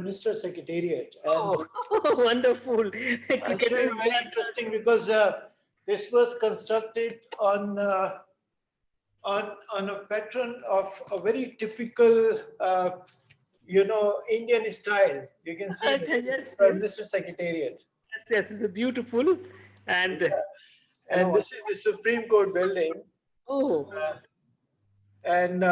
Minister Secretariat. And oh, wonderful. actually very interesting because this was constructed on a pattern of a very typical, Indian style. You can see Yes, Prime yes. Minister Secretariat. Yes, yes, it's beautiful. And And this is the Supreme Court building. oh, And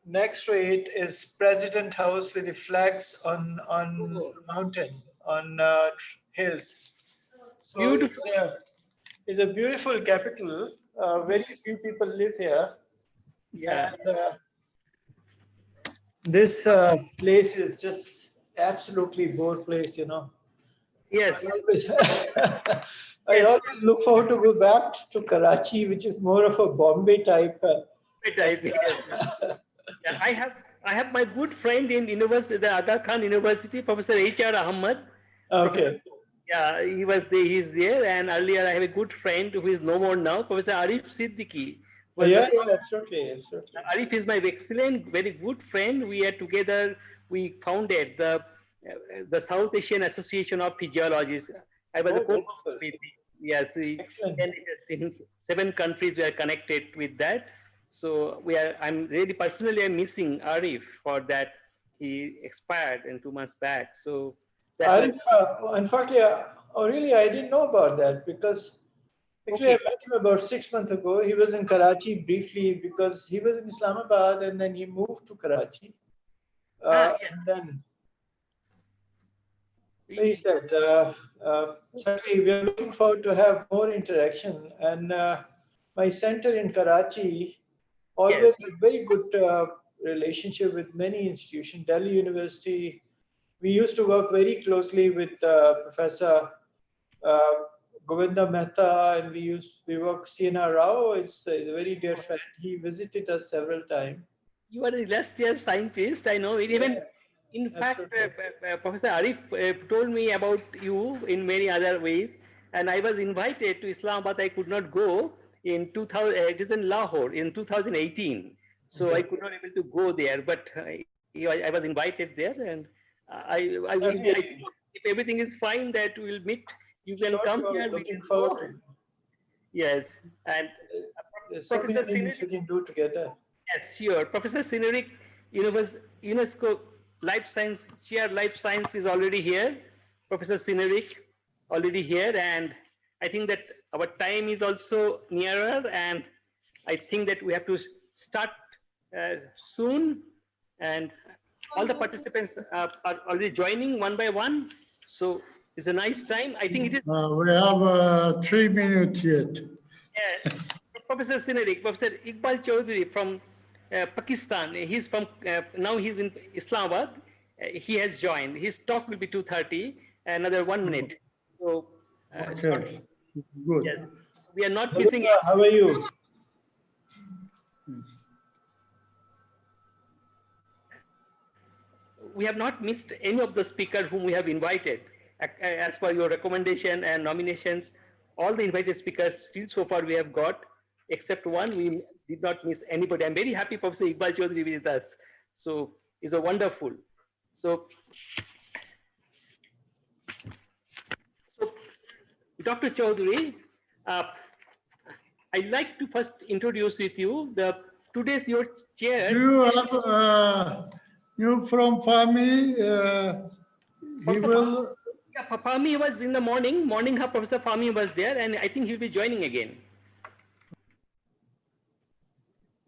next to it is President House with the flags on oh, the mountain, on hills. So beautiful. it's a beautiful capital. Very few people live here. Yeah. And this place is just absolutely bore place, Yes. I always look forward to go back to Karachi, which is more of a Bombay type. Yes. Yeah, I have my good friend in university, the Aga Khan University, Professor H.R. Ahmad. Okay. Yeah, he was there, he's there. And earlier I have a good friend who is no more now, Professor Arif Siddiqui. Yeah, absolutely. Arif is my excellent, very good friend. We are together, we founded the South Asian Association of Physiologists. I was a co-founder with it. Yes, in 7 countries we are connected with that. So I'm really personally I'm missing Arif for that. He expired in 2 months back. So Arif, unfortunately, really, I didn't know about that because actually I met him about 6 months ago. He was in Karachi briefly because he was in Islamabad and then he moved to Karachi. And then he said, certainly we are looking forward to have more interaction. And my center in Karachi always had very good relationship with many institutions, Delhi University. We used to work very closely with Professor Govinda Mehta, and we work. C.N.R. Rao is a very dear friend. He visited us several times. You are an illustrious scientist, I know. Even, in fact, Professor Arif told me about you in many other ways, and I was invited to Islamabad. I could not go in 2000. It is in Lahore in 2018, so I could not able to go there. But I was invited there, and I will. If everything is fine, that we'll meet. You can come here. Looking forward. Yes, and there's so many things we can do together. Yes, sure. Professor Sineric, UNESCO Life Science Chair Life Science is already here. Professor Sineric already here, and I think that our time is also nearer, and I think that we have to start soon. And all the participants are already joining one by one. So it's a nice time. I think it is. We have 3 minutes yet. Yeah. Professor Sineric, Professor Iqbal Chaudhry from Pakistan. He's from now he's in Islamabad. He has joined. His talk will be 2:30. Another 1 minute. So okay, good. Yes, we are not missing. How are you? We have not missed any of the speakers whom we have invited. As per your recommendation and nominations, all the invited speakers still so far we have got, except one. We did not miss anybody. I'm very happy Professor Iqbal Chaudhry with us. So it's a wonderful. So Dr. Chaudhry, I'd like to first introduce with you today's your chair. Do you have you from Fahmy? He will. Yeah, Fahmy was in the morning. Professor Fahmy was there, and I think he'll be joining again.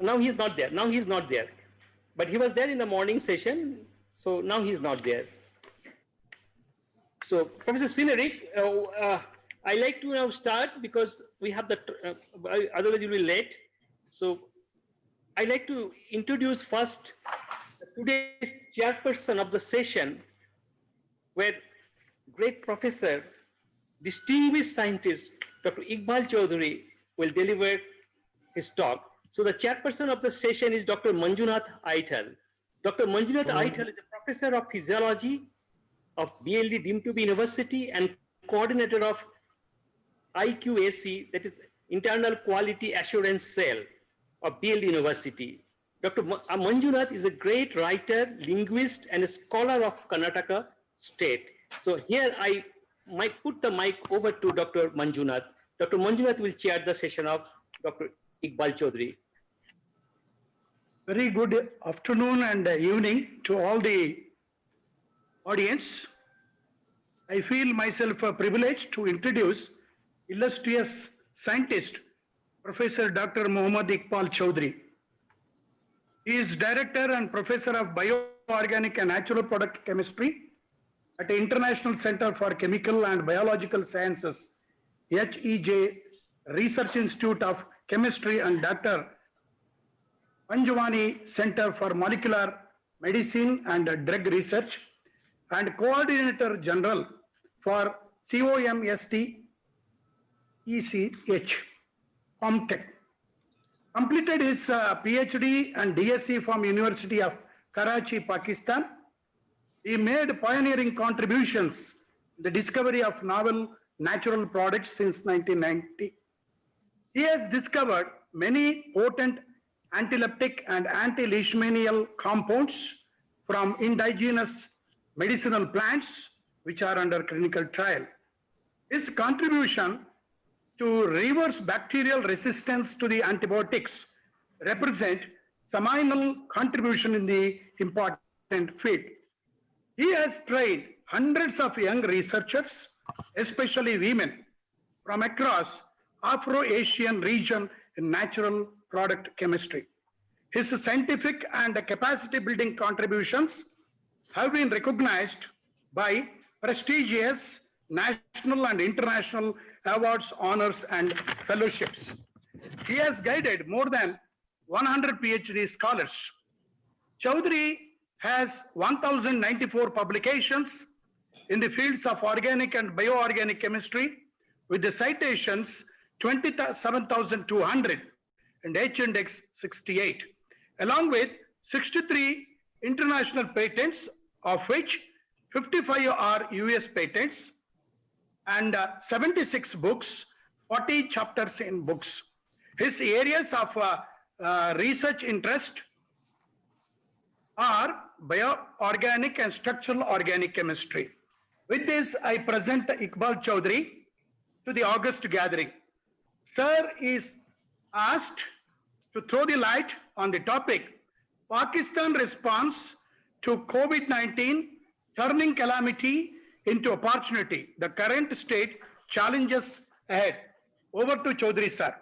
Now he's not there. But he was there in the morning session, so now he's not there. So Professor Sineric, I like to now start because we have the, otherwise you'll be late. So I like to introduce first today's chairperson of the session, where great professor, distinguished scientist, Dr. Iqbal Chaudhry will deliver his talk. So the chairperson of the session is Dr. Manjunath Aital. Dr. Manjunath Aital is a professor of physiology of BLD deemed to be university and coordinator of IQAC, that is Internal Quality Assurance Cell of BLD University. Dr. Manjunath is a great writer, linguist, and a scholar of Karnataka, state. So here I might put the mic over to Dr. Manjunath. Dr. Manjunath will chair the session of Dr. Iqbal Chaudhry. Very good afternoon and evening to all the audience. I feel myself privileged to introduce illustrious scientist, Professor Dr. Muhammad Iqbal Chaudhry. He is Director and Professor of Bioorganic and Natural Product Chemistry at the International Center for Chemical and Biological Sciences, HEJ Research Institute of Chemistry, and Dr. Panjwani Center for Molecular Medicine and Drug Research, and Coordinator General for COMST ECH, ComTech. Completed his PhD and DSc from University of Karachi, Pakistan. He made pioneering contributions in the discovery of novel natural products since 1990. He has discovered many potent antileptic and anti-leishmanial compounds from indigenous medicinal plants, which are under clinical trial. His contribution to reverse bacterial resistance to the antibiotics represent seminal contribution in the important field. He has trained hundreds of young researchers, especially women, from across Afro-Asian region in natural product chemistry. His scientific and capacity building contributions have been recognized by prestigious national and international awards, honors, and fellowships. He has guided more than 100 PhD scholars. Chaudhry has 1,094 publications in the fields of organic and bioorganic chemistry, with the citations 27,200 and H-index 68, along with 63 international patents, of which 55 are US patents, and 76 books, 40 chapters in books. His areas of research interest are bioorganic and structural organic chemistry. With this, I present Iqbal Chaudhry to the August gathering. Sir is asked to throw the light on the topic, Pakistan response to COVID-19, turning calamity into opportunity, the current state challenges ahead. Over to Chaudhry, sir.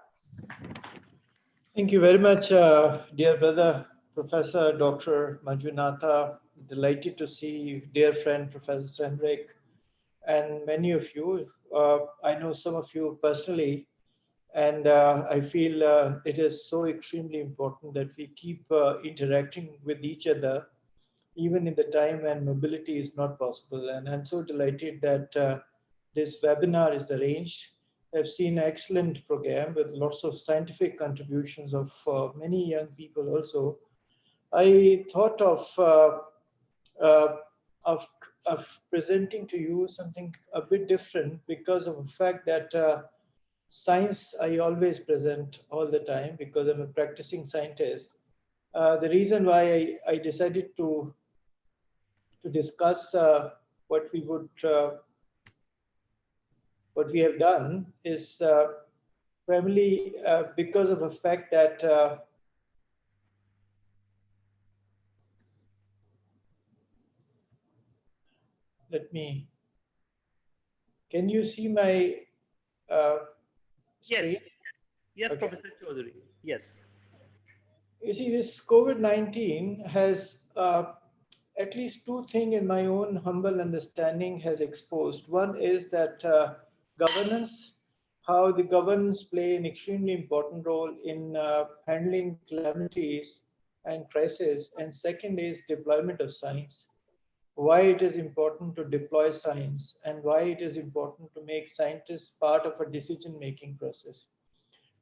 Thank you very much, dear brother, Professor Dr. Manjunatha. Delighted to see dear friend, Professor Senrik, and many of you. I know some of you personally, and I feel it is so extremely important that we keep interacting with each other, even in the time when mobility is not possible. And I'm so delighted that this webinar is arranged. I've seen an excellent program with lots of scientific contributions of many young people also. I thought of presenting to you something a bit different because of the fact that science I always present all the time because I'm a practicing scientist. The reason why I decided to discuss what we have done is primarily because of the fact that can you see my screen? Yes, yes, Okay. Professor Chaudhry, yes. You see, this COVID-19 has at least two things in my own humble understanding has exposed. One is that governance, how the governance play an extremely important role in handling calamities and crises. And second is deployment of science. Why it is important to deploy science and why it is important to make scientists part of a decision-making process.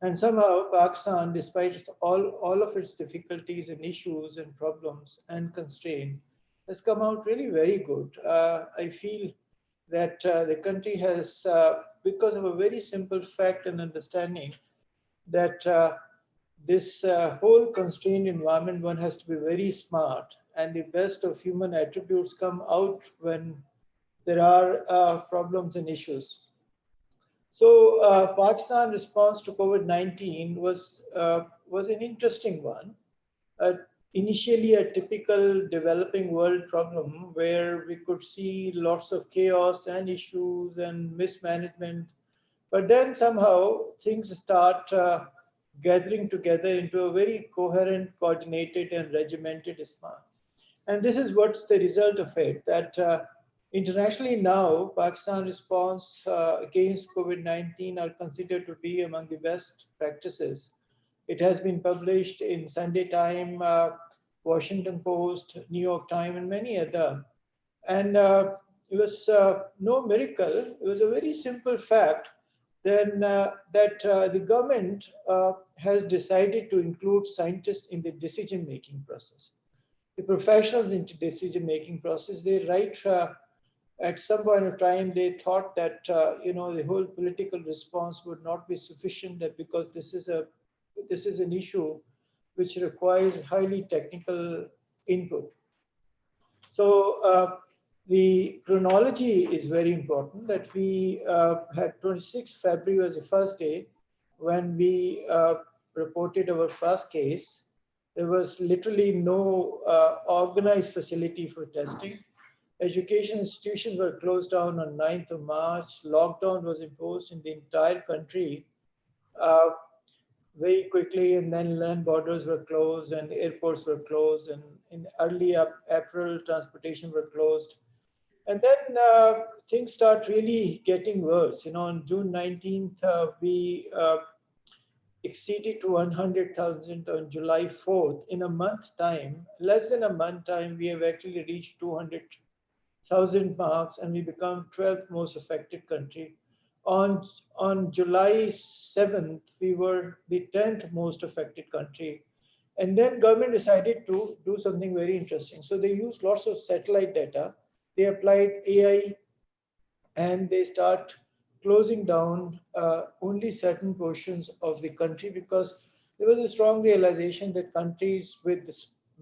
And somehow Pakistan, despite all of its difficulties and issues and problems and constraints, has come out really very good. I feel that the country has, because of a very simple fact and understanding, that this whole constrained environment, one has to be very smart, and the best of human attributes come out when there are problems and issues. So Pakistan response to COVID-19 was an interesting one. Initially a typical developing world problem where we could see lots of chaos and issues and mismanagement. But then somehow things start gathering together into a very coherent, coordinated, and regimented response. And this is what's the result of it, that internationally now, Pakistan response against COVID-19 are considered to be among the best practices. It has been published in Sunday Time, Washington Post, New York Times, and many other. And it was no miracle. It was a very simple fact then that the government has decided to include scientists in the decision-making process. The professionals into decision-making process, they write at some point of time, they thought that the whole political response would not be sufficient, that because this is an issue which requires highly technical input. So the chronology is very important, that we had 26 February was the first day when we reported our first case. There was literally no organized facility for testing. Education institutions were closed down on 9th of March. Lockdown was imposed in the entire country very quickly, and then land borders were closed and airports were closed, and in early April, transportation were closed. And then things start really getting worse. On June 19th, we exceeded to 100,000 on July 4th. In a month time, less than a month time, we have actually reached 200,000 marks, and we become 12th most affected country. On July 7th, we were the 10th most affected country. And then government decided to do something very interesting. So they used lots of satellite data. They applied AI, and they start closing down only certain portions of the country, because there was a strong realization that countries with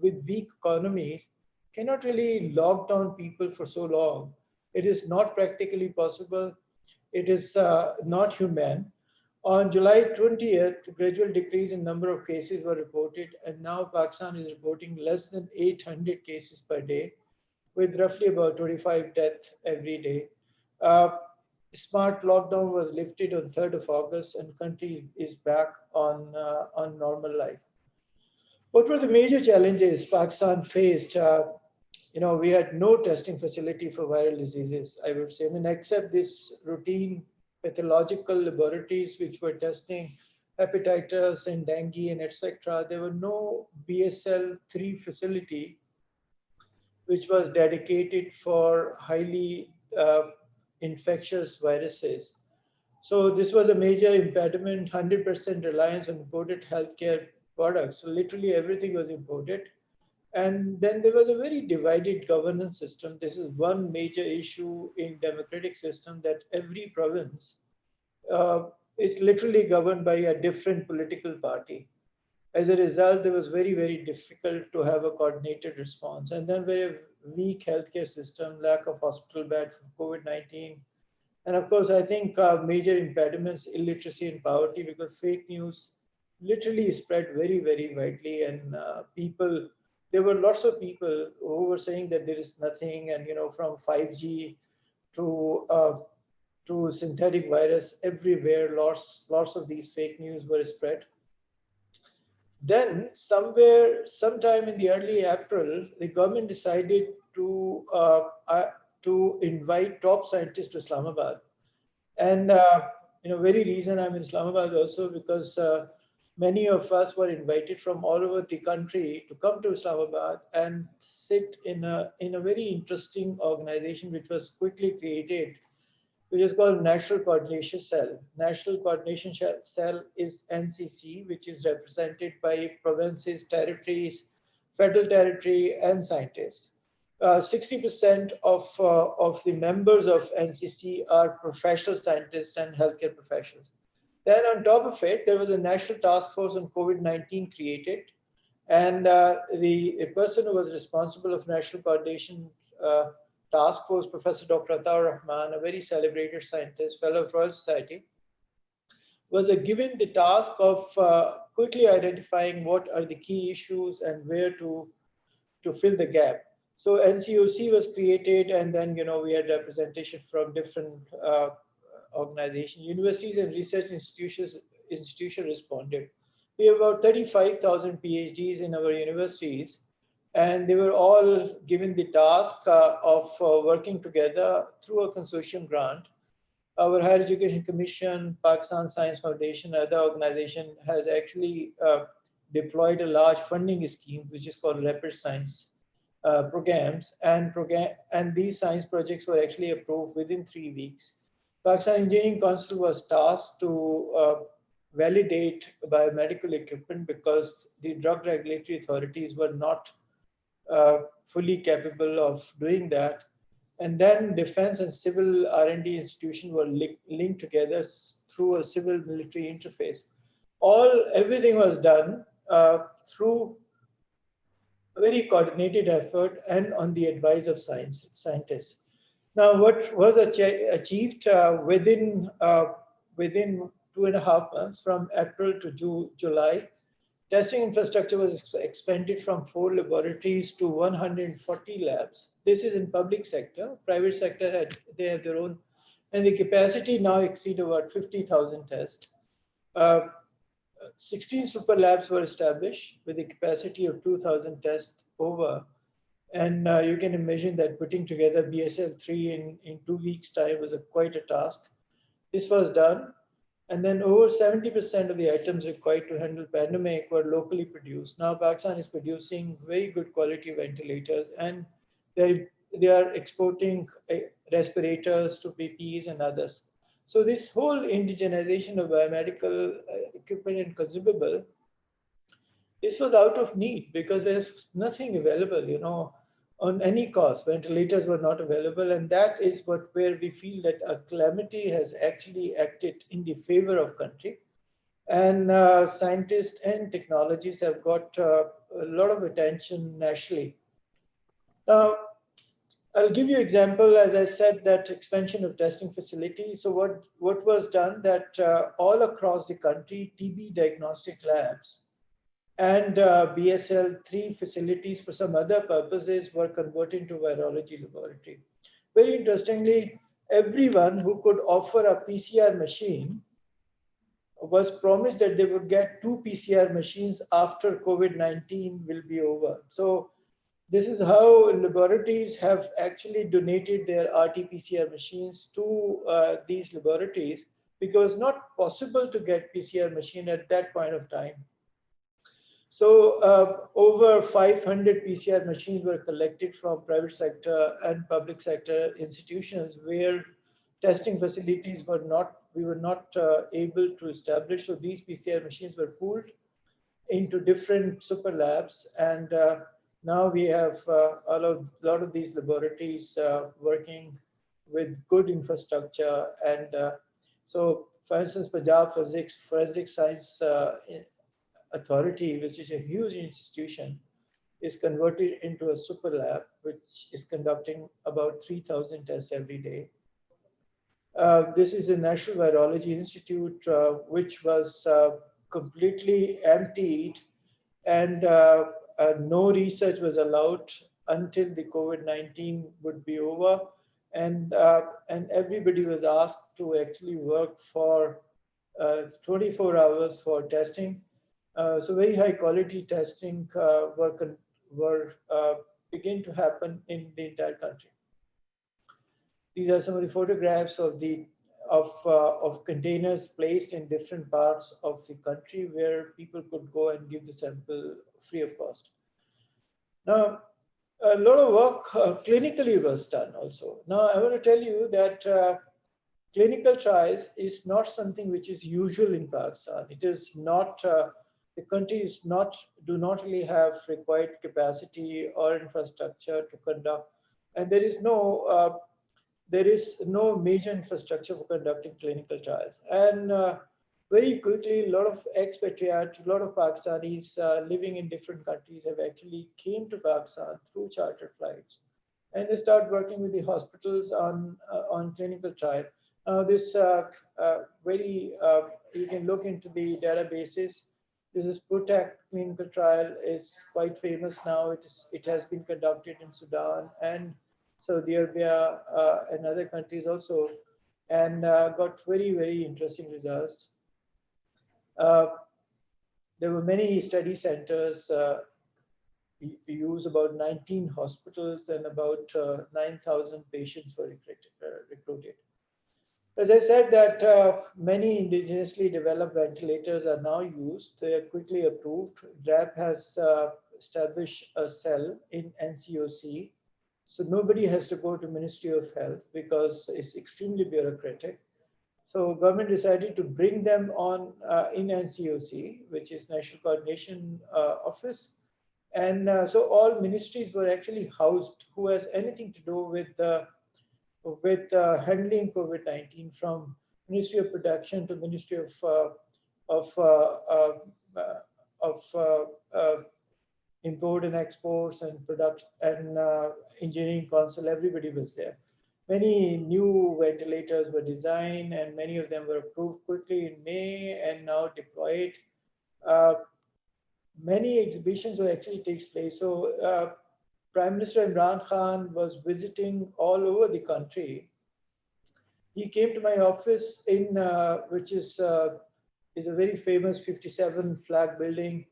weak economies cannot really lock down people for so long. It is not practically possible. It is not humane. On July 20th, gradual decrease in number of cases were reported, and now Pakistan is reporting less than 800 cases per day, with roughly about 25 deaths every day. Smart lockdown was lifted on 3rd of August, and country is back on normal life. What were the major challenges Pakistan faced? We had no testing facility for viral diseases, I would say. Except this routine pathological laboratories which were testing hepatitis and dengue and etc. There were no BSL-3 facility which was dedicated for highly infectious viruses. So this was a major impediment, 100% reliance on imported healthcare products. So literally everything was imported. And then there was a very divided governance system. This is one major issue in democratic system, that every province is literally governed by a different political party. As a result, it was very, very difficult to have a coordinated response. And then very weak healthcare system, lack of hospital bed for COVID-19. And of course, I think major impediments, illiteracy and poverty, because fake news literally spread very, very widely. And there were lots of people who were saying that there is nothing, and from 5G to synthetic virus, everywhere, lots of these fake news were spread. Then sometime in the early April, the government decided to invite top scientists to Islamabad. And very reason I'm in Islamabad also, because many of us were invited from all over the country to come to Islamabad and sit in a very interesting organization which was quickly created, which is called National Coordination Cell. National Coordination Cell is NCC, which is represented by provinces, territories, federal territory, and scientists. 60% of the members of NCC are professional scientists and healthcare professionals. Then on top of it, there was a national task force on COVID-19 created. And the person who was responsible of national coordination task force, Professor Dr. Ataur Rahman, a very celebrated scientist, fellow of Royal Society, was given the task of quickly identifying what are the key issues and where to fill the gap. So NCOC was created, and then we had representation from different organizations, universities and research institutions responded. We have about 35,000 PhDs in our universities, and they were all given the task of working together through a consortium grant. Our Higher Education Commission, Pakistan Science Foundation, other organization has actually deployed a large funding scheme, which is called Rapid Science programs, and these science projects were actually approved within 3 weeks. Pakistan Engineering Council was tasked to validate biomedical equipment because the drug regulatory authorities were not fully capable of doing that. And then defense and civil R&D institutions were linked together through a civil-military interface. Everything was done through a very coordinated effort and on the advice of scientists. Now, what was achieved within 2.5 months, from April to July, testing infrastructure was expanded from 4 laboratories to 140 labs. This is in public sector. Private sector they have their own, and the capacity now exceeds about 50,000 tests. 16 super labs were established with a capacity of 2,000 tests over. And you can imagine that putting together BSL-3 in 2 weeks' time was quite a task. This was done. And then over 70% of the items required to handle pandemic were locally produced. Now Pakistan is producing very good quality ventilators, and they are exporting respirators to PPEs and others. So this whole indigenization of biomedical equipment and consumable, this was out of need because there's nothing available, on any cost. Ventilators were not available, and that is where we feel that a calamity has actually acted in the favor of country. And scientists and technologies have got a lot of attention nationally. Now, I'll give you example, as I said, that expansion of testing facilities. So what was done that all across the country, TB diagnostic labs and BSL-3 facilities for some other purposes were converted into virology laboratory. Very interestingly, everyone who could offer a PCR machine was promised that they would get 2 PCR machines after COVID-19 will be over. So this is how laboratories have actually donated their RT-PCR machines to these laboratories, because it's not possible to get PCR machine at that point of time. So over 500 PCR machines were collected from private sector and public sector institutions where testing facilities we were not able to establish. So these PCR machines were pooled into different super labs, and now we have a lot of these laboratories working with good infrastructure. And so, for instance, Punjab Forensic Science Authority, which is a huge institution, is converted into a super lab, which is conducting about 3,000 tests every day. This is a National Virology Institute, which was completely emptied, and no research was allowed until the COVID-19 would be over. And everybody was asked to actually work for 24 hours for testing. So very high quality testing begin to happen in the entire country. These are some of the photographs of containers placed in different parts of the country where people could go and give the sample free of cost. Now, a lot of work clinically was done also. Now, I want to tell you that clinical trials is not something which is usual in Pakistan. It is not. The country do not really have required capacity or infrastructure to conduct, and there is no major infrastructure for conducting clinical trials. And very quickly, a lot of expatriates, a lot of Pakistanis living in different countries have actually came to Pakistan through chartered flights, and they start working with the hospitals on clinical trial. Now this you can look into the databases. This is PROTAC clinical trial is quite famous now. It has been conducted in Sudan and Saudi Arabia and other countries also, and got very interesting results. There were many study centers. We use about 19 hospitals and about 9,000 patients were recruited. As I said, that many indigenously developed ventilators are now used. They are quickly approved. DRAP has established a cell in NCOC. So nobody has to go to Ministry of Health because it's extremely bureaucratic. So government decided to bring them on in NCOC, which is National Coordination Office. And so all ministries were actually housed who has anything to do with handling COVID-19, from Ministry of Production to Ministry of Import and Exports and Product and Engineering Council. Everybody was there. Many new ventilators were designed, and many of them were approved quickly in May and now deployed. Many exhibitions will actually take place. So Prime Minister Imran Khan was visiting all over the country. He came to my office in which is a very famous 57 flag building.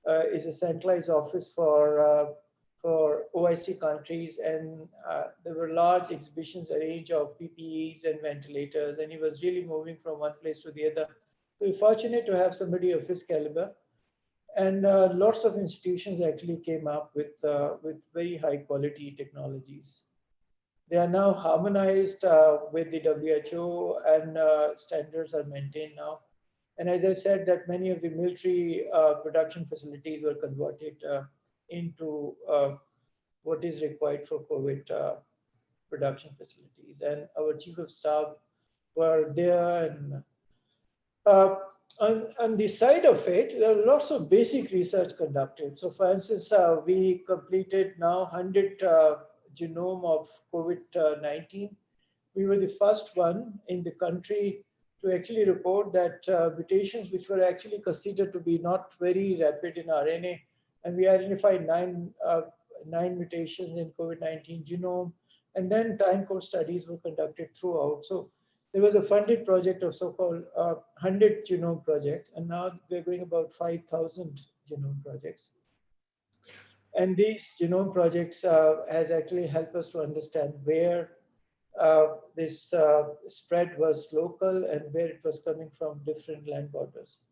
Is a centralized office for OIC countries, and there were large exhibitions arranged of PPEs and ventilators, and he was really moving from one place to the other. So we're fortunate to have somebody of his caliber. And lots of institutions actually came up with very high quality technologies. They are now harmonized with the WHO, and standards are maintained now. And as I said, that many of the military production facilities were converted into what is required for COVID production facilities. And our chief of staff were there, and on the side of it, there are lots of basic research conducted. So for instance, we completed now 100 genome of COVID-19. We were the first one in the country to actually report that mutations which were actually considered to be not very rapid in RNA, and we identified nine mutations in COVID-19 genome, and then time course studies were conducted throughout. So there was a funded project of so-called 100 genome project, and now we're going about 5,000 genome projects. And these genome projects has actually helped us to understand where this spread was local and where it was coming from different land borders.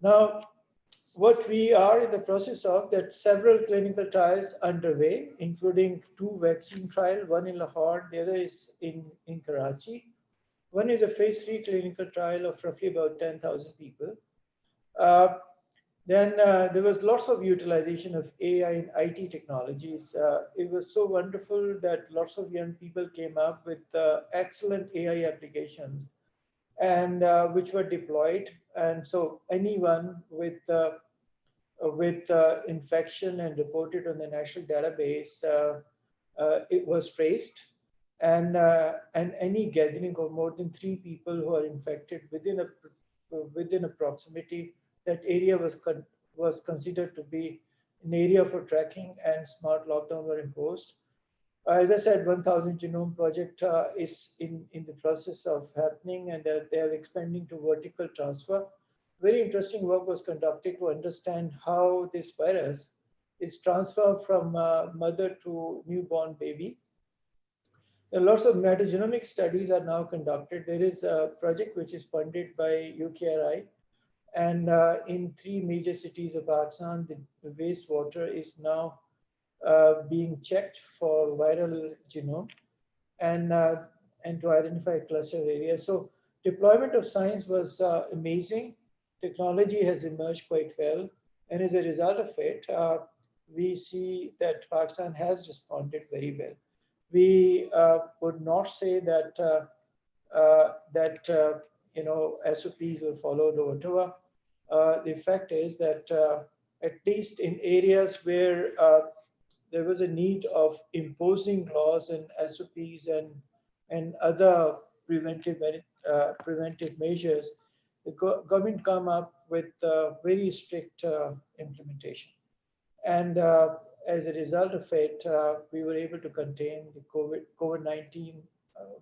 Now, what we are in the process of, that several clinical trials underway, including 2 vaccine trials, one in Lahore, the other is in Karachi. One is a phase 3 clinical trial of roughly about 10,000 people. Then there was lots of utilization of AI and IT technologies. It was so wonderful that lots of young people came up with excellent AI applications, and which were deployed. And so anyone with infection and reported on the national database, it was traced. And any gathering of more than 3 people who are infected within a proximity, that area was considered to be an area for tracking, and smart lockdown were imposed. As I said, 1,000 genome project is in the process of happening, and they are expanding to vertical transfer. Very interesting work was conducted to understand how this virus is transferred from mother to newborn baby. There are lots of metagenomic studies are now conducted. There is a project which is funded by UKRI, and in 3 major cities of Pakistan, the wastewater is now being checked for viral genome, and to identify cluster areas. So deployment of science was amazing. Technology has emerged quite well, and as a result of it, we see that Pakistan has responded very well. We would not say that SOPs were followed or whatever. The fact is that at least in areas where there was a need of imposing laws and SOPs and other preventive measures, the government come up with very strict implementation. And as a result of it, we were able to contain the COVID-19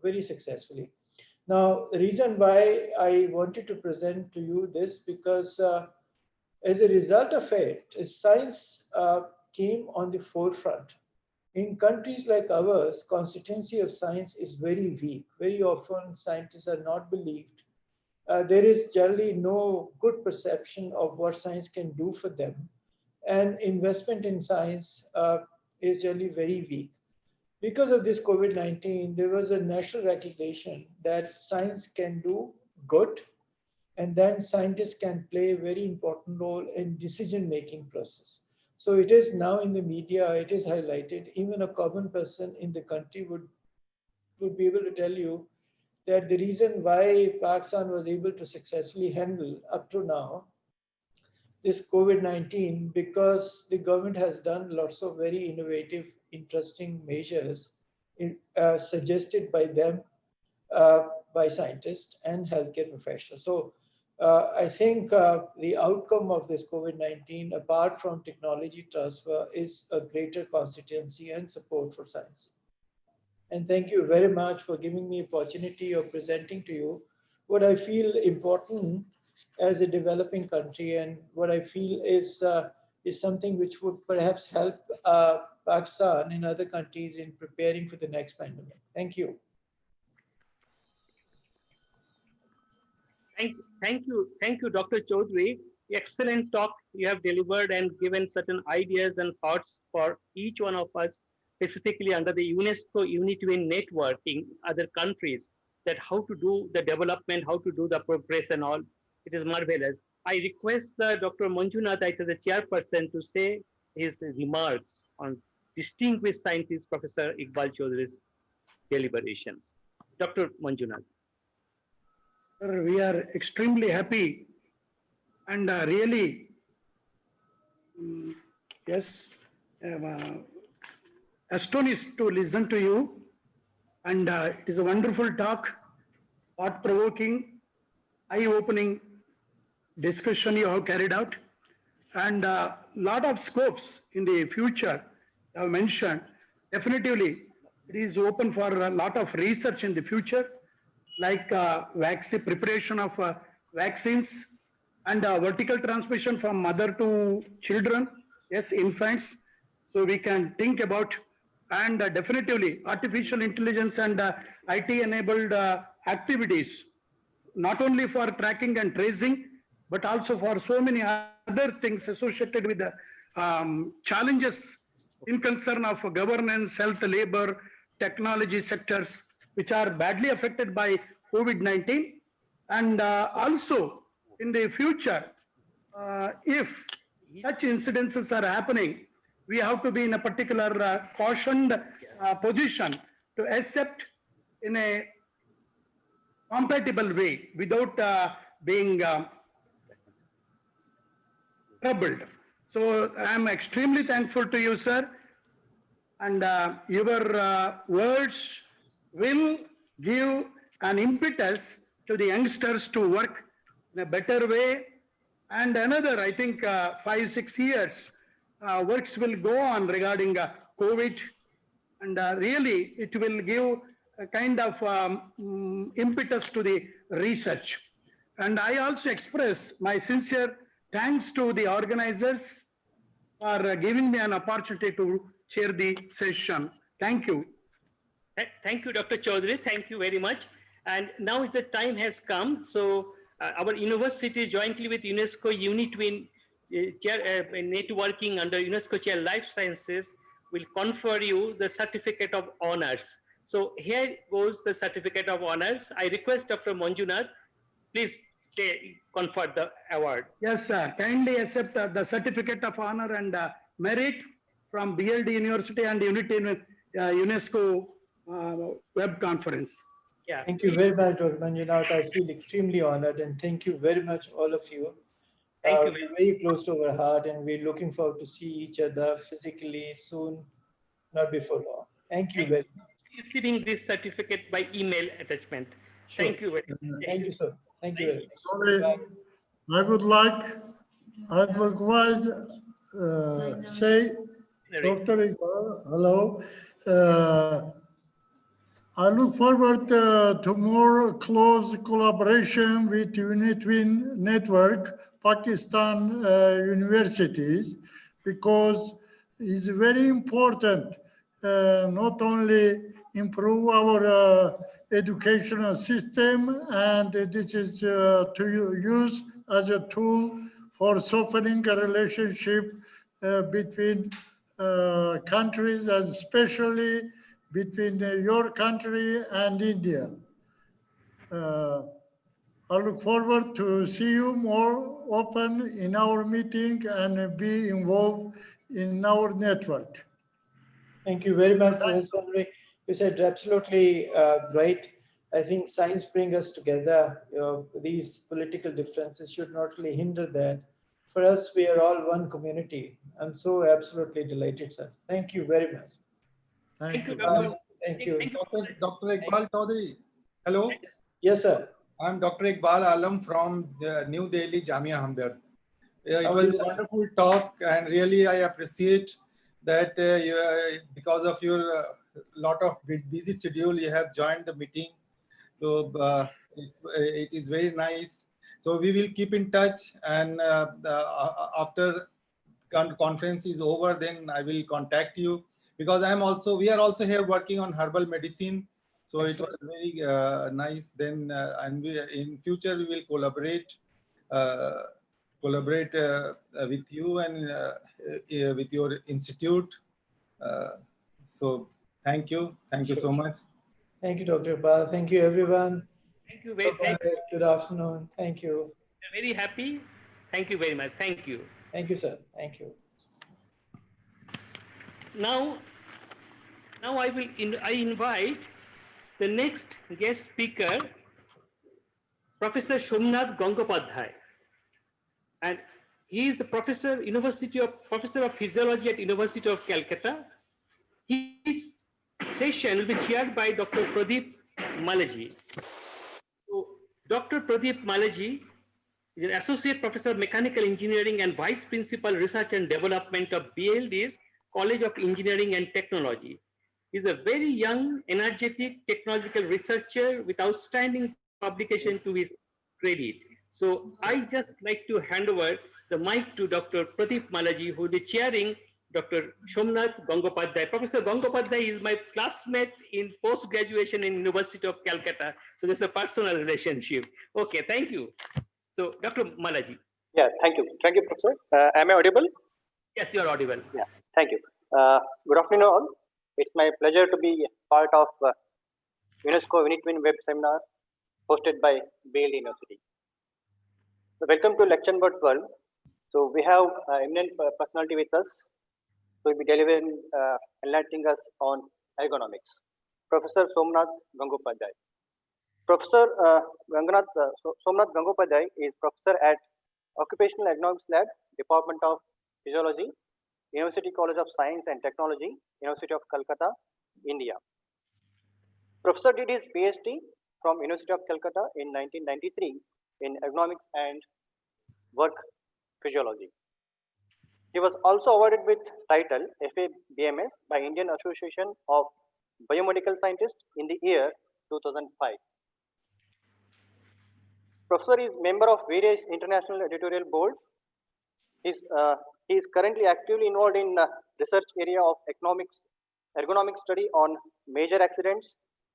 very successfully. Now, the reason why I wanted to present to you this, because as a result of it, science came on the forefront. In countries like ours, consistency of science is very weak. Very often, scientists are not believed. There is generally no good perception of what science can do for them. And investment in science is generally very weak. Because of this COVID-19, there was a national recognition that science can do good, and then scientists can play a very important role in decision-making process. So it is now in the media, it is highlighted. Even a common person in the country would be able to tell you that the reason why Pakistan was able to successfully handle up to now this COVID-19, because the government has done lots of very innovative, interesting measures suggested by them, by scientists and healthcare professionals. So I think the outcome of this COVID-19, apart from technology transfer, is a greater constituency and support for science. And thank you very much for giving me opportunity of presenting to you what I feel important as a developing country, and what I feel is something which would perhaps help Pakistan and other countries in preparing for the next pandemic. Thank you. Thank you, Dr. Chaudhary. Excellent talk you have delivered and given certain ideas and thoughts for each one of us, specifically under the UNESCO UNITWIN network in other countries, that how to do the development, how to do the progress and all. It is marvelous. I request Dr. Manjunath, as the chairperson, to say his remarks on distinguished scientist Professor Iqbal Chaudhary's deliberations. Dr. Manjunath. Sir, we are extremely happy and really, yes, astonished to listen to you. And it is a wonderful talk, thought-provoking, eye-opening discussion you have carried out, and a lot of scopes in the future you have mentioned. Definitely, it is open for a lot of research in the future, like vaccine preparation of vaccines and vertical transmission from mother to children, yes, infants. So we can think about, and definitely artificial intelligence and IT-enabled activities, not only for tracking and tracing, but also for so many other things associated with the challenges in concern of governance, health, labor, technology sectors, which are badly affected by COVID-19. And also in the future, if such incidences are happening, we have to be in a particular cautioned position to accept in a compatible way without being troubled. So I am extremely thankful to you, sir. And your words will give an impetus to the youngsters to work in a better way. And another, I think, 5-6 years, works will go on regarding COVID. And really, it will give a kind of impetus to the research. And I also express my sincere thanks to the organizers for giving me an opportunity to chair the session. Thank you. Thank you, Dr. Chaudhary. Thank you very much. And now the time has come. So our university, jointly with UNESCO UNITWIN networking under UNESCO Chair Life Sciences, will confer you the Certificate of Honors. So here goes the Certificate of Honors. I request Dr. Manjunath, please confer the award. Yes, sir. Kindly accept the Certificate of Honor and Merit from BLD University and UNITWIN UNESCO web conference. Yeah. Thank you very much, Dr. Manjunath. I feel extremely honored, and thank you very much, all of you. Thank you. We're very close to our heart, and we're looking forward to see each other physically soon not before long. Thank you very much. Receiving this certificate by email attachment. Sure. Thank you very much. Thank you, sir. Thank you very much. Sorry, Bye. I would like say, Dr. Iqbal, hello. I look forward to more close collaboration with UNITWIN network, Pakistan universities, because it's very important not only improve our educational system, and this is to use as a tool for softening a relationship between countries, and especially between your country and India. I look forward to see you more often in our meeting and be involved in our network. Thank you very much, Professor Henry. You said absolutely right. I think science brings us together. These political differences should not really hinder that. For us, we are all one community. I'm so absolutely delighted, sir. Thank you very much. Thank you. Thank you. Dr. Iqbal Chaudhary. Hello. Yes, sir. I'm Dr. Iqbal Alam from the New Delhi Jamia Hamdard. It How are was you, a sir? wonderful talk, and really I appreciate that because of your lot of busy schedule, you have joined the meeting. So it is very nice. So we will keep in touch, and after conference is over, then I will contact you, because we are also here working on herbal medicine. So it was very nice. Then and in future we will collaborate with you and with your institute. So thank you so much. Thank you, Dr. Iqbal. Thank you, everyone. Thank you very much. Good afternoon. Thank you. Very happy. Thank you very much. Thank you. Thank you, sir. Thank you. Now I invite the next guest speaker, Professor Somnath Gangopadhyay, and he is the professor of physiology at University of Calcutta. His session will be chaired by Dr. Pradeep Malaji. So, Dr. Pradeep Malaji is an associate professor of mechanical engineering and vice principal research and development of BLD's College of Engineering and Technology. He's a very young, energetic, technological researcher with outstanding publication to his credit. So I just like to hand over the mic to Dr. Pradeep Malaji, who will be chairing Dr. Somnath Gangopadhyay. Professor Gangopadhyay is my classmate in post-graduation in University of Calcutta. So there's a personal relationship. Okay, thank you. So Dr. Malaji. Yeah, thank you. Thank you, Professor. Am I audible? Yes, you are audible. Yeah, thank you. Good afternoon all. It's my pleasure to be part of UNESCO UNITWIN web seminar hosted by BLD University. So welcome to lecture number 12. So we have eminent personality with us. So we'll be delivering, enlightening us on ergonomics. Professor Somnath Gangopadhyay. Professor Somnath Gangopadhyay is professor at Occupational Ergonomics Lab, Department of Physiology, University College of Science and Technology, University of Calcutta, India. Professor did his PhD from University of Calcutta in 1993 in ergonomics and work physiology. He was also awarded with title FA BMS by Indian Association of Biomedical Scientists in the year 2005. Professor is member of various international editorial boards. He is currently actively involved in research area of ergonomic study on major accidents,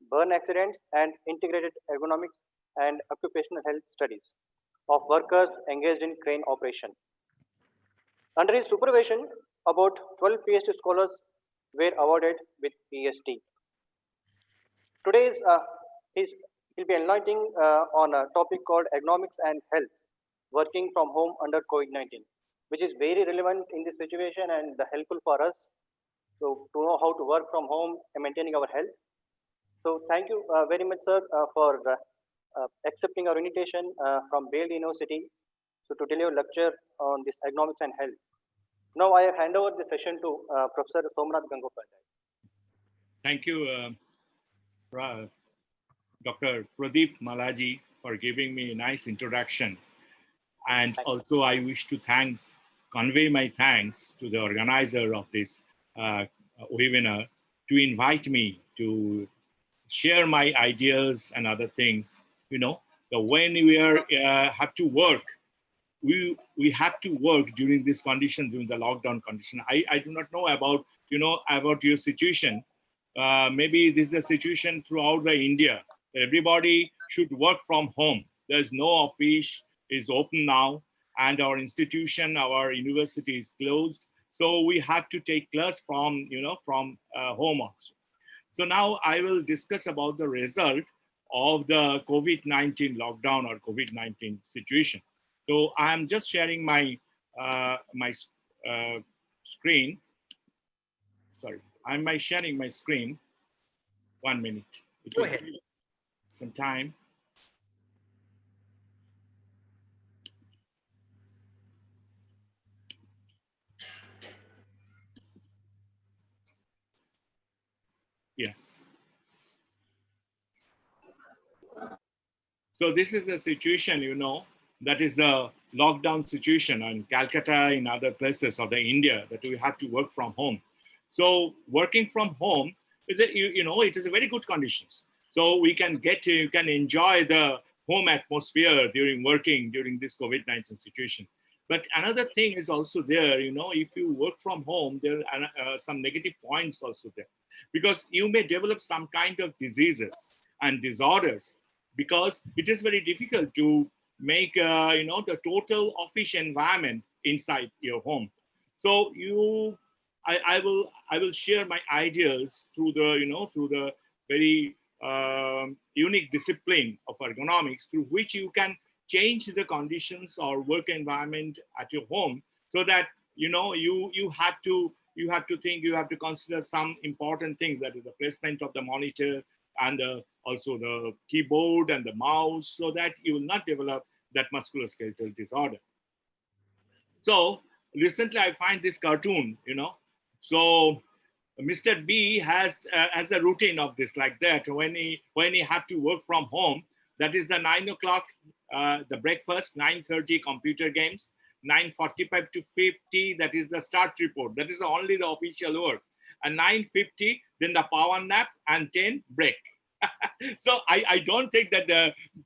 burn accidents, and integrated ergonomics and occupational health studies of workers engaged in crane operation. Under his supervision, about 12 PhD scholars were awarded with PhD. Today he'll be enlightening on a topic called ergonomics and health, working from home under COVID-19, which is very relevant in this situation and helpful for us to know how to work from home and maintaining our health. So thank you very much, sir, for accepting our invitation from BLD University to deliver lecture on this ergonomics and health. Now I hand over the session to Professor Somnath Gangopadhyay. Thank you, Dr. Pradeep Malaji, for giving me a nice introduction. And also I wish to convey my thanks to the organizer of this webinar to invite me to share my ideas and other things. You know, when we have to work, we have to work during this condition, during the lockdown condition. I do not know about, about your situation. Maybe this is a situation throughout the India. Everybody should work from home. There's no office is open now, and our institution, our university is closed. So we have to take class from, from home also. So now I will discuss about the result of the COVID-19 lockdown or COVID-19 situation. So I'm just sharing my screen. Sorry, I'm sharing my screen. 1 minute. Go ahead. Some time. Yes. So this is the situation, that is the lockdown situation in Calcutta, in other places of the India, that we have to work from home. So working from home is it is a very good conditions. So we can you can enjoy the home atmosphere working during this COVID-19 situation. But another thing is also there, if you work from home, there are some negative points also there, because you may develop some kind of diseases and disorders, because it is very difficult to make the total office environment inside your home. So I will share my ideas through the very unique discipline of ergonomics, through which you can change the conditions or work environment at your home, so that you have to think, you have to consider some important things, that is the placement of the monitor and also the keyboard and the mouse, so that you will not develop that musculoskeletal disorder. So recently I find this cartoon, so Mr. B has a routine of this, like that. When he have to work from home, that is the 9 o'clock, the breakfast, 9:30 computer games, 9:45 to 50, that is the start report. That is only the official work. And 9:50, then the power nap, and 10 break. So I don't think that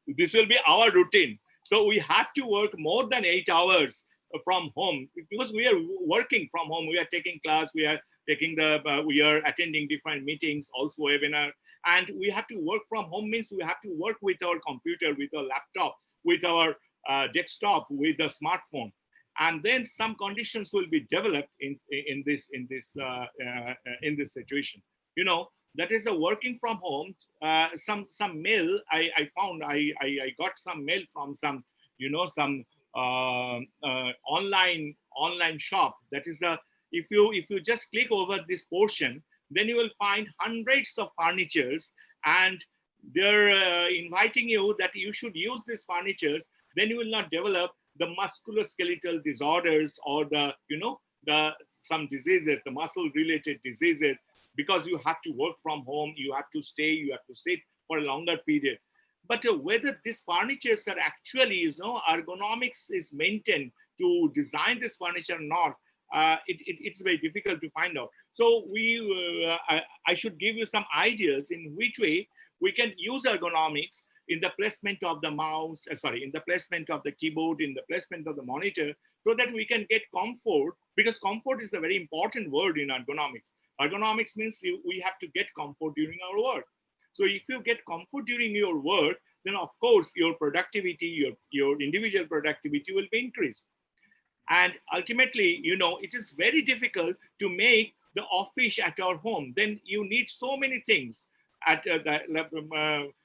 this will be our routine. So we have to work more than 8 hours from home, because we are working from home. We are taking class, we are attending different meetings, also webinar, and we have to work from home. Means we have to work with our computer, with our laptop, with our desktop, with the smartphone, and then some conditions will be developed in this situation. That is the working from home. Some mail I found. I got some mail from some online shop. That is if you just click over this portion, then you will find hundreds of furnitures, and they're inviting you that you should use these furnitures. Then you will not develop the musculoskeletal disorders, or some diseases, the muscle related diseases, because you have to work from home, you have to stay, you have to sit for a longer period. But whether these furnitures are actually, ergonomics is maintained to design this furniture or not, it's very difficult to find out. So I should give you some ideas in which way we can use ergonomics in the placement of the mouse, in the placement of the keyboard, in the placement of the monitor, so that we can get comfort, because comfort is a very important word in ergonomics. Ergonomics means we have to get comfort during our work. So if you get comfort during your work, then of course your productivity, your individual productivity will be increased. And ultimately, it is very difficult to make the office at our home. Then you need so many things at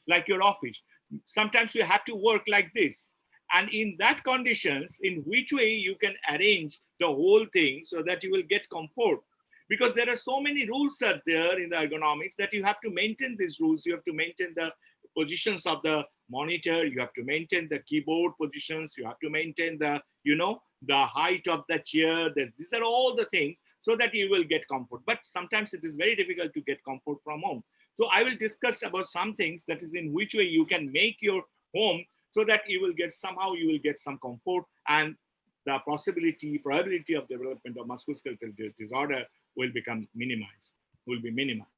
like your office. Sometimes you have to work like this. And in that conditions, in which way you can arrange the whole thing so that you will get comfort. Because there are so many rules out there in the ergonomics that you have to maintain these rules. You have to maintain the positions of the monitor. You have to maintain the keyboard positions. You have to maintain the, the height of the chair. These are all the things so that you will get comfort. But sometimes it is very difficult to get comfort from home. So I will discuss about some things, that is in which way you can make your home so that you will get somehow you will get some comfort, and the probability of development of musculoskeletal disorder will become minimized, will be minimized.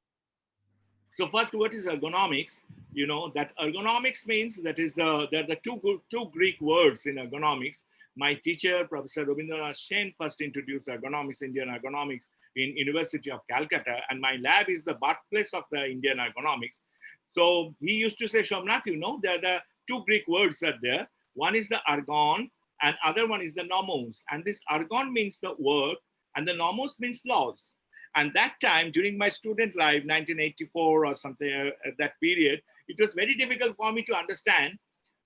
So first, what is ergonomics? You know that ergonomics means there are the two Greek words in ergonomics. My teacher, Professor Rabindranath Sen, first introduced ergonomics, Indian ergonomics, in University of Calcutta, and my lab is the birthplace of the Indian ergonomics. So he used to say, Shomnath, you know, there are the two Greek words are there. One is the ergon, and other one is the nomos. And this ergon means the work, and the nomos means laws. And that time, during my student life, 1984 or something, at that period, it was very difficult for me to understand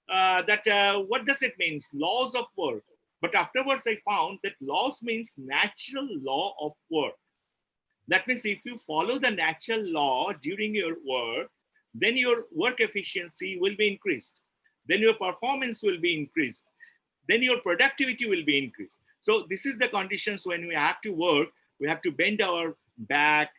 what does it mean, laws of work. But afterwards, I found that laws means natural law of work. That means if you follow the natural law during your work, then your work efficiency will be increased. Then your performance will be increased. Then your productivity will be increased. So this is the conditions when we have to work. We have to bend our back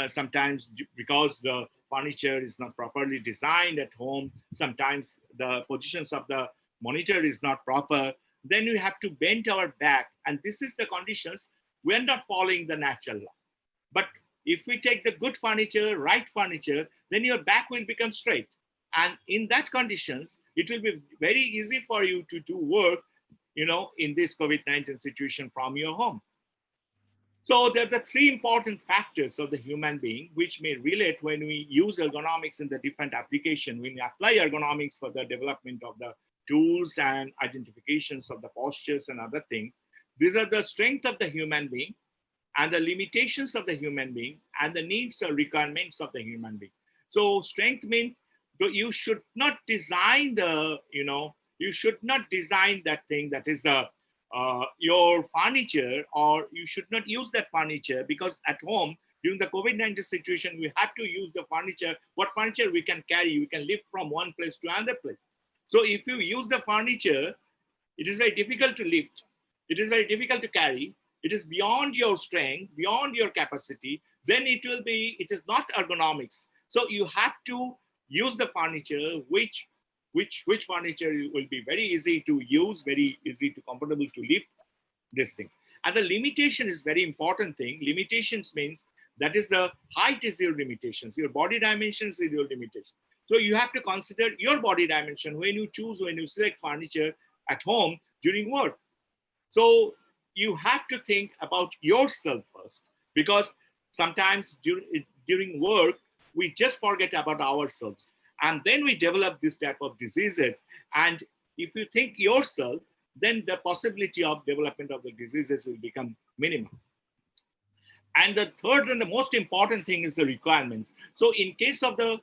sometimes because the furniture is not properly designed at home. Sometimes the positions of the monitor is not proper. Then we have to bend our back. And this is the conditions. We are not following the natural law. But if we take the good furniture, right furniture, then your back will become straight. And in that conditions, it will be very easy for you to do work, you know, in this COVID-19 situation from your home. So there are the three important factors of the human being which may relate when we use ergonomics in the different application. When we apply ergonomics for the development of the tools and identifications of the postures and other things. These are the strength of the human being and the limitations of the human being and the needs or requirements of the human being. So strength means you should not design the, you know, you should not design that thing that is the your furniture, or you should not use that furniture, because at home during the COVID-19 situation, we have to use the furniture. What furniture we can carry, we can lift from one place to another place. So if you use the furniture, it is very difficult to lift. It is very difficult to carry. It is beyond your strength, beyond your capacity. Then it is not ergonomics. So you have to use the furniture, which furniture will be very easy to use, very easy to comfortable to lift, these things. And the limitation is very important thing. Limitations means that is the height is your limitations, your body dimensions is your limitation. So you have to consider your body dimension when you select furniture at home during work. So you have to think about yourself first, because sometimes during work, we just forget about ourselves. And then we develop this type of diseases. And if you think yourself, then the possibility of development of the diseases will become minimal. And the third and the most important thing is the requirements. So in case of the,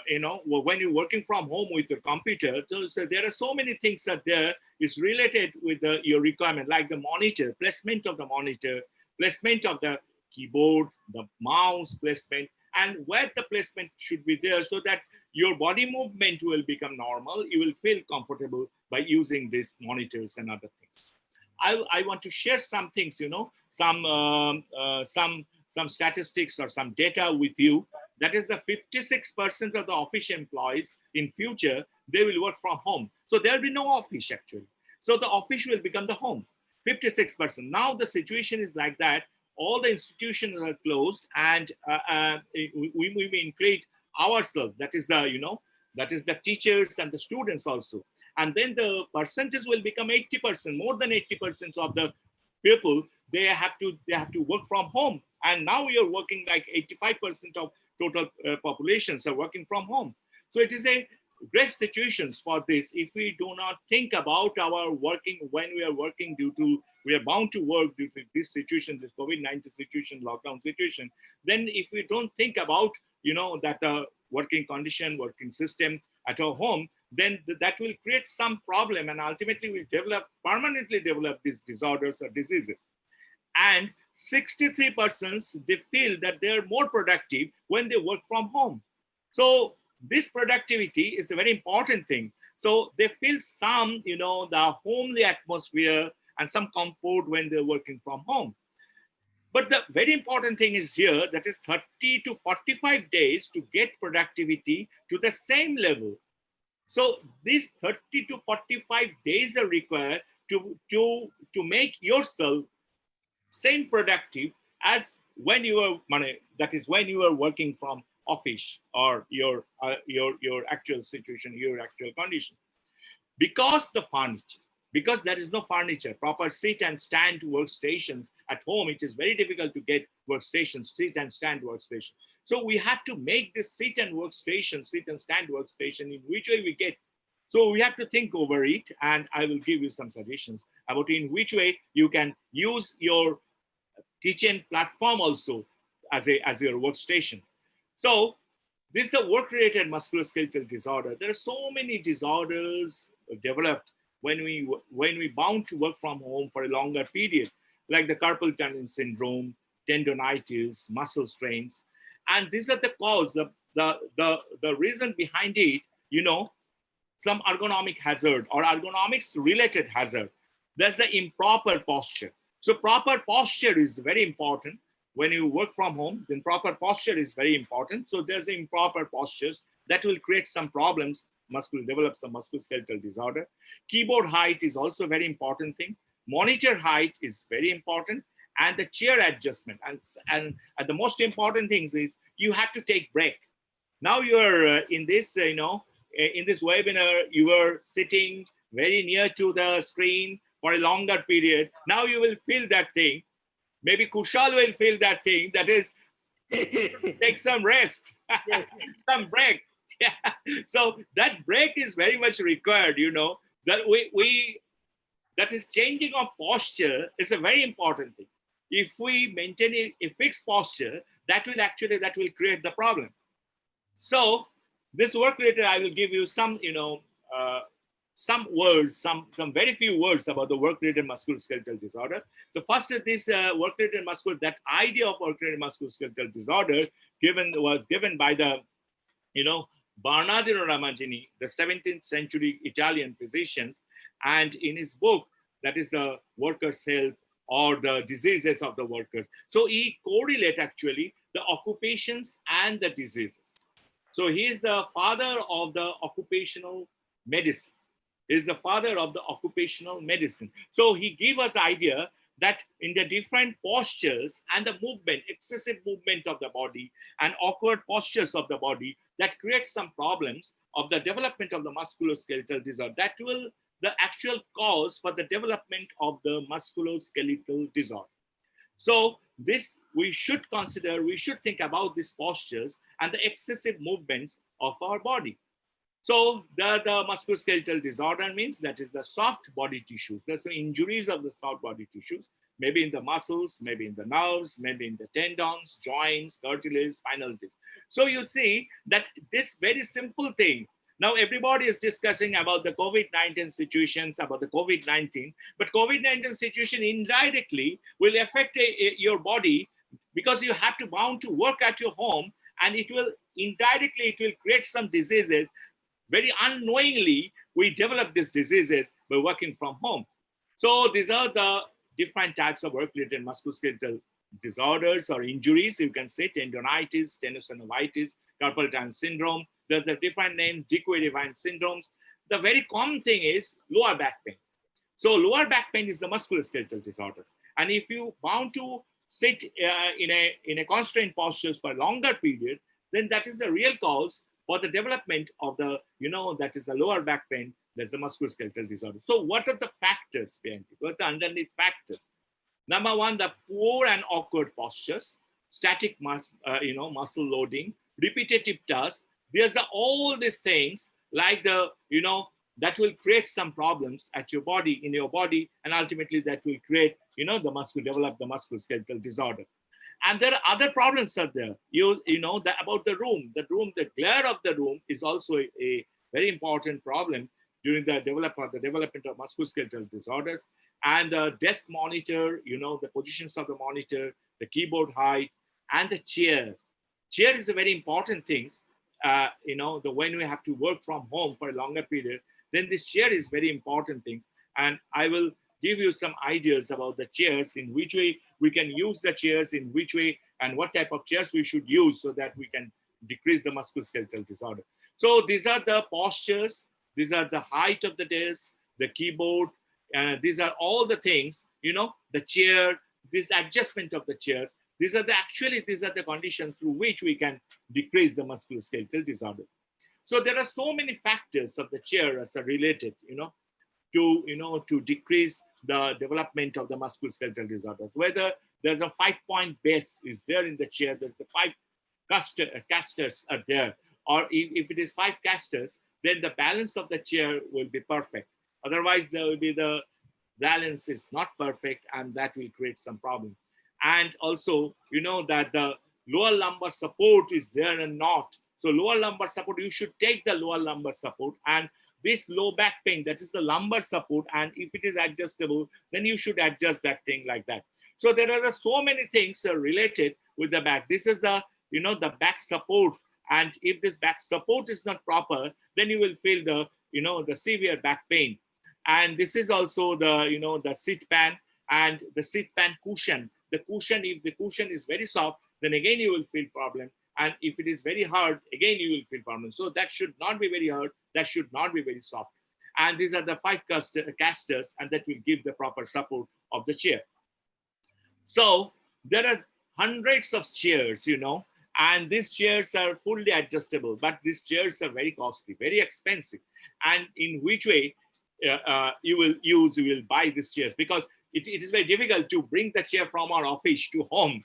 you know, when you're working from home with your computer, so there are so many things that there is related with your requirement, like the monitor, placement of the monitor, placement of the keyboard, the mouse placement, and where the placement should be there so that your body movement will become normal. You will feel comfortable by using these monitors and other things. I want to share some things, you know, some statistics or some data with you. That is the 56% of the office employees in future, they will work from home. So there will be no office actually. So the office will become the home, 56%. Now the situation is like that. All the institutions are closed, and we may include ourselves. That is the, you know, that is the teachers and the students also. And then the percentage will become 80%. More than 80% of the people, they have to work from home. And now we are working like 85% of total populations are working from home. So it is a great situation for this. If we do not think about our working when we are working we are bound to work due to this situation, this COVID-19 situation, lockdown situation, then if we don't think about, you know, that the working condition, working system at our home, then that will create some problem, and ultimately will permanently develop these disorders or diseases. And 63%, they feel that they're more productive when they work from home. So this productivity is a very important thing. So they feel some, you know, the homely atmosphere and some comfort when they're working from home. But the very important thing is here, that is 30 to 45 days to get productivity to the same level. So these 30 to 45 days are required to make yourself same productive as when you were, that is when you are working from office or your actual situation, your actual condition. Because because there is no furniture, proper sit and stand workstations at home, it is very difficult to get workstations, sit and stand workstation. So we have to make this sit and stand workstation in which way we get. So we have to think over it, and I will give you some suggestions about in which way you can use your kitchen platform also as your workstation. So this is a work-related musculoskeletal disorder. There are so many disorders developed when we bound to work from home for a longer period, like the carpal tunnel syndrome, tendonitis, muscle strains, and these are the cause, the reason behind it. Some ergonomic hazard or ergonomics related hazard. That's the improper posture. So proper posture is very important. When you work from home, then proper posture is very important. So there's improper postures that will create some problems, develop some musculoskeletal disorder. Keyboard height is also a very important thing. Monitor height is very important. And the chair adjustment. And the most important things is you have to take break. Now you're in this, in this webinar, you are sitting very near to the screen for a longer period. Now you will feel that thing. Maybe Kushal will feel that thing. That is, take some rest, yes. Some break. Yeah. So that break is very much required. That that is changing of posture is a very important thing. If we maintain a fixed posture, that will create the problem. So this work related, I will give you some, some words, some very few words about the work-related musculoskeletal disorder. The first is this work-related that idea of work-related musculoskeletal disorder was given by the, Bernardino Ramazzini, the 17th century Italian physicians, and in his book, that is the workers' health or the diseases of the workers. So he correlate actually the occupations and the diseases. So he is the father of the occupational medicine. Is the father of the occupational medicine. So he gave us idea that in the different postures and the movement, excessive movement of the body and awkward postures of the body, that creates some problems of the development of the musculoskeletal disorder. That will the actual cause for the development of the musculoskeletal disorder. So this we should consider, we should think about these postures and the excessive movements of our body. So the musculoskeletal disorder means that is the soft body tissues. That's the injuries of the soft body tissues, maybe in the muscles, maybe in the nerves, maybe in the tendons, joints, cartilage, spinal disc. So you see that this very simple thing. Now everybody is discussing about the COVID-19 situations, about the COVID-19, but COVID-19 situation indirectly will affect your body because you have to bound to work at your home, and it will indirectly, it will create some diseases. Very unknowingly, we develop these diseases by working from home. So these are the different types of work-related musculoskeletal disorders or injuries. You can say tendonitis, tenosynovitis, carpal tunnel syndrome. There's a different names, Dick-Devine syndromes. The very common thing is lower back pain. So lower back pain is the musculoskeletal disorders. And if you bound to sit in a constrained postures for a longer period, then that is the real cause for the development of the, that is the lower back pain, that's the musculoskeletal disorder. So what are the factors behind it? What are the underneath factors? Number one, the poor and awkward postures, static muscle loading, repetitive tasks. There's all these things like the, that will create some problems at your body, in your body, and ultimately that will create, develop the musculoskeletal disorder. And there are other problems out there. About the room. The glare of the room is also a very important problem during the development of musculoskeletal disorders. And the desk monitor, the positions of the monitor, the keyboard height, and the chair. Chair is a very important thing. When we have to work from home for a longer period, then this chair is very important thing. And I will give you some ideas about the chairs in which way we can use the chairs, in which way, and what type of chairs we should use so that we can decrease the musculoskeletal disorder. So these are the postures, these are the height of the desk, the keyboard, these are all the things, the chair, this adjustment of the chairs. These are the conditions through which we can decrease the musculoskeletal disorder. So there are so many factors of the chair as are related, to decrease the development of the musculoskeletal disorders. Whether there's a 5-point base is there in the chair, there's the 5 casters are there, or if it is 5 casters, then the balance of the chair will be perfect. Otherwise, there will be the balance is not perfect, and that will create some problem. And also, that the lower lumbar support is there and not. So lower lumbar support, you should take the lower lumbar support, and this low back pain, that is the lumbar support, and if it is adjustable, then you should adjust that thing like that. So there are so many things related with the back. This is the, the back support. And if this back support is not proper, then you will feel the, the severe back pain. And this is also the, the seat pan and the seat pan cushion. The cushion, if the cushion is very soft, then again you will feel problem. And if it is very hard, again you will feel problem. So that should not be very hard. That should not be very soft. And these are the 5 casters, and that will give the proper support of the chair. So there are hundreds of chairs, and these chairs are fully adjustable, but these chairs are very costly, very expensive. And in which way you will buy these chairs, because it is very difficult to bring the chair from our office to home,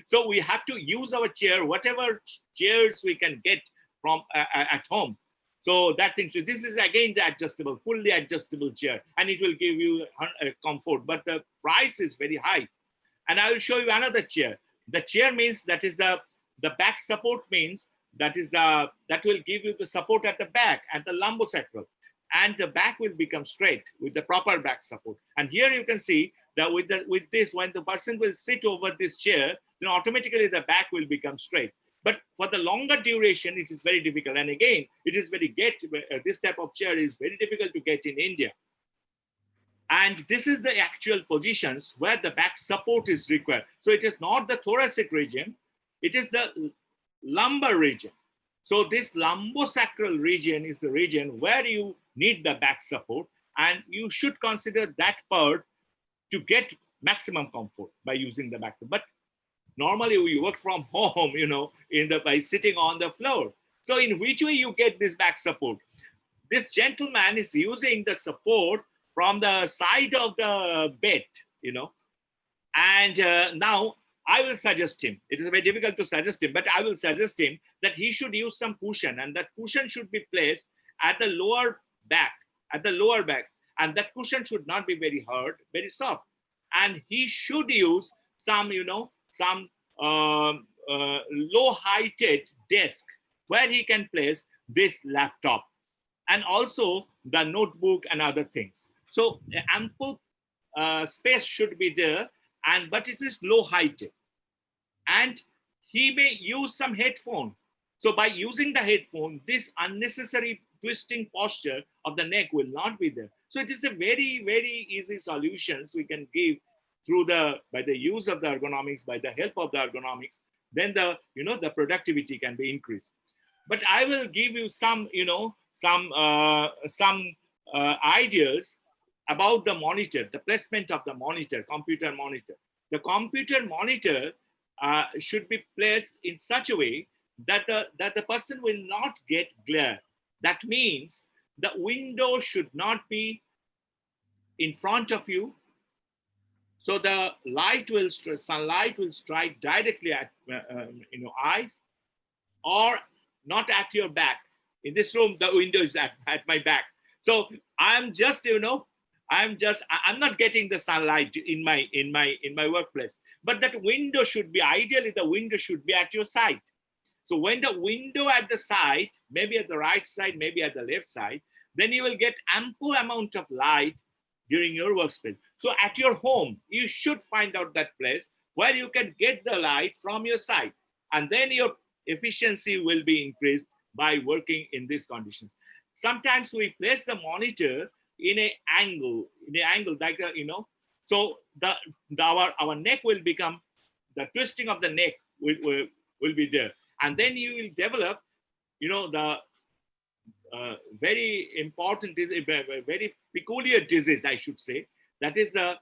So we have to use our chair, whatever chairs we can get from at home. So that thing, so this is again the adjustable, fully adjustable chair, and it will give you comfort, but the price is very high. And I will show you another chair. The chair means that is the back support, means that will give you the support at the back and the lumbosacral, and the back will become straight with the proper back support. And here you can see that with this, when the person will sit over this chair, then automatically the back will become straight. But for the longer duration, it is very difficult. And again, it is this type of chair is very difficult to get in India. And this is the actual positions where the back support is required. So it is not the thoracic region, it is the lumbar region. So this lumbosacral region is the region where you need the back support, and you should consider that part to get maximum comfort by using the back. But normally we work from home, by sitting on the floor. So in which way you get this back support? This gentleman is using the support from the side of the bed, and now I will suggest him, it is very difficult to suggest him, but I will suggest him that he should use some cushion, and that cushion should be placed at the lower back, and that cushion should not be very hard, very soft. And he should use some, some low-heighted desk where he can place this laptop, and also the notebook and other things. So ample space should be there, but it is low-heighted. And he may use some headphone. So by using the headphone, this unnecessary twisting posture of the neck will not be there. So it is a very, very easy solutions we can give through by the use of the ergonomics, by the help of the ergonomics. Then the productivity can be increased. But I will give you some, ideas about the monitor, the placement of the monitor, computer monitor. The computer monitor should be placed in such a way that the person will not get glare. That means the window should not be in front of you, so the sunlight will strike directly at eyes, or not at your back. In this room, the window is at my back. So I'm not getting the sunlight in my workplace. But that window should be, ideally the window should be at your side. So when the window at the side, maybe at the right side, maybe at the left side, then you will get ample amount of light during your workspace. So at your home, you should find out that place where you can get the light from your side, and then your efficiency will be increased by working in these conditions. Sometimes we place the monitor in an angle like so our neck will become, the twisting of the neck will be there. And then you will develop, the very important, very peculiar disease, I should say. That is the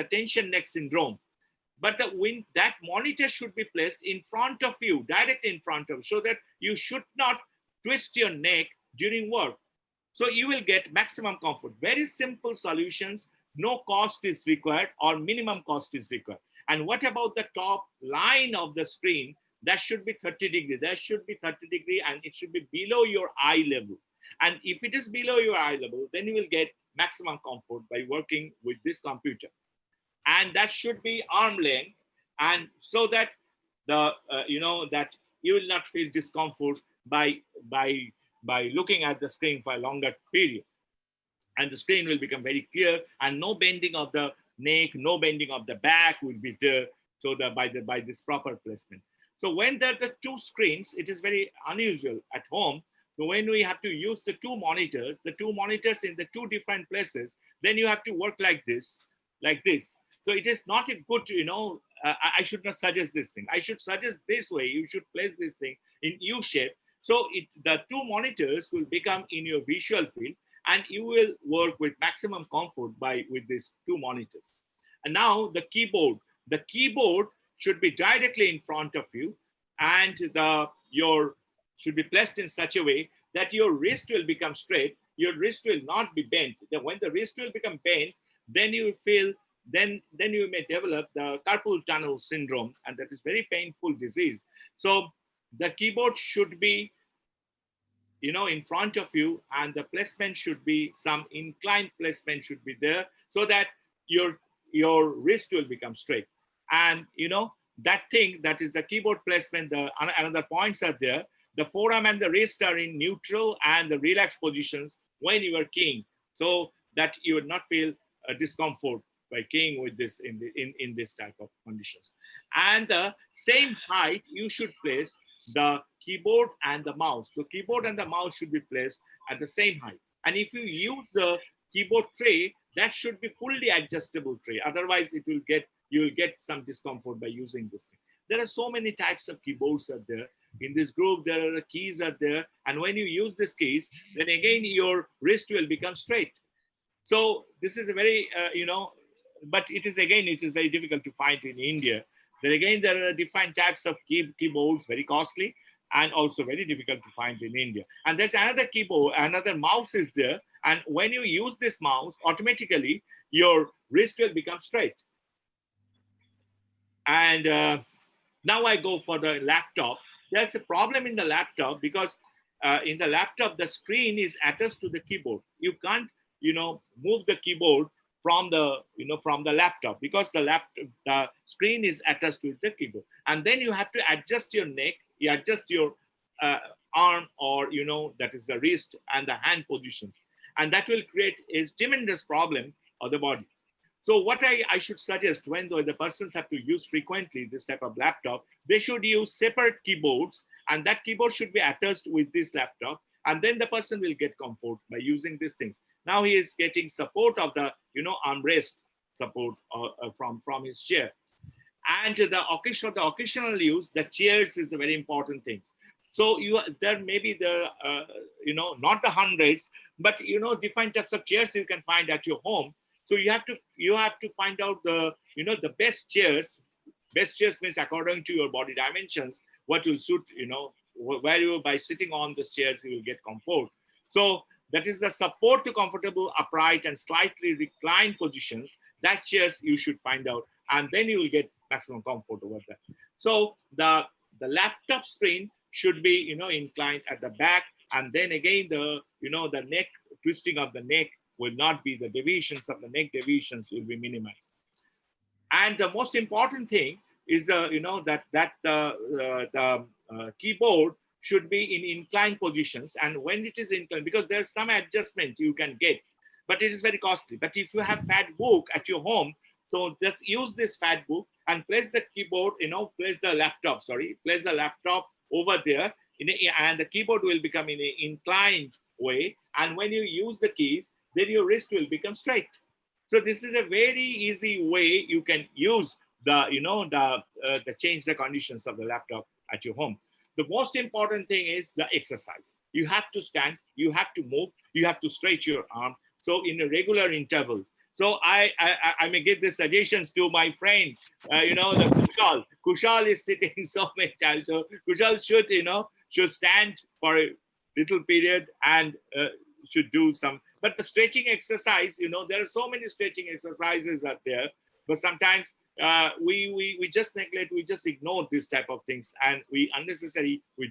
tension neck syndrome. But that monitor should be placed in front of you, direct in front of you, so that you should not twist your neck during work. So you will get maximum comfort. Very simple solutions. No cost is required or minimum cost is required. And what about the top line of the screen? That should be 30 degrees. That should be 30 degrees, and it should be below your eye level. And if it is below your eye level, then you will get maximum comfort by working with this computer. And that should be arm length, and so that that you will not feel discomfort by looking at the screen for a longer period. And the screen will become very clear, and no bending of the neck, no bending of the back will be there. So that by this proper placement. So when there are the two screens, it is very unusual at home. So when we have to use the two monitors in the two different places, then you have to work like this. So it is not a good, I should not suggest this thing. I should suggest this way. You should place this thing in U shape. So the two monitors will become in your visual field, and you will work with maximum comfort with these two monitors. And now the keyboard. The keyboard should be directly in front of you, and your should be placed in such a way that your wrist will become straight. Your wrist will not be bent. When the wrist will become bent, then you feel, then you may develop the carpal tunnel syndrome, and that is very painful disease. So the keyboard should be, in front of you, and the placement should be some inclined placement should be there, so that your wrist will become straight. And that thing, that is the keyboard placement. Another points are there. The forearm and the wrist are in neutral and the relaxed positions when you are keying, so that you would not feel discomfort by keying with this in this type of conditions. And the same height you should place the keyboard and the mouse. So keyboard and the mouse should be placed at the same height. And if you use the keyboard tray, that should be fully adjustable tray. Otherwise, you will get some discomfort by using this thing. There are so many types of keyboards out there. In this group, there are the keys are there. And when you use these keys, then again, your wrist will become straight. So this is a very, but it is very difficult to find in India. Then again, there are different types of keyboards, very costly, and also very difficult to find in India. And there's another keyboard, another mouse is there. And when you use this mouse, automatically your wrist will become straight. And now I go for the laptop. There's a problem in the laptop because in the laptop, the screen is attached to the keyboard. You can't, move the keyboard from the laptop, because the screen is attached to the keyboard. And then you have to adjust your neck, you adjust your arm, or, that is the wrist and the hand position. And that will create a tremendous problem of the body. So what I should suggest, when the persons have to use frequently this type of laptop, they should use separate keyboards, and that keyboard should be attached with this laptop, and then the person will get comfort by using these things. Now he is getting support of the armrest support from his chair. And the occasional use, the chairs is a very important thing. So there may be the not the hundreds, but different types of chairs you can find at your home. So you have to find out the best chairs. Best chairs means according to your body dimensions, what will suit, where you, by sitting on the chairs, you will get comfort. So that is the support to comfortable, upright, and slightly reclined positions. That chairs you should find out, and then you will get maximum comfort over that. So the laptop screen should be inclined at the back, and then again the neck, twisting of the neck will not be, the deviations of the neck deviations will be minimized. And the most important thing is the keyboard should be in inclined positions. And when it is inclined, because there's some adjustment you can get, but it is very costly. But if you have fat book at your home, so just use this fat book and place the keyboard, place the laptop over there, and the keyboard will become in an inclined way. And when you use the keys, then your wrist will become straight. So this is a very easy way you can use the, the change the conditions of the laptop at your home. The most important thing is the exercise. You have to stand, you have to move, you have to stretch your arm. So in a regular intervals. So I may give these suggestions to my friend, the Kushal. Kushal is sitting so many times. So Kushal should stand for a little period and should do some. But the stretching exercise, there are so many stretching exercises out there. But sometimes we just neglect, we just ignore this type of things, and we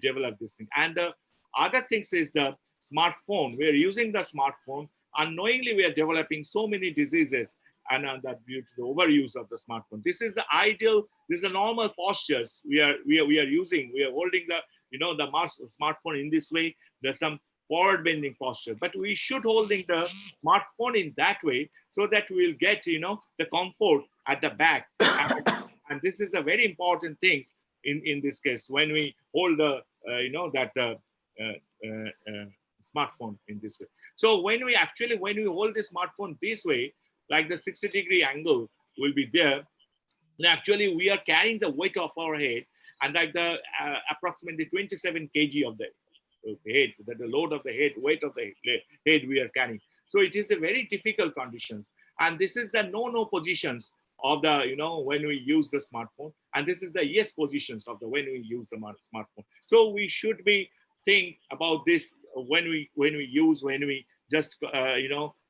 develop this thing. And the other things is the smartphone. We're using the smartphone. Unknowingly, we are developing so many diseases, and that due to the overuse of the smartphone. This is the ideal, this is the normal postures we are using. We are holding the, the smartphone in this way. There's some forward bending posture, but we should holding the smartphone in that way so that we'll get, the comfort at the back. And this is a very important thing in this case when we hold the, smartphone in this way. So when we hold the smartphone this way, like the 60-degree angle will be there, actually we are carrying the weight of our head, and like the approximately 27 kg of the head, that the load of the head, weight of the head we are carrying. So it is a very difficult conditions. And this is the no positions of the, when we use the smartphone. And this is the yes positions of the when we use the smartphone. So we should be think about this when we just,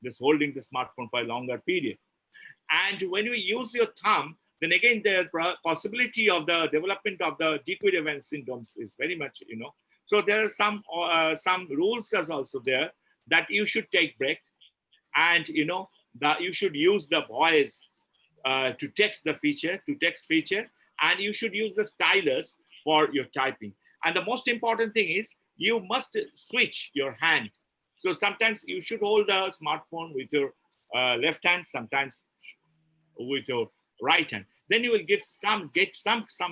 just holding the smartphone for a longer period. And when we use your thumb, then again, the possibility of the development of the decoid event syndromes is very much, So there are some rules as also there that you should take break, and that you should use the voice to text feature, and you should use the stylus for your typing. And the most important thing is you must switch your hand. So sometimes you should hold the smartphone with your left hand, sometimes with your right hand. Then you will get some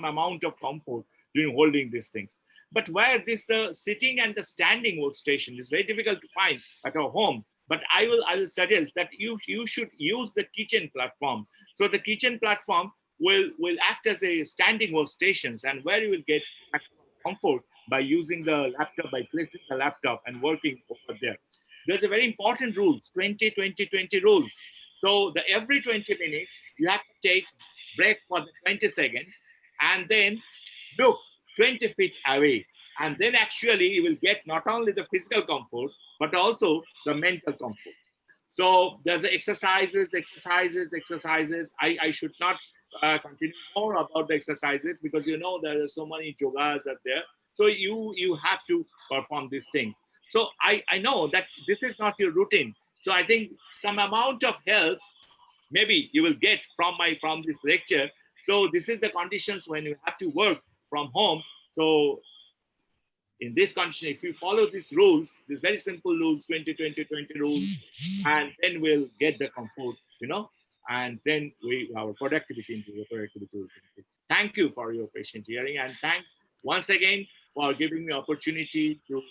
amount of comfort during holding these things. But where this sitting and the standing workstation is very difficult to find at our home. But I will suggest that you should use the kitchen platform. So the kitchen platform will act as a standing workstations, and where you will get maximum comfort by using the laptop, by placing the laptop and working over there. There's a very important rules, 20-20-20 rules. So every 20 minutes, you have to take break for the 20 seconds and then look 20 feet away. And then actually you will get not only the physical comfort, but also the mental comfort. So there's exercises. I should not continue more about the exercises because there are so many yogas out there. So you have to perform these things. So I know that this is not your routine. So I think some amount of help maybe you will get from this lecture. So this is the conditions when you have to work from home. So in this condition, if you follow these rules, these very simple rules, 20-20-20 rules, and then we'll get the comfort, and then our productivity will improve. Thank you for your patient hearing, and thanks once again for giving me opportunity to,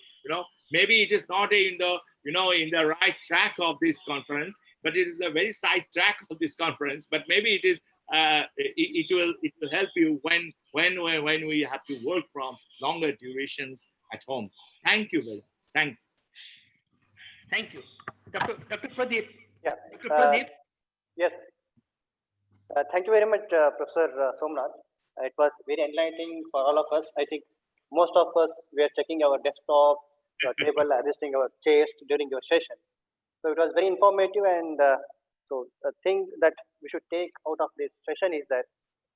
maybe it is not in the right track of this conference, but it is the very side track of this conference. But maybe it is it will help you when we have to work from longer durations at home. Thank you very much. Thank you. Dr. Pradeep. Yeah. Dr. Pradeep. Yes. Thank you very much, Professor Somnath. It was very enlightening for all of us. I think most of us were checking our desktop, our table, adjusting our chairs during your session. So it was very informative, and so the thing that we should take out of this session is that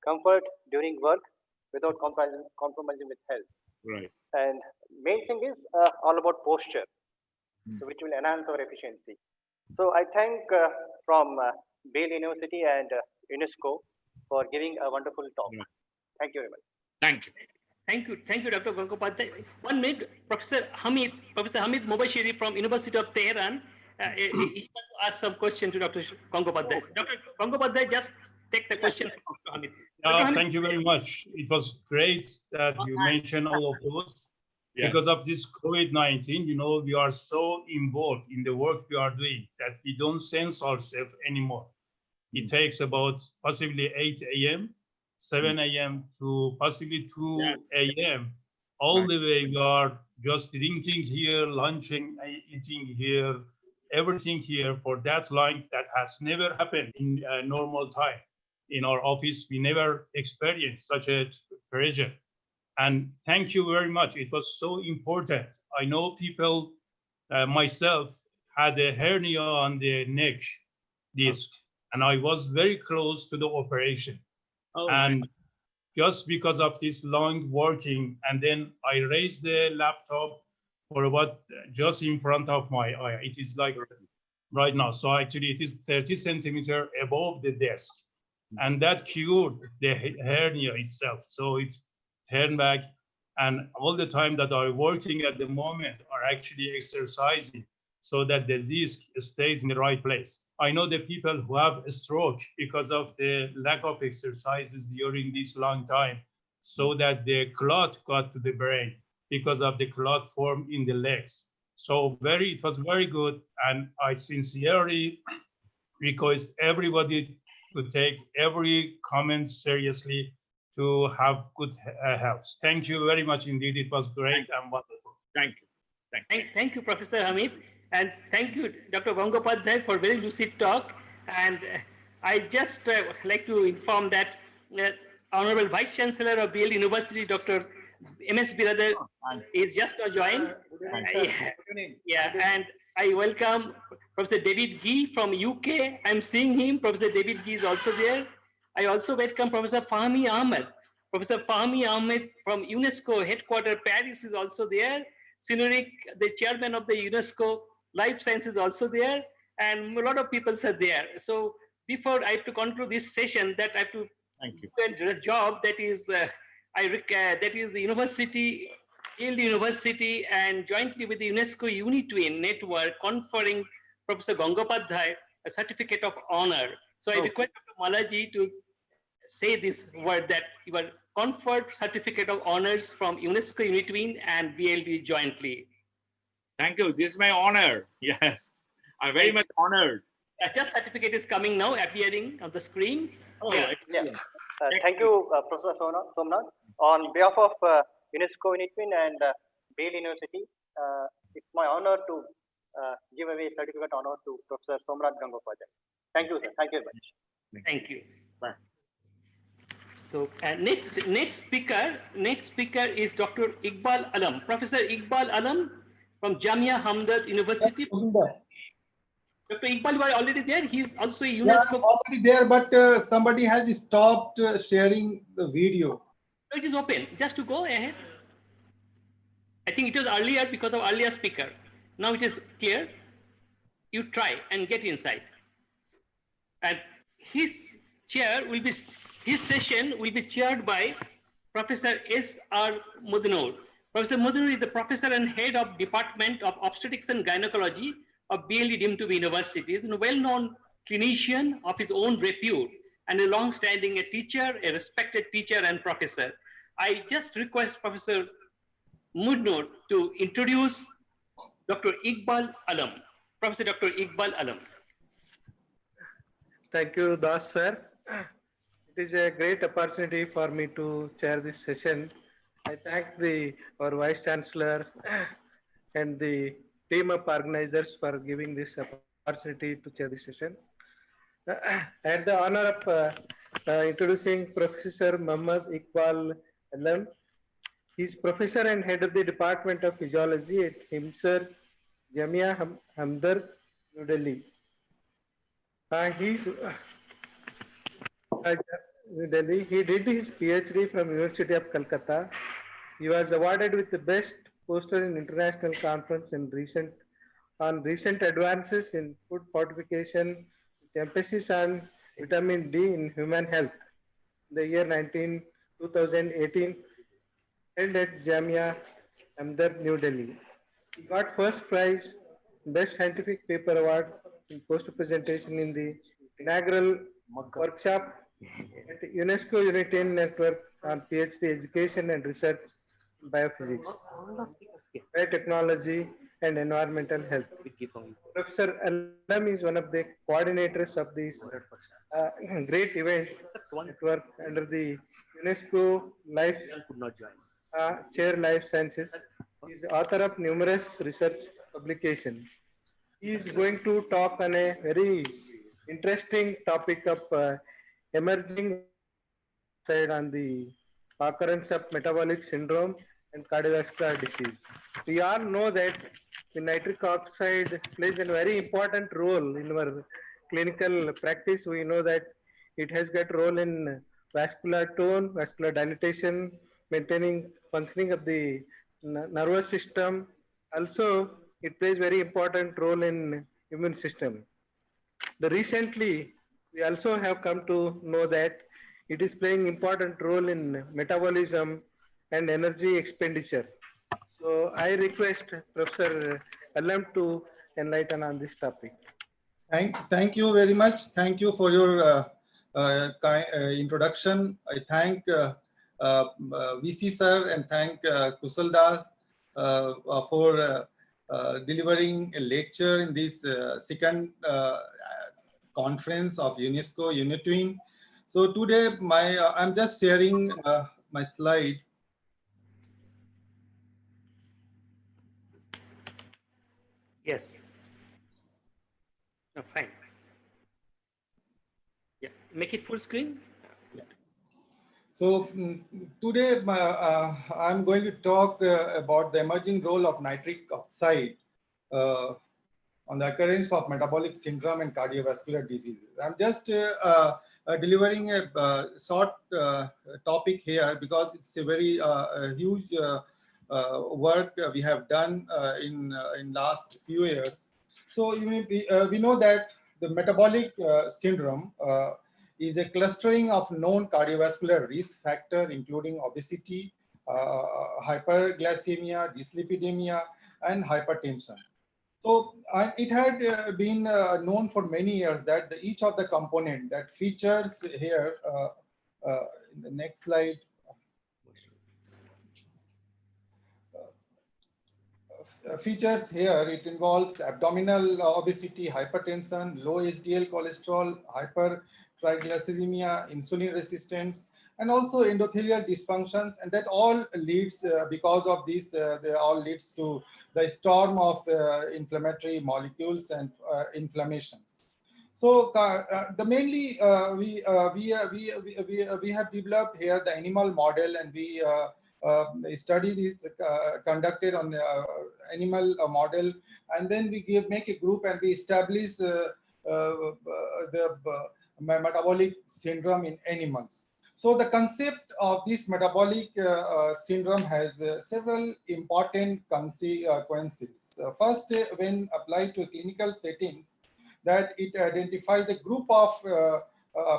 comfort during work without compromising with health. Right. And main thing is all about posture, so which will enhance our efficiency. So I thank from Bale University and UNESCO for giving a wonderful talk. Right. Thank you very much. Thank you. Thank you, Dr. Gangopadhyay. 1 minute, Professor Hamid Mobashiri from University of Tehran. He wants to ask some question to Dr. Gangopadhyay. Dr. Gangopadhyay, just take the question from Dr. Hamid. Thank you very much. It was great that you mentioned all of those. Yeah. Because of this COVID-19, we are so involved in the work we are doing that we don't sense ourselves anymore. It takes about possibly 8 a.m., 7 a.m. to possibly 2 a.m. All the way we are just drinking here, lunching, eating here, everything here for that long. That has never happened in normal time. In our office, we never experienced such a pressure. And thank you very much. It was so important. I know people, myself, had a hernia on the neck disc, and I was very close to the operation. And just because of this long working, and then I raised the laptop for what just in front of my eye. It is like right now. So actually it is 30 centimeter above the desk. And that cured the hernia itself. So it turned back, and all the time that I'm working at the moment are actually exercising so that the disc stays in the right place. I know the people who have a stroke because of the lack of exercises during this long time, so that the clot got to the brain because of the clot formed in the legs. So it was very good, and I sincerely request everybody to take every comment seriously to have good health. Thank you very much indeed. It was great and wonderful. Thank you. Thank you, Professor Hamid. And thank you, Dr. Gangopadhyay, for very lucid talk. And I just like to inform that Honorable Vice Chancellor of BL University, Dr. MS Biradar, is just now joined. Yeah, and I welcome Professor David Gee from UK. I'm seeing him. Professor David Gee is also there. I also welcome Professor Fahmi Ahmed. Professor Fahmi Ahmed from UNESCO headquarters Paris is also there. Sinurik, the chairman of the UNESCO Life Science is also there, and a lot of people are there. So before I have to conclude this session, that I have to do a job that is that is the university, Yale University, and jointly with the UNESCO UNITWIN network conferring Professor Gangopadhyay a certificate of honor. So I request Dr. Malaji to say this word, that you are conferred certificate of honors from UNESCO UNITWIN and BLD jointly. Thank you. This is my honor. Yes, I'm very much honored. Just certificate is coming now, appearing on the screen. Thank you, Professor Somnath. On behalf of UNESCO UNITWIN and BL University, it's my honor to give away certificate honor to Professor Somnath Gangopadhyay. Thank you, sir. Thank you very much. Thank you. Bye. So next speaker is Dr. Iqbal Alam, Professor Iqbal Alam from Jamia Hamdard University. Dr. Iqbal, you are already there. He is also a UNESCO. Yeah, I'm already there, but somebody has stopped sharing the video. So it is open. Just to go ahead. I think it was earlier because of earlier speaker. Now it is clear. You try and get inside. And his session will be chaired by Professor S.R. Mudnur. Professor Mudnur is the professor and head of Department of Obstetrics and Gynecology of BLE deemed to be universities, and a well-known clinician of his own repute, and a long-standing teacher, a respected teacher and professor. I just request Professor Mudnur to introduce Dr. Iqbal Alam. Professor Dr. Iqbal Alam. Thank you, Das sir. It is a great opportunity for me to chair this session. I thank our Vice Chancellor and the team of organizers for giving this opportunity to chair this session. I had the honor of introducing Professor Muhammad Iqbal Alam. He is professor and head of the Department of Physiology at HIMSR, Jamia Hamdard, New Delhi. He did his PhD from University of Calcutta. He was awarded with the best poster in international conference in recent advances in food fortification, with emphasis on vitamin D in human health. The year 2018, held at Jamia Hamdard, New Delhi. He got first prize, best scientific paper award in poster presentation in the inaugural workshop at UNESCO UNITWIN network on PhD education and research in biophysics, biotechnology, and environmental health. Professor Alam is one of the coordinators of this great event network under the UNESCO Life Chair Life Sciences. He is author of numerous research publications. He is going to talk on a very interesting topic of emerging side on the occurrence of metabolic syndrome and cardiovascular disease. We all know that the nitric oxide plays a very important role in our clinical practice. We know that it has got role in vascular tone, vascular dilatation, maintaining functioning of the nervous system. Also, it plays very important role in immune system. Recently, we also have come to know that it is playing important role in metabolism and energy expenditure. So I request Professor Alam to enlighten on this topic. Thank you very much. Thank you for your introduction. I thank VC sir and thank Kusal Das for delivering a lecture in this second conference of UNESCO UNITWIN. So today I'm just sharing my slide. Yes. No, fine. Yeah, make it full screen. Yeah. So today I'm going to talk about the emerging role of nitric oxide on the occurrence of metabolic syndrome and cardiovascular diseases. I'm just delivering a short topic here because it's a very huge work we have done in last few years. So we know that the metabolic syndrome is a clustering of known cardiovascular risk factors, including obesity, hyperglycemia, dyslipidemia, and hypertension. So it had been known for many years that each of the component that features here in the next slide features here, it involves abdominal obesity, hypertension, low HDL cholesterol, hypertriglyceridemia, insulin resistance, and also endothelial dysfunctions, and that all leads, because of this, they all leads to the storm of inflammatory molecules and inflammations. So the mainly we have developed here the animal model, and we study is conducted on animal model, and then we make a group and we establish the metabolic syndrome in animals. So the concept of this metabolic syndrome has several important consequences. First, when applied to clinical settings, that it identifies a group of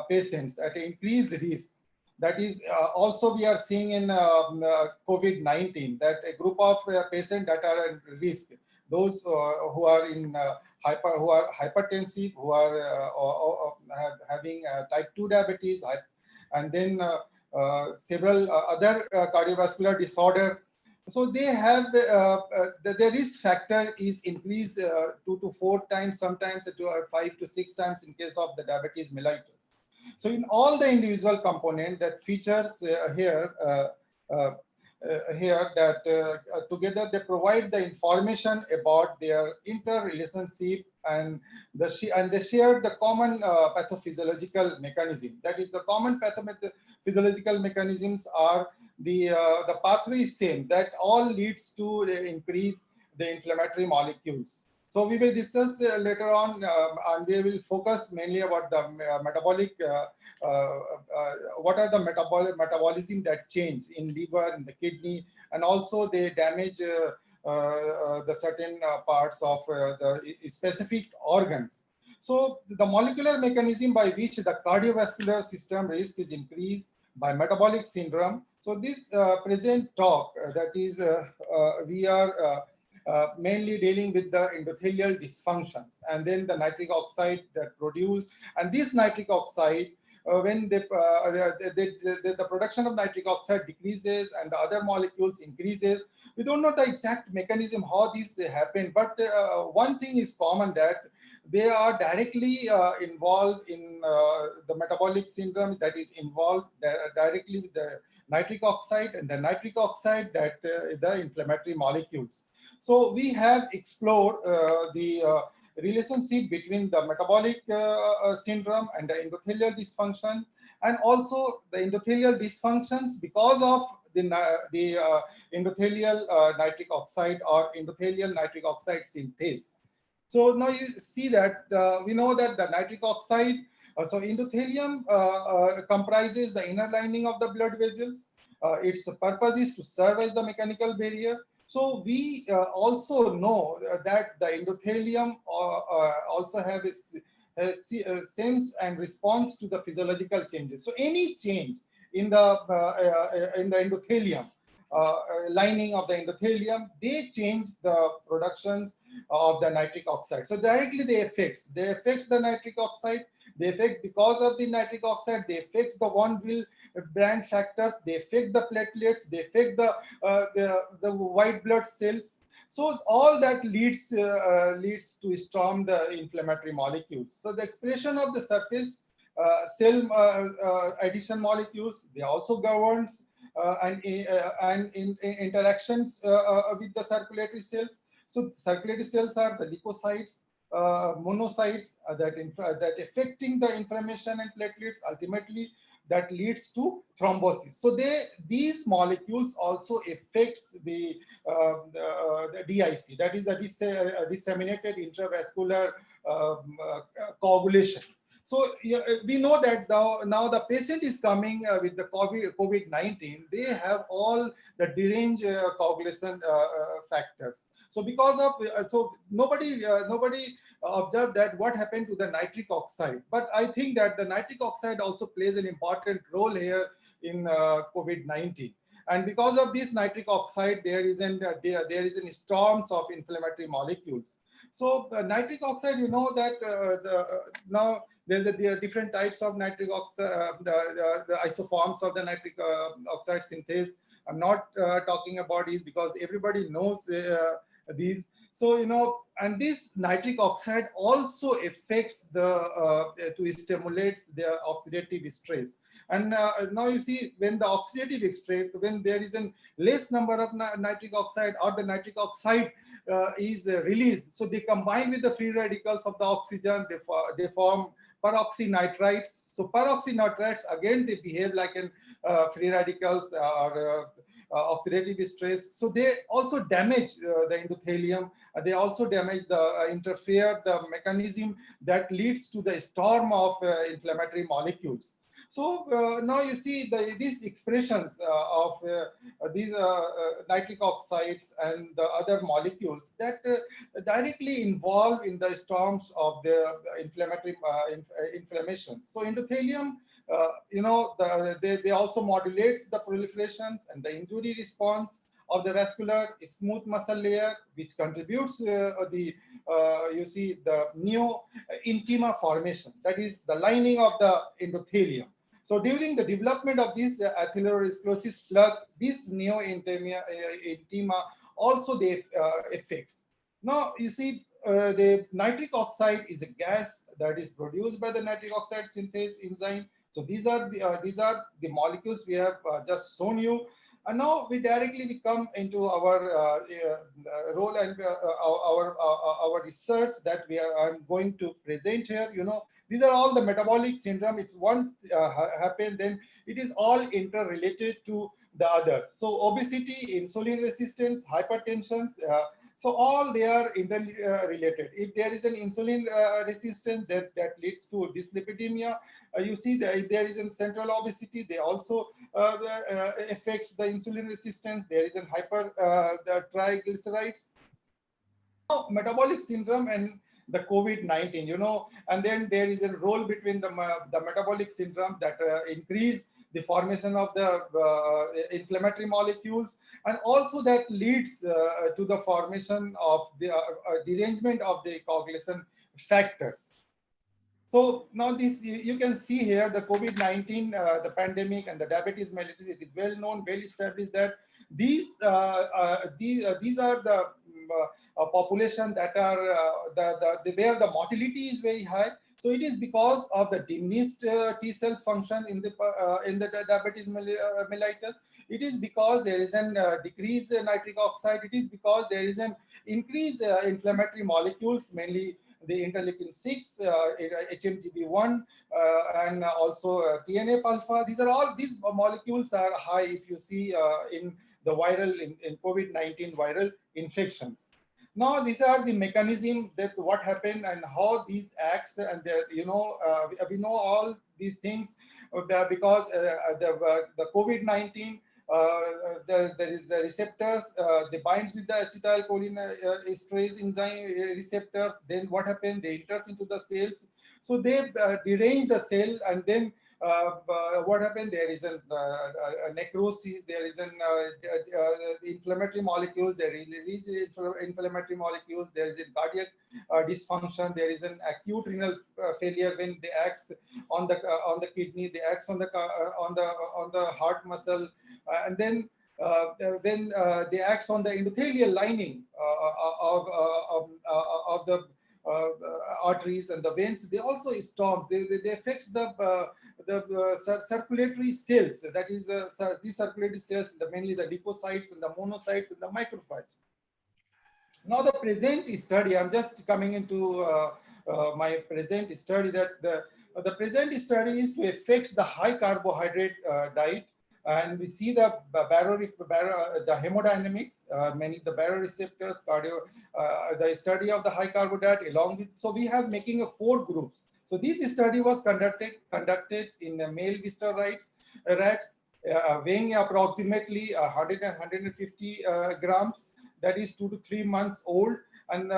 patients at increased risk. That is also we are seeing in COVID-19 that a group of patients that are at risk, those who are in who are hypertensive, who are having type 2 diabetes, and then several other cardiovascular disorder. So they have the risk factor is increased 2 to 4 times, sometimes to 5 to 6 times in case of the diabetes mellitus. So in all the individual component that features here that together they provide the information about their interrelationship, and they share the common pathophysiological mechanism. That is, the common pathophysiological mechanisms are the pathway is same, that all leads to increase the inflammatory molecules. So we will discuss later on, and we will focus mainly about the metabolic, what are the metabolism that change in liver, in the kidney, and also they damage the certain parts of the specific organs. So the molecular mechanism by which the cardiovascular system risk is increased by metabolic syndrome. So this present talk, that is, we are mainly dealing with the endothelial dysfunctions, and then the nitric oxide that produced, and this nitric oxide, when the production of nitric oxide decreases and the other molecules increases, We don't know the exact mechanism how this happened, but one thing is common, that they are directly involved in the metabolic syndrome that is involved directly with the nitric oxide, and the nitric oxide that the inflammatory molecules. So we have explored the relationship between the metabolic syndrome and the endothelial dysfunction, and also the endothelial dysfunctions because of the endothelial nitric oxide or endothelial nitric oxide synthase. So now you see that we know that the nitric oxide, so endothelium comprises the inner lining of the blood vessels. Its purpose is to serve as the mechanical barrier. So we also know that the endothelium also have a sense and response to the physiological changes. So any change in the endothelium, lining of the endothelium, they change the productions of the nitric oxide. So directly they affect the nitric oxide. They affect, because of the nitric oxide, they affect the one-Willebrand factors, they affect the platelets, they affect the white blood cells. So all that leads to storm the inflammatory molecules. So the expression of the surface cell adhesion molecules, they also governs and in interactions with the circulatory cells. So circulatory cells are the leukocytes, monocytes that affecting the inflammation and platelets. Ultimately, that leads to thrombosis. So these molecules also affects the DIC, that is the disseminated intravascular coagulation. So we know that now the patient is coming with the COVID-19, they have all the deranged coagulation factors. So because of, so nobody observed that what happened to the nitric oxide. But I think that the nitric oxide also plays an important role here in COVID-19. And because of this nitric oxide, there is an storms of inflammatory molecules. So nitric oxide, you know that now there's different types of nitric oxide, the isoforms of the nitric oxide synthase. I'm not talking about these because everybody knows these. So, you know, and this nitric oxide also affects to stimulate the oxidative stress. And now you see, when the oxidative stress, when there is a less number of nitric oxide, or the nitric oxide is released, so they combine with the free radicals of the oxygen, they form peroxynitrites. So peroxynitrites, again, they behave like free radicals or oxidative stress. So they also damage the endothelium. They also damage interfere the mechanism that leads to the storm of inflammatory molecules. So now you see these expressions of these nitric oxides and the other molecules that directly involve in the storms of the inflammatory inflammations. So endothelium, you know, they also modulates the proliferations and the injury response of the vascular smooth muscle layer, which contributes you see the neo-intima formation, that is the lining of the endothelium. So during the development of this atherosclerosis plug, this neo-intima also they affects. Now you see the nitric oxide is a gas that is produced by the nitric oxide synthase enzyme. So these are the molecules we have just shown you. And now we directly come into our role and our research that I'm going to present here. You know, these are all the metabolic syndrome. It's one happen, then it is all interrelated to the others. So obesity, insulin resistance, hypertension. So all they are interrelated. If there is an insulin resistance, that leads to dyslipidemia. You see that if there is in central obesity, they also affects the insulin resistance. There is an the triglycerides. Now, metabolic syndrome and the COVID-19, you know, and then there is a role between the metabolic syndrome that increase the formation of the inflammatory molecules, and also that leads to the formation of the derangement of the coagulation factors. So now this, you can see here the COVID-19, the pandemic and the diabetes mellitus, it is well known, well established that these are the population that are where the mortality is very high. So it is because of the diminished T cells function in the diabetes mellitus. It is because there is an decrease in nitric oxide. It is because there is an increase inflammatory molecules, mainly the interleukin 6, HMGB1, and also TNF alpha. These molecules are high if you see in the in COVID-19 viral infections. Now, these are the mechanism that what happened and how these acts, and we know all these things because the COVID-19, the receptors, they binds with the acetylcholine esterase enzyme receptors. Then what happened? They enters into the cells. So they derange the cell, and then what happened? There is a necrosis. There is an inflammatory molecules. There is inflammatory molecules. There is a cardiac dysfunction. There is an acute renal failure when they acts on the kidney. They acts on the heart muscle, and then when they acts on the endothelial lining of the arteries and the veins. They also stop. They affects the circulatory cells. That is these circulatory cells, mainly the leukocytes and the monocytes and the macrophages. Now the present study, I'm just coming into my present study, that the present study is to affect the high carbohydrate diet. And we see the hemodynamics, mainly the baroreceptors, the study of the high carbo diet along with. So we have making 4 groups. So this study was conducted in male Vista rats, weighing approximately 100 and 150 grams. That is 2 to 3 months old, and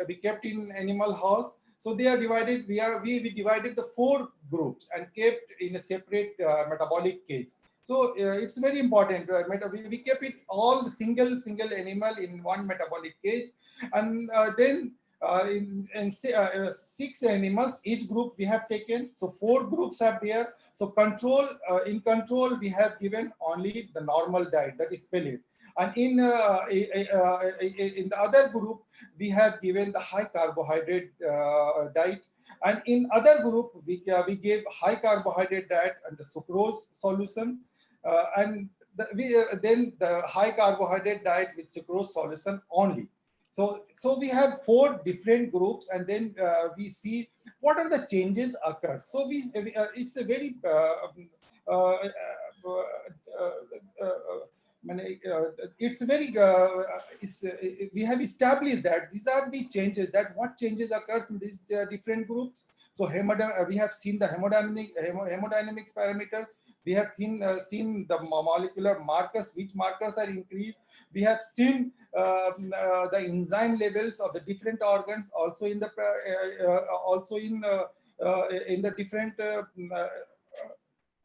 we kept in animal house. So they are divided. We divided the 4 groups and kept in a separate metabolic cage. So it's very important. We kept it all single animal in one metabolic cage, and then in 6 animals each group we have taken. So 4 groups are there. So in control we have given only the normal diet, that is pellet, and in the other group we have given the high carbohydrate diet. And in other group we gave high carbohydrate diet and the sucrose solution. And then the high carbohydrate diet with sucrose solution only. So we have 4 different groups, and then we see what are the changes occur. So it's a very we have established that these are the changes, that what changes occurs in these different groups. So we have seen the hemodynamics parameters. We have seen the molecular markers, which markers are increased. We have seen the enzyme levels of the different organs, also in the different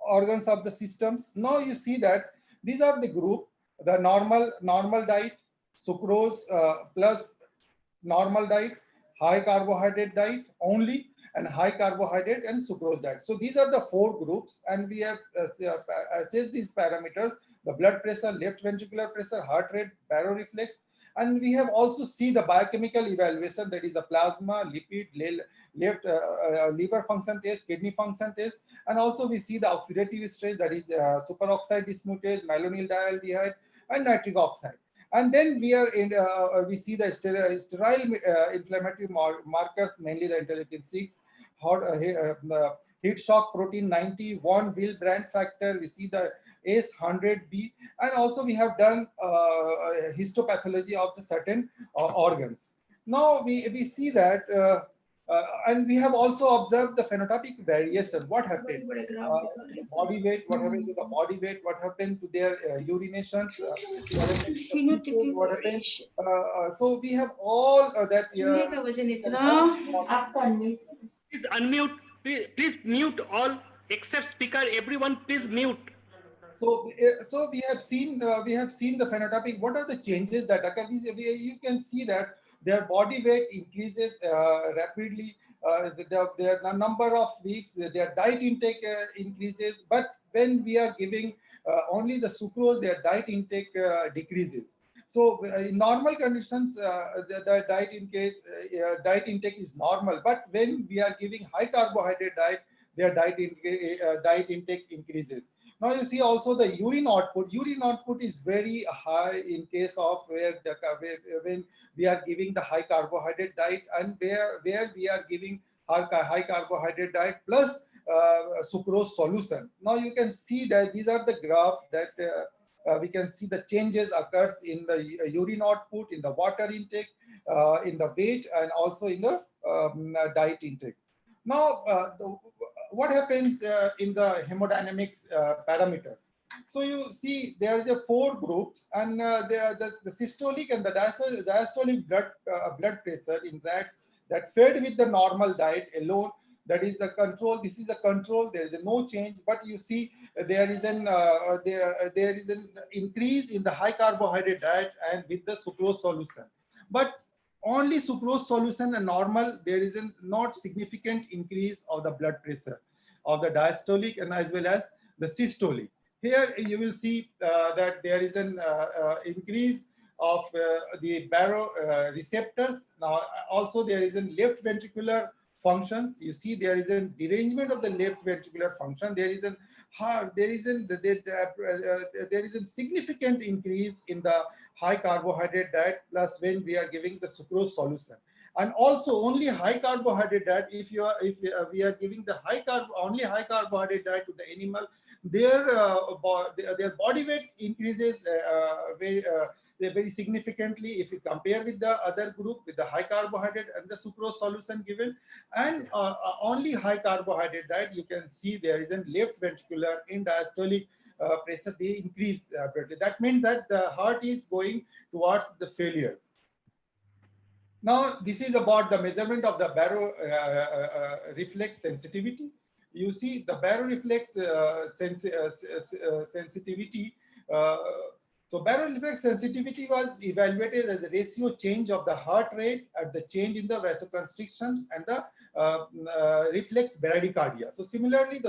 organs of the systems. Now you see that these are the group: the normal diet, sucrose plus normal diet, high carbohydrate diet only, and high carbohydrate and sucrose diet. So these are the 4 groups, and we have assessed these parameters: the blood pressure, left ventricular pressure, heart rate, baroreflex, and we have also see the biochemical evaluation, that is the plasma, lipid, left liver function test, kidney function test, and also we see the oxidative stress, that is superoxide dismutase, malonyl dialdehyde, and nitric oxide. And then we see the sterile inflammatory markers, mainly the interleukin 6, heat shock protein 90, von Willebrand factor. We see the S100B, and also we have done histopathology of the certain organs. Now we see that, and we have also observed the phenotypic variation. What happened? Body weight. What happened to the body weight? What happened to their urination? What happened? So we have all that. Please unmute. Please mute all except speaker. Everyone, please mute. So we have seen the phenotypic. What are the changes that occur? You can see that their body weight increases rapidly. The number of weeks, their diet intake increases. But when we are giving only the sucrose, their diet intake decreases. So in normal conditions, the diet intake is normal. But when we are giving high carbohydrate diet, their diet intake increases. Now you see also the urine output. Urine output is very high in case of when we are giving the high carbohydrate diet, and where we are giving high carbohydrate diet plus sucrose solution. Now you can see that these are the graph that we can see the changes occurs in the urine output, in the water intake, in the weight, and also in the diet intake. Now, what happens in the hemodynamics parameters? So you see there is a 4 groups, and the systolic and the diastolic blood pressure in rats that fed with the normal diet alone, that is the control. This is a control. There is no change, but you see there is an increase in the high carbohydrate diet and with the sucrose solution. But only sucrose solution and normal, there is a not significant increase of the blood pressure of the diastolic and as well as the systolic. Here you will see that there is an increase of the baroreceptors. Now also there is a left ventricular functions. You see there is a derangement of the left ventricular function. There is a significant increase in the high carbohydrate diet plus when we are giving the sucrose solution. And also only high carbohydrate diet, if we are giving the only high carbohydrate diet to the animal, their body weight increases very significantly if you compare with the other group with the high carbohydrate and the sucrose solution given. And only high carbohydrate diet, you can see there is a left ventricular in diastolic pressure, they increase. That means that the heart is going towards the failure. Now this is about the measurement of the baroreflex sensitivity. You see the baroreflex sensitivity. So baroreflex sensitivity was evaluated as the ratio change of the heart rate at the change in the vasoconstrictions and the reflex bradycardia. So similarly,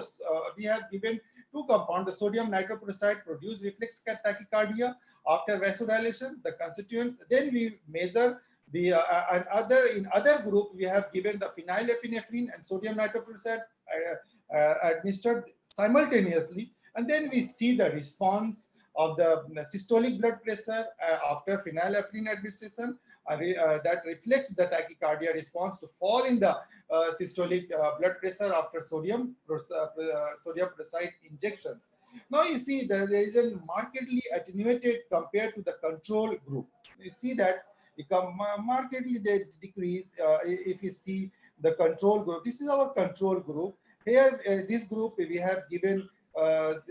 we have given 2 compounds. The sodium nitroprusside produce reflex tachycardia after vasodilation, the constituents. Then we measure the in other group we have given the phenylephrine and sodium nitroprusside administered simultaneously, and then we see the response of the systolic blood pressure after phenylephrine administration that reflects the tachycardia response to fall in the systolic blood pressure after sodium peroxide injections. Now you see that there is a markedly attenuated compared to the control group. You see that it markedly decrease if you see the control group. This is our control group. Here, this group we have given the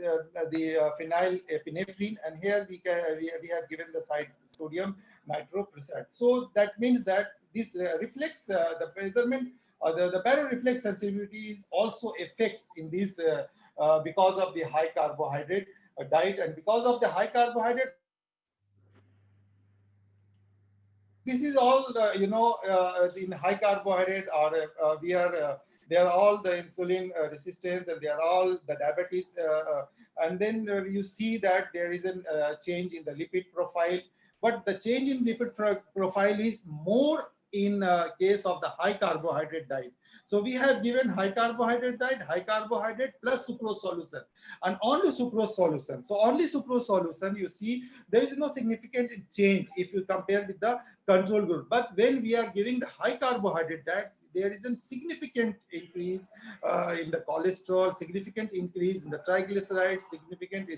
phenylephrine, and here we have given the sodium nitroprusside. So that means that this reflects the measurement, the baroreflex sensitivity is also affects in this because of the high carbohydrate diet, and because of the high carbohydrate. This is all in high carbohydrate, or they are all the insulin resistance, and they are all the diabetes. And then you see that there is a change in the lipid profile. But the change in lipid profile is more in case of the high carbohydrate diet. So we have given high carbohydrate diet, high carbohydrate plus sucrose solution, and only sucrose solution. So only sucrose solution, you see there is no significant change if you compare with the control group. But when we are giving the high carbohydrate diet, there is a significant increase in the cholesterol, significant increase in the triglycerides, significant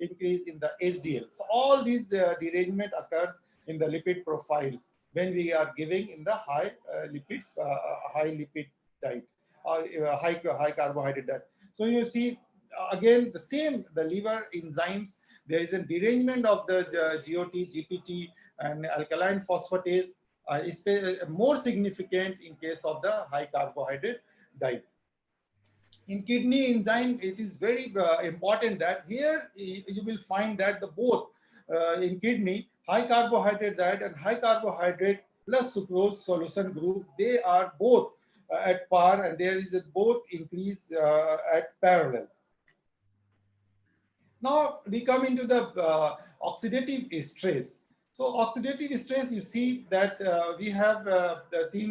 increase in the HDL. So all these derangement occurs in the lipid profiles when we are giving in the high lipid diet, high carbohydrate diet. So you see again the same, the liver enzymes, there is a derangement of the GOT, GPT, and alkaline phosphatase. Is more significant in case of the high carbohydrate diet. In kidney enzyme, it is very important that here you will find that the both in kidney, high carbohydrate diet and high carbohydrate plus sucrose solution group, they are both at par, and there is a both increase at parallel. Now we come into the oxidative stress. So oxidative stress, you see that we have seen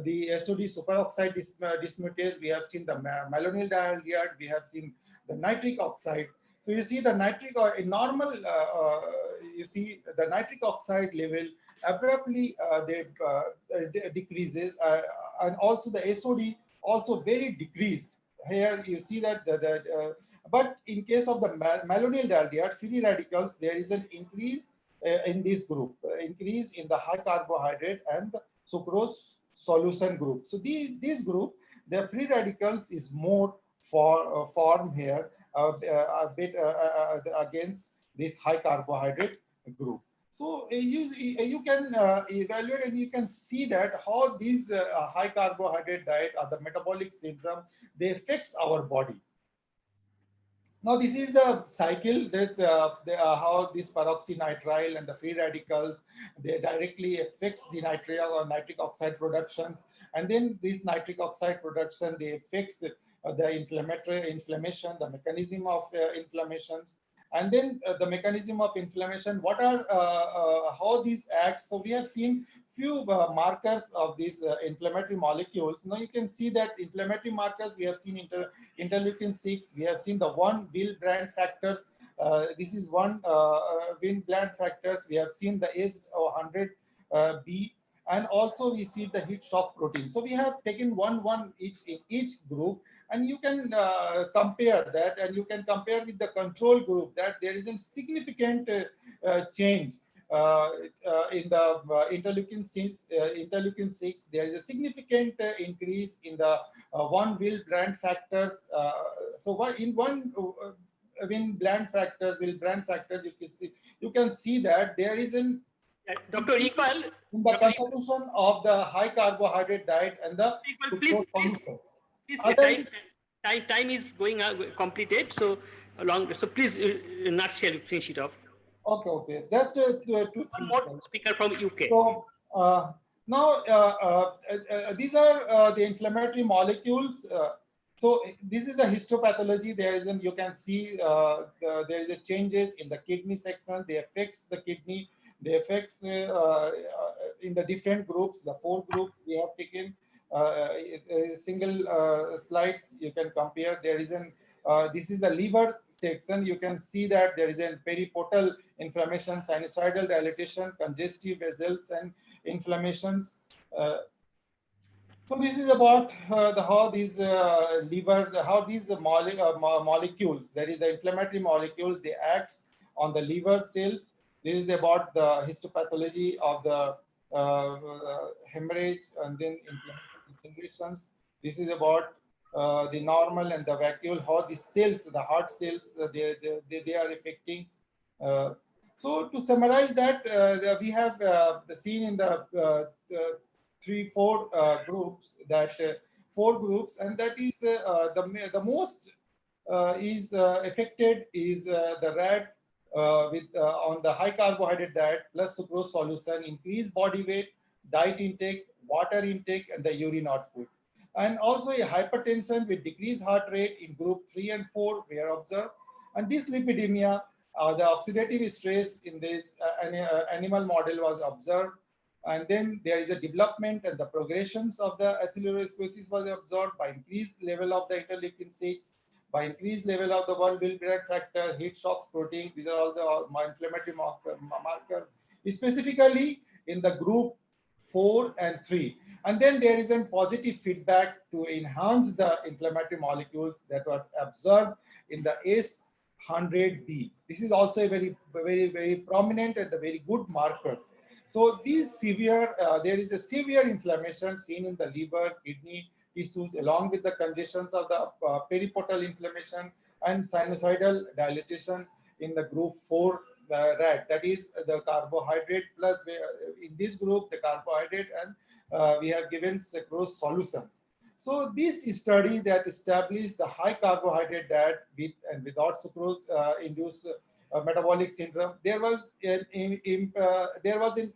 the SOD superoxide dismutase, we have seen the malonyl dialdehyde, we have seen the nitric oxide. So you see the nitric, in normal, you see the nitric oxide level abruptly decreases, and also the SOD also very decreased. Here you see that but in case of the malonyl dialdehyde free radicals, there is an increase in this group, increase in the high carbohydrate and the sucrose solution group. So this group, the free radicals is more form here a bit against this high carbohydrate group. So you can evaluate and you can see that how these high carbohydrate diet or the metabolic syndrome, they affects our body. Now this is the cycle that how this peroxynitrile and the free radicals, they directly affects the nitrile or nitric oxide productions, and then this nitric oxide production, they affects the inflammation, the mechanism of inflammations, and then the mechanism of inflammation. What are how these act? So we have seen few markers of these inflammatory molecules. Now you can see that inflammatory markers, we have seen interleukin 6, we have seen the one Willebrand factors. This is one Willebrand factors. We have seen the ACE100B, and also we see the heat shock protein. So we have taken one each in each group, and you can compare that, and you can compare with the control group that there is a significant change in the interleukin 6, there is a significant increase in the one Willebrand factors. So in one Willebrand factors, you can see that there is an Dr. Iqbal, in the consumption of the high carbohydrate diet and the please, time is going completed. So long. So please, nutshell, finish it off. Okay. Just two, One more speaker from UK. So now these are the inflammatory molecules. So this is the histopathology. There is, you can see there is a changes in the kidney section. They affects the kidney. They affects in the different groups. The 4 groups we have taken. Single slides you can compare. There is an this is the liver section. You can see that there is a periportal inflammation, sinusoidal dilatation, congestive vessels, and inflammations. So this is about how these how these molecules, that is the inflammatory molecules, they act on the liver cells. This is about the histopathology of the hemorrhage and then inflammations. This is about the normal and the vacuole, how the cells, the heart cells, they are affecting. So to summarize that, we have seen in the 3-4 groups, that 4 groups, and that is the most is affected is the rat with on the high carbohydrate diet plus sucrose solution, increased body weight, diet intake, water intake, and the urine output. And also a hypertension with decreased heart rate in group 3 and 4 were observed. And this lipidemia, the oxidative stress in this animal model was observed. And then there is a development and the progressions of the atherosclerosis was observed by increased level of the interleukin 6, by increased level of the one Willebrand factor, heat shocks protein. These are all the inflammatory markers, specifically in the group 4 and 3. And then there is a positive feedback to enhance the inflammatory molecules that were observed in the ACE100B. This is also a very prominent and a very good markers. So these severe, there is a severe inflammation seen in the liver, kidney tissues, along with the congestions of the periportal inflammation and sinusoidal dilatation in the group 4 rat. That is the carbohydrate plus, in this group, the carbohydrate, and we have given sucrose solutions. So this study that established the high carbohydrate diet with and without sucrose induced metabolic syndrome, there was an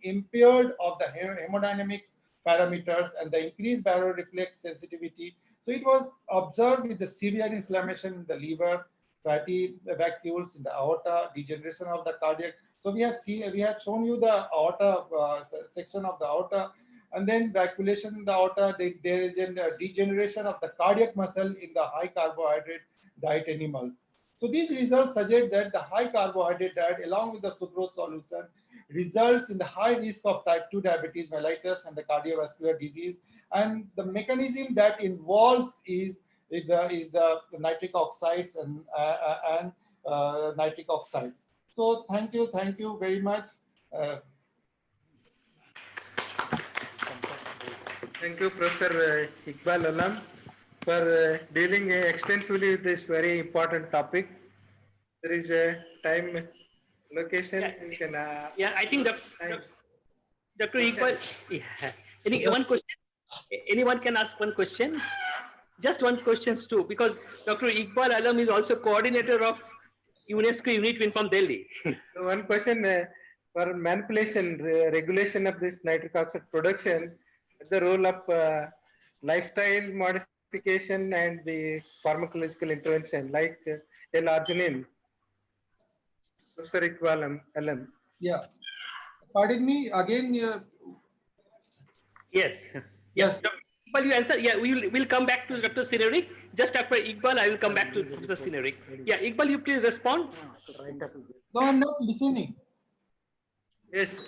impaired of the hemodynamics parameters and the increased baroreflex sensitivity. So it was observed with the severe inflammation in the liver, fatty vacuoles in the aorta, degeneration of the cardiac. So we have shown you the aorta section of the aorta, and then vacuolation in the aorta. There is a degeneration of the cardiac muscle in the high carbohydrate diet animals. So these results suggest that the high carbohydrate diet along with the sucrose solution results in the high risk of type 2 diabetes mellitus and the cardiovascular disease. And the mechanism that involves is the nitric oxides and nitric oxides. So thank you very much. Thank you, Professor Iqbal Alam, for dealing extensively with this very important topic. There is a time location. Yeah, You can, I think Dr. Iqbal, one question. Anyone can ask one question. Just one question too, because Dr. Iqbal Alam is also coordinator of UNESCO UNITWIN from Delhi. So one question for manipulation, regulation of this nitric oxide production, the role of lifestyle modification and the pharmacological intervention like L-arginine. Professor Iqbal Alam. Yeah. Pardon me again. Yes. Yes. Dr. Iqbal, you answer. Yeah, we'll come back to Dr. Sinerik. Just after Iqbal, I will come back to Professor Sinerik. Yeah, Iqbal, you please respond. No, I'm not listening. Yes.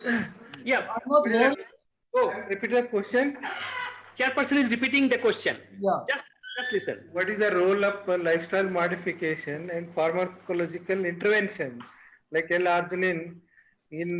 Yeah. I'm not hearing. Oh, repeat the question. Chairperson is repeating the question. Yeah. Just listen. What is the role of lifestyle modification and pharmacological intervention like L-arginine in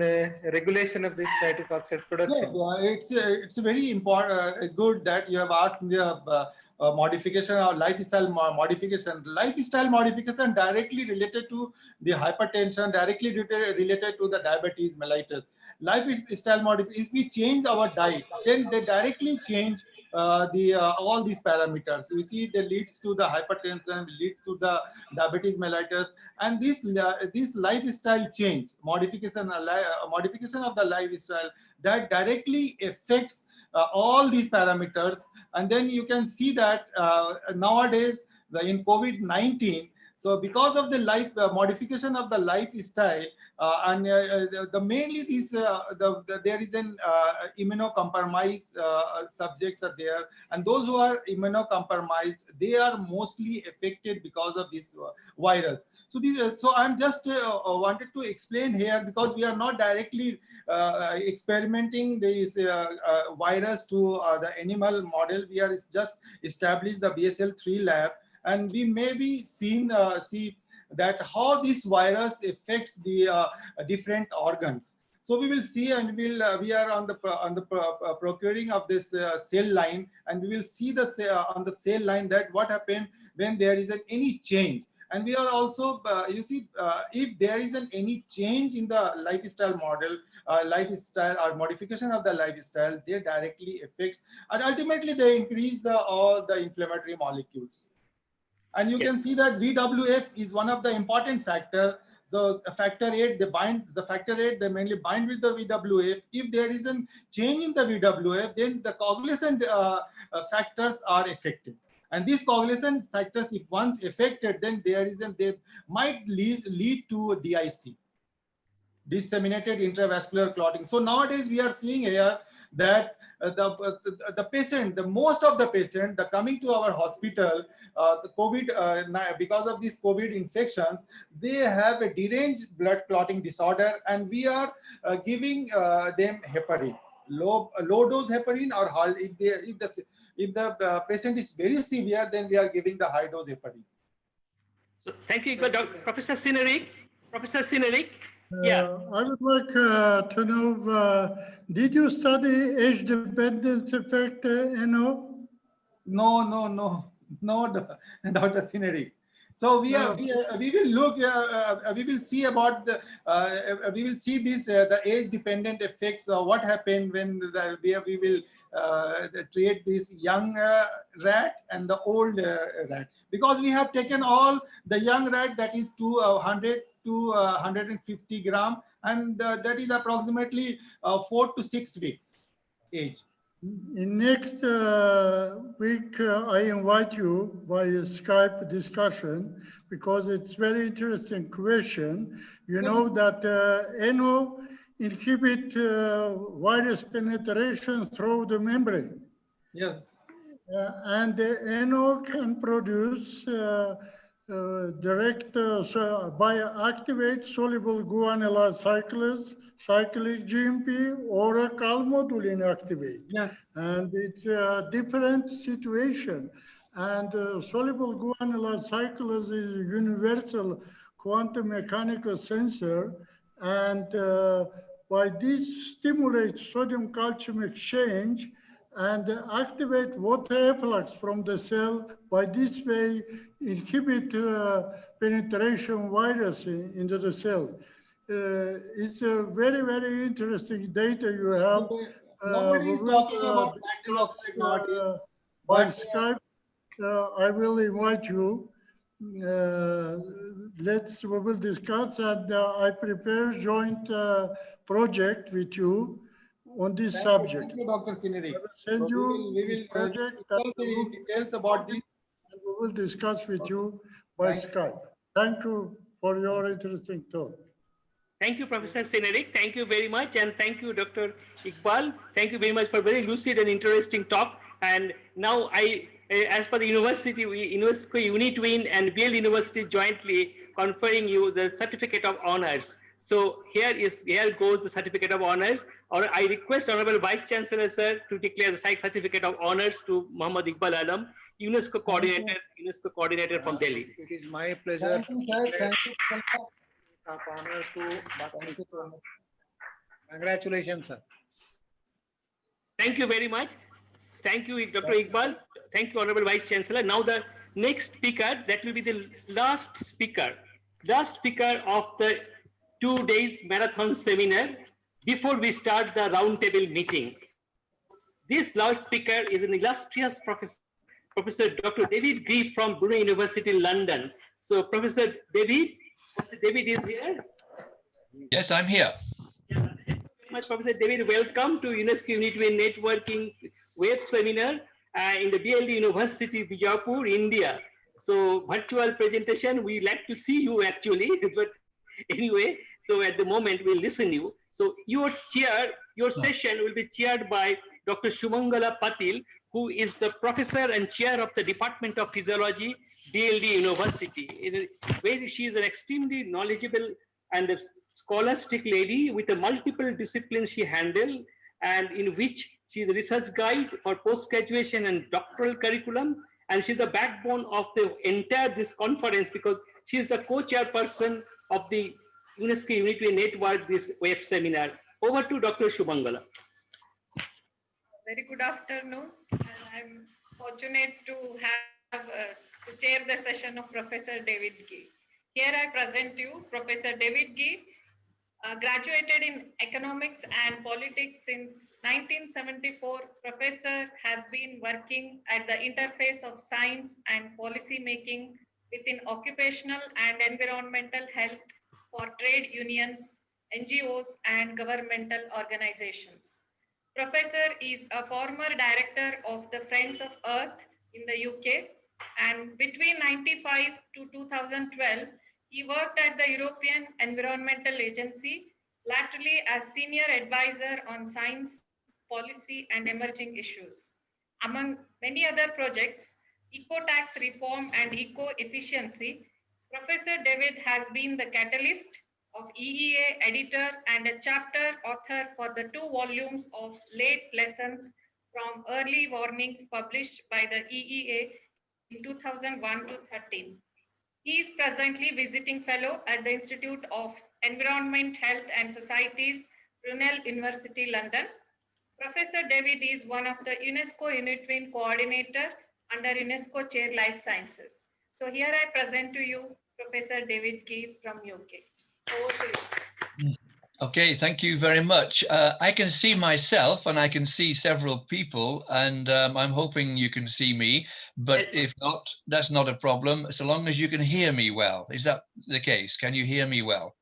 regulation of this nitric oxide production? Yeah, it's very important. Good that you have asked the modification or lifestyle modification. Lifestyle modification directly related to the hypertension, directly related to the diabetes mellitus. Lifestyle modification. If we change our diet, then they directly change all these parameters. We see they leads to the hypertension, lead to the diabetes mellitus, and this lifestyle change, modification of the lifestyle that directly affects all these parameters. And then you can see that nowadays in COVID-19, so because of the modification of the lifestyle, mainly these there is an immunocompromised subjects are there, and those who are immunocompromised, they are mostly affected because of this virus. So so I'm just wanted to explain here, because we are not directly experimenting this virus to the animal model. We are just established the BSL-3 lab, and we may be see that how this virus affects the different organs. So we will see, and we are on the procuring of this cell line, and we will see on the cell line that what happened when there is any change. And we are also if there is any change in the lifestyle model, lifestyle or modification of the lifestyle, they directly affects, and ultimately they increase all the inflammatory molecules. And you can see that VWF is one of the important factor. So factor 8, they mainly bind with the VWF. If there is a change in the VWF, then the coagulation factors are affected. And these coagulation factors, if once affected, then they might lead to DIC, disseminated intravascular clotting. So nowadays we are seeing here that the patient, most of the patient, coming to our hospital, the COVID, because of these COVID infections, they have a deranged blood clotting disorder, and we are giving them heparin, low dose heparin, or if the patient is very severe, then we are giving the high dose heparin. So thank you, Professor Sinerik. Professor Sinerik. I would like to know, did you study age dependence effect, No, Dr. Sinerik. So we will look, we will see about we will see this the age dependent effects of what happened when we will treat this young rat and the old rat, because we have taken all the young rat, that is 200 to 150 gram, and that is approximately 4 to 6 weeks age. In next week, I invite you by a Skype discussion because it's very interesting question. You know that NO inhibit virus penetration through the membrane. Yes. And the NO can produce direct by activate soluble guanylyl cyclase, cyclic GMP, or a calmodulin activate. Yes. And it's a different situation. And soluble guanylyl cyclase is a universal quantum mechanical sensor. And by this stimulates sodium calcium exchange and activate water efflux from the cell. By this way, inhibit penetration virus into the cell. It's a very, very interesting data you have. Nobody is talking about nitric oxide nowadays. By Skype, I will invite you. We will discuss, and I prepare joint project with you on this subject. Thank you, Dr. Sineri. I will send you We this will project discuss the details about this. and we will discuss with you by Skype. Thank you for your interesting talk. Thank you, Professor Seneric. Thank you very much. And thank you, Dr. Iqbal. Thank you very much for very lucid and interesting talk. And now as per the university, UNESCO, UNITWIN and BL University jointly conferring you the certificate of honors. So here goes the certificate of honors. Or I request Honorable Vice Chancellor, sir, to declare the certificate of honors to Muhammad Iqbal Alam, UNESCO coordinator from Delhi. It is my pleasure. Thank you, sir. Thank you, sir. Of honor to Thank you so much. Congratulations, sir. Thank you very much. Thank you, Dr. Iqbal. Thank you, Honorable Vice Chancellor. Now the next speaker, that will be the last speaker of the 2 days marathon seminar before we start the roundtable meeting. This last speaker is an illustrious Professor Dr. David Gee from Brunel University, London. So Professor David is here. Yes, I'm here. Thank you very much, Professor David. Welcome to UNESCO UNITWIN Networking Web Seminar in the BLD University, Bijapur, India. So virtual presentation, we like to see you actually, but anyway, so at the moment we'll listen to you. So your session will be chaired by Dr. Shumangala Patil, who is the professor and chair of the Department of Physiology, BLD University. She is an extremely knowledgeable and scholastic lady with a multiple disciplines she handles, and in which she is a research guide for post-graduation and doctoral curriculum. And she's the backbone of the entire this conference because she is the co-chairperson of the UNESCO UNITWIN Network, this web seminar. Over to Dr. Shumangala. Very good afternoon. And I'm fortunate to have to chair the session of Professor David Gee. Here I present you Professor David Gee, graduated in economics and politics since 1974. Professor has been working at the interface of science and policy making within occupational and environmental health for trade unions, NGOs, and governmental organizations. Professor is a former director of the Friends of Earth in the UK, and between 1995 to 2012, he worked at the European Environmental Agency, latterly as senior advisor on science, policy, and emerging issues. Among many other projects, eco-tax reform and eco-efficiency, Professor David has been the catalyst of EEA editor and a chapter author for the 2 volumes of late lessons from early warnings published by the EEA in 2001 to 13. He is presently visiting fellow at the Institute of Environment, Health and Societies, Brunel University, London. Professor David is one of the UNESCO UNITWIN coordinator under UNESCO Chair Life Sciences. So here I present to you Professor David Gee from UK. Over to you. Okay, thank you very much. I can see myself and I can see several people, and I'm hoping you can see me, but yes. If not, that's not a problem, so long as you can hear me well. Is that the case? Can you hear me well?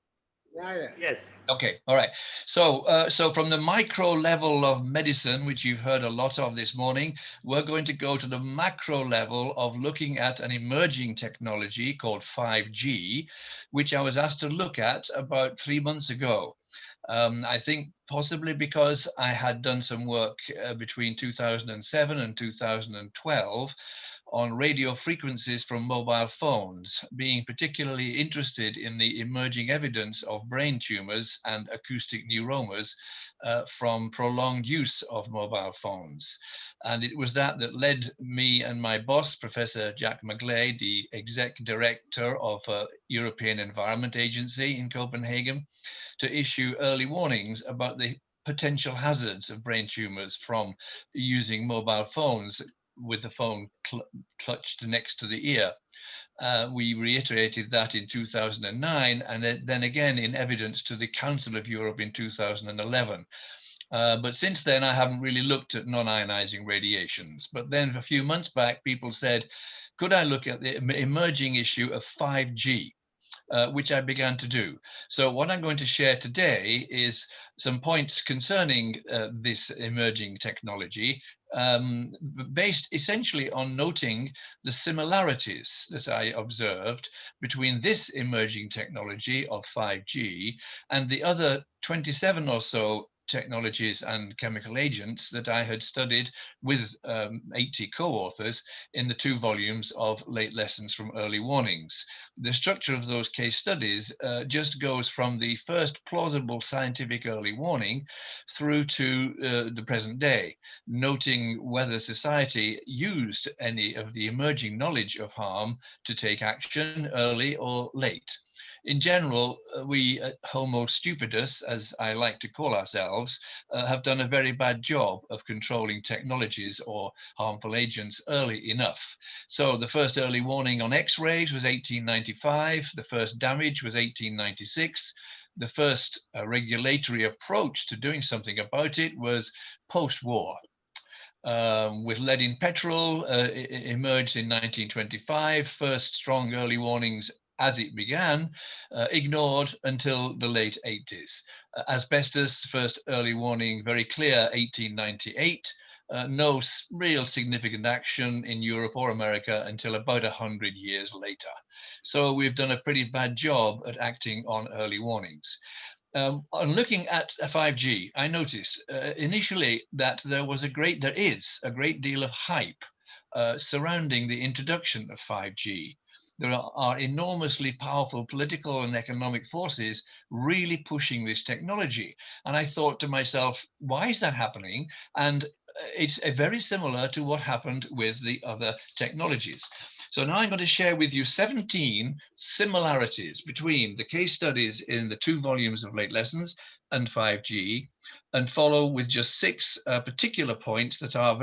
Yeah. Yes. Okay, all right. So, so from the micro level of medicine, which you've heard a lot of this morning, we're going to go to the macro level of looking at an emerging technology called 5G, which I was asked to look at about 3 months ago. I think possibly because I had done some work between 2007 and 2012 on radio frequencies from mobile phones, being particularly interested in the emerging evidence of brain tumors and acoustic neuromas from prolonged use of mobile phones. And it was that that led me and my boss, Professor Jack McGlade, the exec director of European Environment Agency in Copenhagen, to issue early warnings about the potential hazards of brain tumors from using mobile phones with the phone clutched next to the ear. We reiterated that in 2009 and then again in evidence to the Council of Europe in 2011. But since then, I haven't really looked at non-ionizing radiations. But then a few months back, people said, could I look at the emerging issue of 5G? Which I began to do. So what I'm going to share today is some points concerning this emerging technology, based essentially on noting the similarities that I observed between this emerging technology of 5G and the other 27 or so technologies and chemical agents that I had studied with 80 co-authors in the 2 volumes of Late Lessons from Early Warnings. The structure of those case studies just goes from the first plausible scientific early warning through to the present day, noting whether society used any of the emerging knowledge of harm to take action early or late. In general, we Homo stupidus, as I like to call ourselves, have done a very bad job of controlling technologies or harmful agents early enough. So the first early warning on X-rays was 1895, the first damage was 1896, the first regulatory approach to doing something about it was post-war. With lead in petrol emerged in 1925, first strong early warnings as it began, ignored until the late 80s. Asbestos, first early warning, very clear, 1898. No real significant action in Europe or America until about 100 years later. So we've done a pretty bad job at acting on early warnings. On looking at 5G, I noticed initially that there is a great deal of hype surrounding the introduction of 5G. There are enormously powerful political and economic forces really pushing this technology. And I thought to myself, why is that happening? And it's very similar to what happened with the other technologies. So now I'm going to share with you 17 similarities between the case studies in the 2 volumes of Late Lessons and 5G, and follow with just 6 particular points that are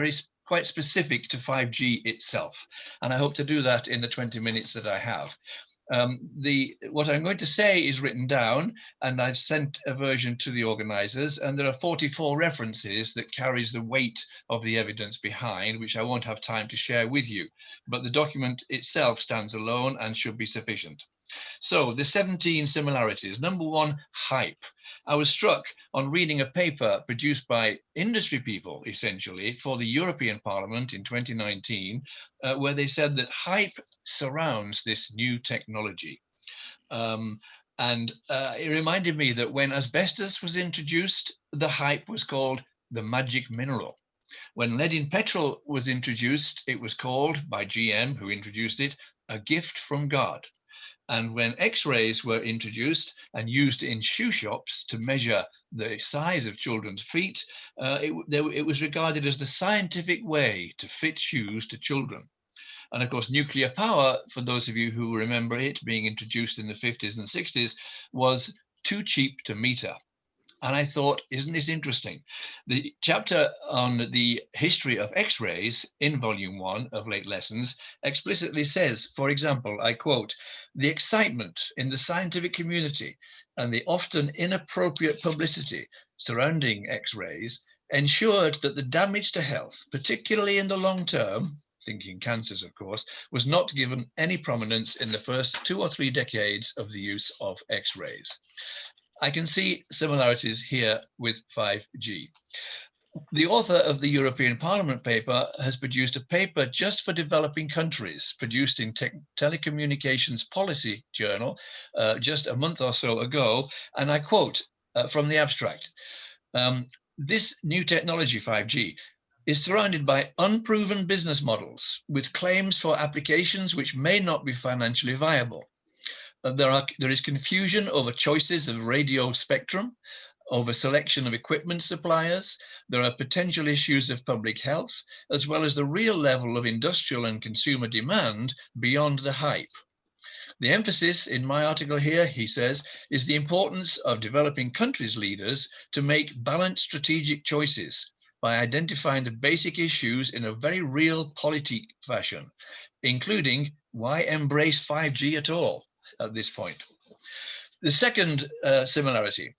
quite specific to 5G itself. And I hope to do that in the 20 minutes that I have. What I'm going to say is written down, and I've sent a version to the organizers, and there are 44 references that carries the weight of the evidence behind, which I won't have time to share with you, but the document itself stands alone and should be sufficient. So the 17 similarities. Number 1, hype. I was struck on reading a paper produced by industry people, essentially, for the European Parliament in 2019, where they said that hype surrounds this new technology. It reminded me that when asbestos was introduced, the hype was called the magic mineral. When lead in petrol was introduced, it was called, by GM, who introduced it, a gift from God. And when X-rays were introduced and used in shoe shops to measure the size of children's feet, it was regarded as the scientific way to fit shoes to children. And of course, nuclear power, for those of you who remember it being introduced in the 50s and 60s, was too cheap to meter. And I thought, isn't this interesting? The chapter on the history of X-rays in volume 1 of Late Lessons explicitly says, for example, I quote, "The excitement in the scientific community and the often inappropriate publicity surrounding X-rays ensured that the damage to health, particularly in the long term," thinking cancers, of course, "was not given any prominence in the first 2 or 3 decades of the use of X-rays." I can see similarities here with 5G. The author of the European Parliament paper has produced a paper just for developing countries, produced in Telecommunications Policy Journal just a month or so ago, and I quote from the abstract. This new technology, 5G, is surrounded by unproven business models with claims for applications which may not be financially viable. There is confusion over choices of radio spectrum, over selection of equipment suppliers. There are potential issues of public health, as well as the real level of industrial and consumer demand beyond the hype. The emphasis in my article here, he says, is the importance of developing countries' leaders to make balanced strategic choices by identifying the basic issues in a very real politic fashion, including why embrace 5G at all at this point. The second similarity,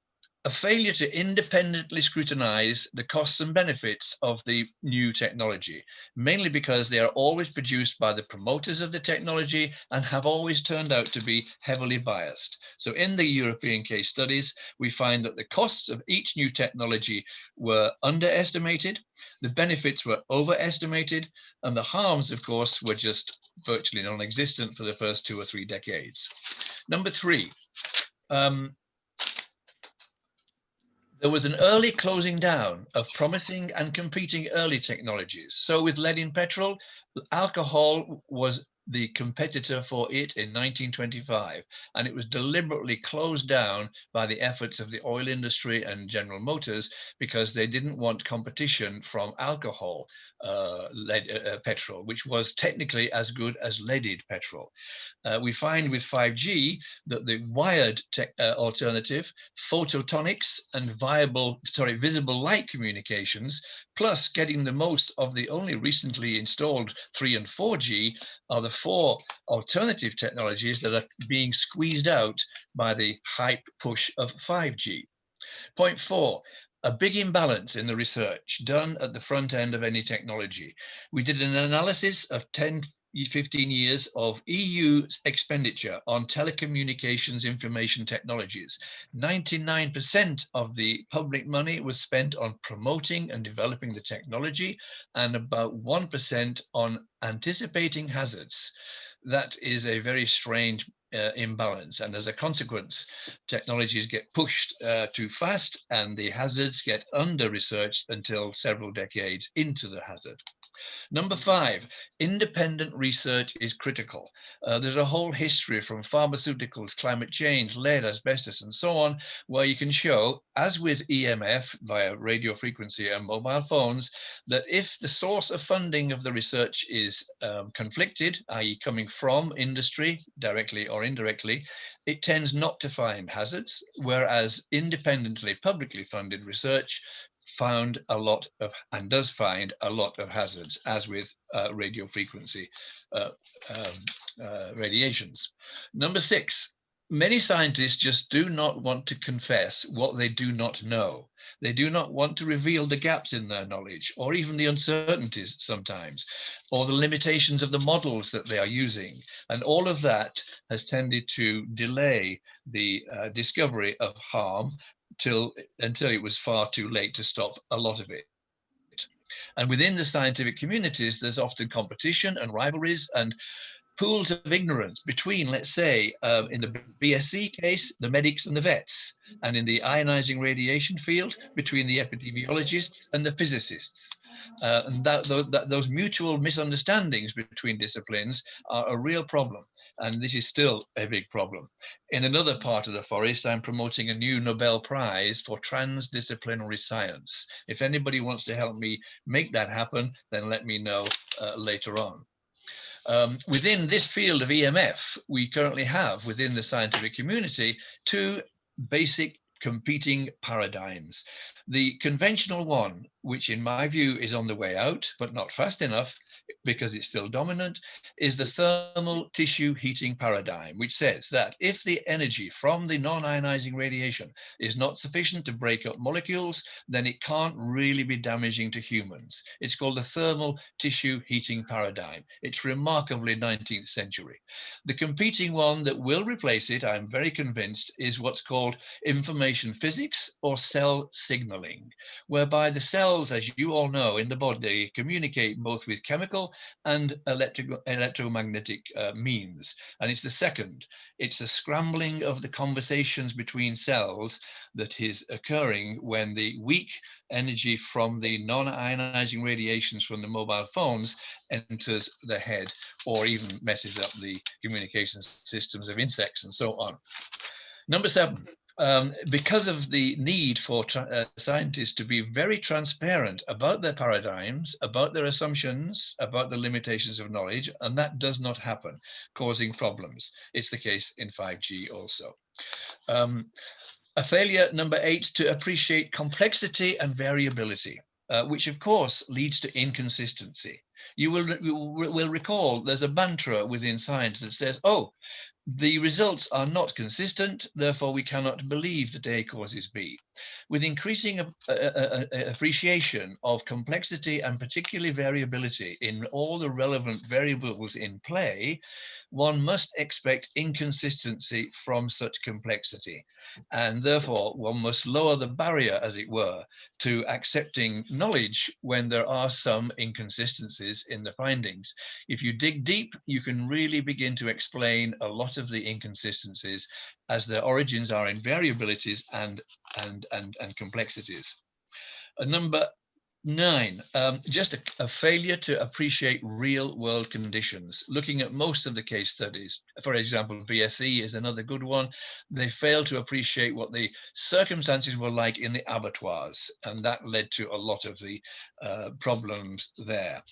a failure to independently scrutinize the costs and benefits of the new technology, mainly because they are always produced by the promoters of the technology and have always turned out to be heavily biased. So in the European case studies, we find that the costs of each new technology were underestimated, the benefits were overestimated, and the harms, of course, were just virtually non-existent for the first 2 or 3 decades. Number 3, there was an early closing down of promising and competing early technologies. So with lead in petrol, alcohol was the competitor for it in 1925, and it was deliberately closed down by the efforts of the oil industry and General Motors because they didn't want competition from alcohol petrol, which was technically as good as leaded petrol. We find with 5G that the wired alternative, photonics and visible light communications, plus getting the most of the only recently installed 3 and 4G are the 4 alternative technologies that are being squeezed out by the hype push of 5G. Point 4, a big imbalance in the research done at the front end of any technology. We did an analysis of 15 years of EU expenditure on telecommunications information technologies. 99% of the public money was spent on promoting and developing the technology, and about 1% on anticipating hazards. That is a very strange imbalance, and as a consequence, technologies get pushed too fast and the hazards get under-researched until several decades into the hazard. Number 5, independent research is critical. There's a whole history from pharmaceuticals, climate change, lead, asbestos, and so on, where you can show, as with EMF via radio frequency and mobile phones, that if the source of funding of the research is conflicted, i.e. coming from industry, directly or indirectly, it tends not to find hazards, whereas independently publicly funded research found a lot of, and does find a lot of hazards, as with radio frequency radiations. Number 6, many scientists just do not want to confess what they do not know. They do not want to reveal the gaps in their knowledge, or even the uncertainties sometimes, or the limitations of the models that they are using. And all of that has tended to delay the discovery of harm until it was far too late to stop a lot of it. And within the scientific communities, there's often competition and rivalries and pools of ignorance between, let's say, in the BSc case, the medics and the vets, and in the ionizing radiation field, between the epidemiologists and the physicists. And those mutual misunderstandings between disciplines are a real problem. And this is still a big problem. In another part of the forest, I'm promoting a new Nobel Prize for transdisciplinary science. If anybody wants to help me make that happen, then let me know later on. Within this field of EMF, we currently have within the scientific community 2 basic competing paradigms. The conventional one which in my view is on the way out, but not fast enough because it's still dominant, is the thermal tissue heating paradigm, which says that if the energy from the non-ionizing radiation is not sufficient to break up molecules, then it can't really be damaging to humans. It's called the thermal tissue heating paradigm. It's remarkably 19th century. The competing one that will replace it, I'm very convinced, is what's called information physics or cell signaling, whereby the cells, as you all know, in the body communicate both with chemical and electromagnetic means. And it's the second. It's the scrambling of the conversations between cells that is occurring when the weak energy from the non-ionizing radiations from the mobile phones enters the head, or even messes up the communication systems of insects and so on. Number 7. Because of the need for scientists to be very transparent about their paradigms, about their assumptions, about the limitations of knowledge, and that does not happen, causing problems. It's the case in 5G also. A failure, number 8, to appreciate complexity and variability, which of course leads to inconsistency. You will recall there's a mantra within science that says, oh, the results are not consistent, therefore we cannot believe that A causes B. With increasing appreciation of complexity and particularly variability in all the relevant variables in play, one must expect inconsistency from such complexity. And therefore, one must lower the barrier, as it were, to accepting knowledge when there are some inconsistencies in the findings. If you dig deep, you can really begin to explain a lot of the inconsistencies as their origins are in variabilities and complexities. Number 9, just a failure to appreciate real world conditions. Looking at most of the case studies, for example, BSE is another good one. They failed to appreciate what the circumstances were like in the abattoirs, and that led to a lot of the problems there.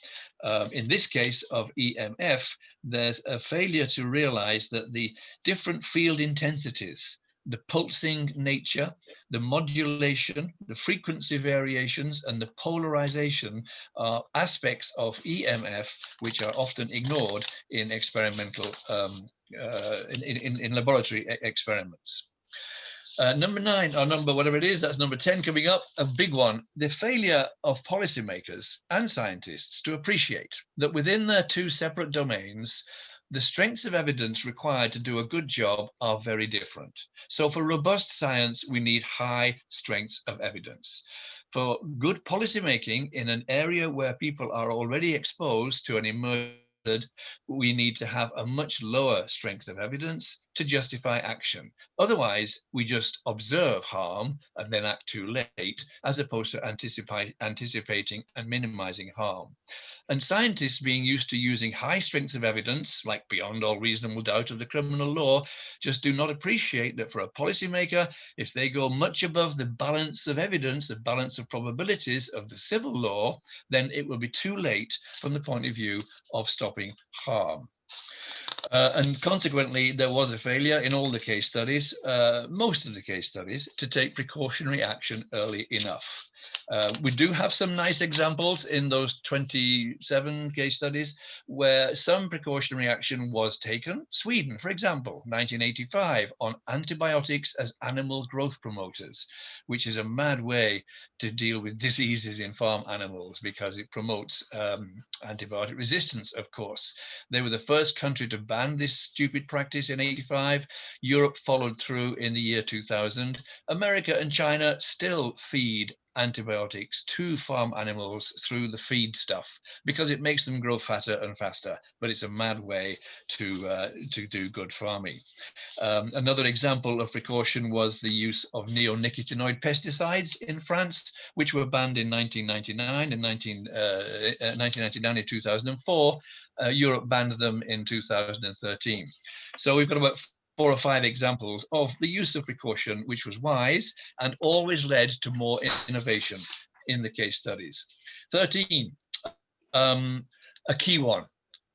In this case of EMF, there's a failure to realize that the different field intensities, the pulsing nature, the modulation, the frequency variations, and the polarization are aspects of EMF which are often ignored in experimental, in laboratory experiments. Number 9, or number whatever it is, that's number 10 coming up, a big one, the failure of policymakers and scientists to appreciate that within their 2 separate domains, the strengths of evidence required to do a good job are very different. So for robust science, we need high strengths of evidence. For good policymaking in an area where people are already exposed to an emerging, we need to have a much lower strength of evidence to justify action. Otherwise, we just observe harm and then act too late, as opposed to anticipating and minimizing harm. And scientists, being used to using high strengths of evidence, like beyond all reasonable doubt of the criminal law, just do not appreciate that for a policymaker, if they go much above the balance of evidence, the balance of probabilities of the civil law, then it will be too late from the point of view of stopping harm. And consequently, there was a failure in all the case studies, most of the case studies, to take precautionary action early enough. We do have some nice examples in those 27 case studies where some precautionary action was taken. Sweden, for example, 1985, on antibiotics as animal growth promoters, which is a mad way to deal with diseases in farm animals because it promotes antibiotic resistance, of course. They were the first country to ban this stupid practice in 85. Europe followed through in the year 2000. America and China still feed antibiotics to farm animals through the feed stuff because it makes them grow fatter and faster, but it's a mad way to do good farming. Another example of precaution was the use of neonicotinoid pesticides in France, which were banned in 1999 and 1999 and 2004. Europe banned them in 2013. So we've got about 4 or 5 examples of the use of precaution, which was wise and always led to more innovation in the case studies. 13, a key one.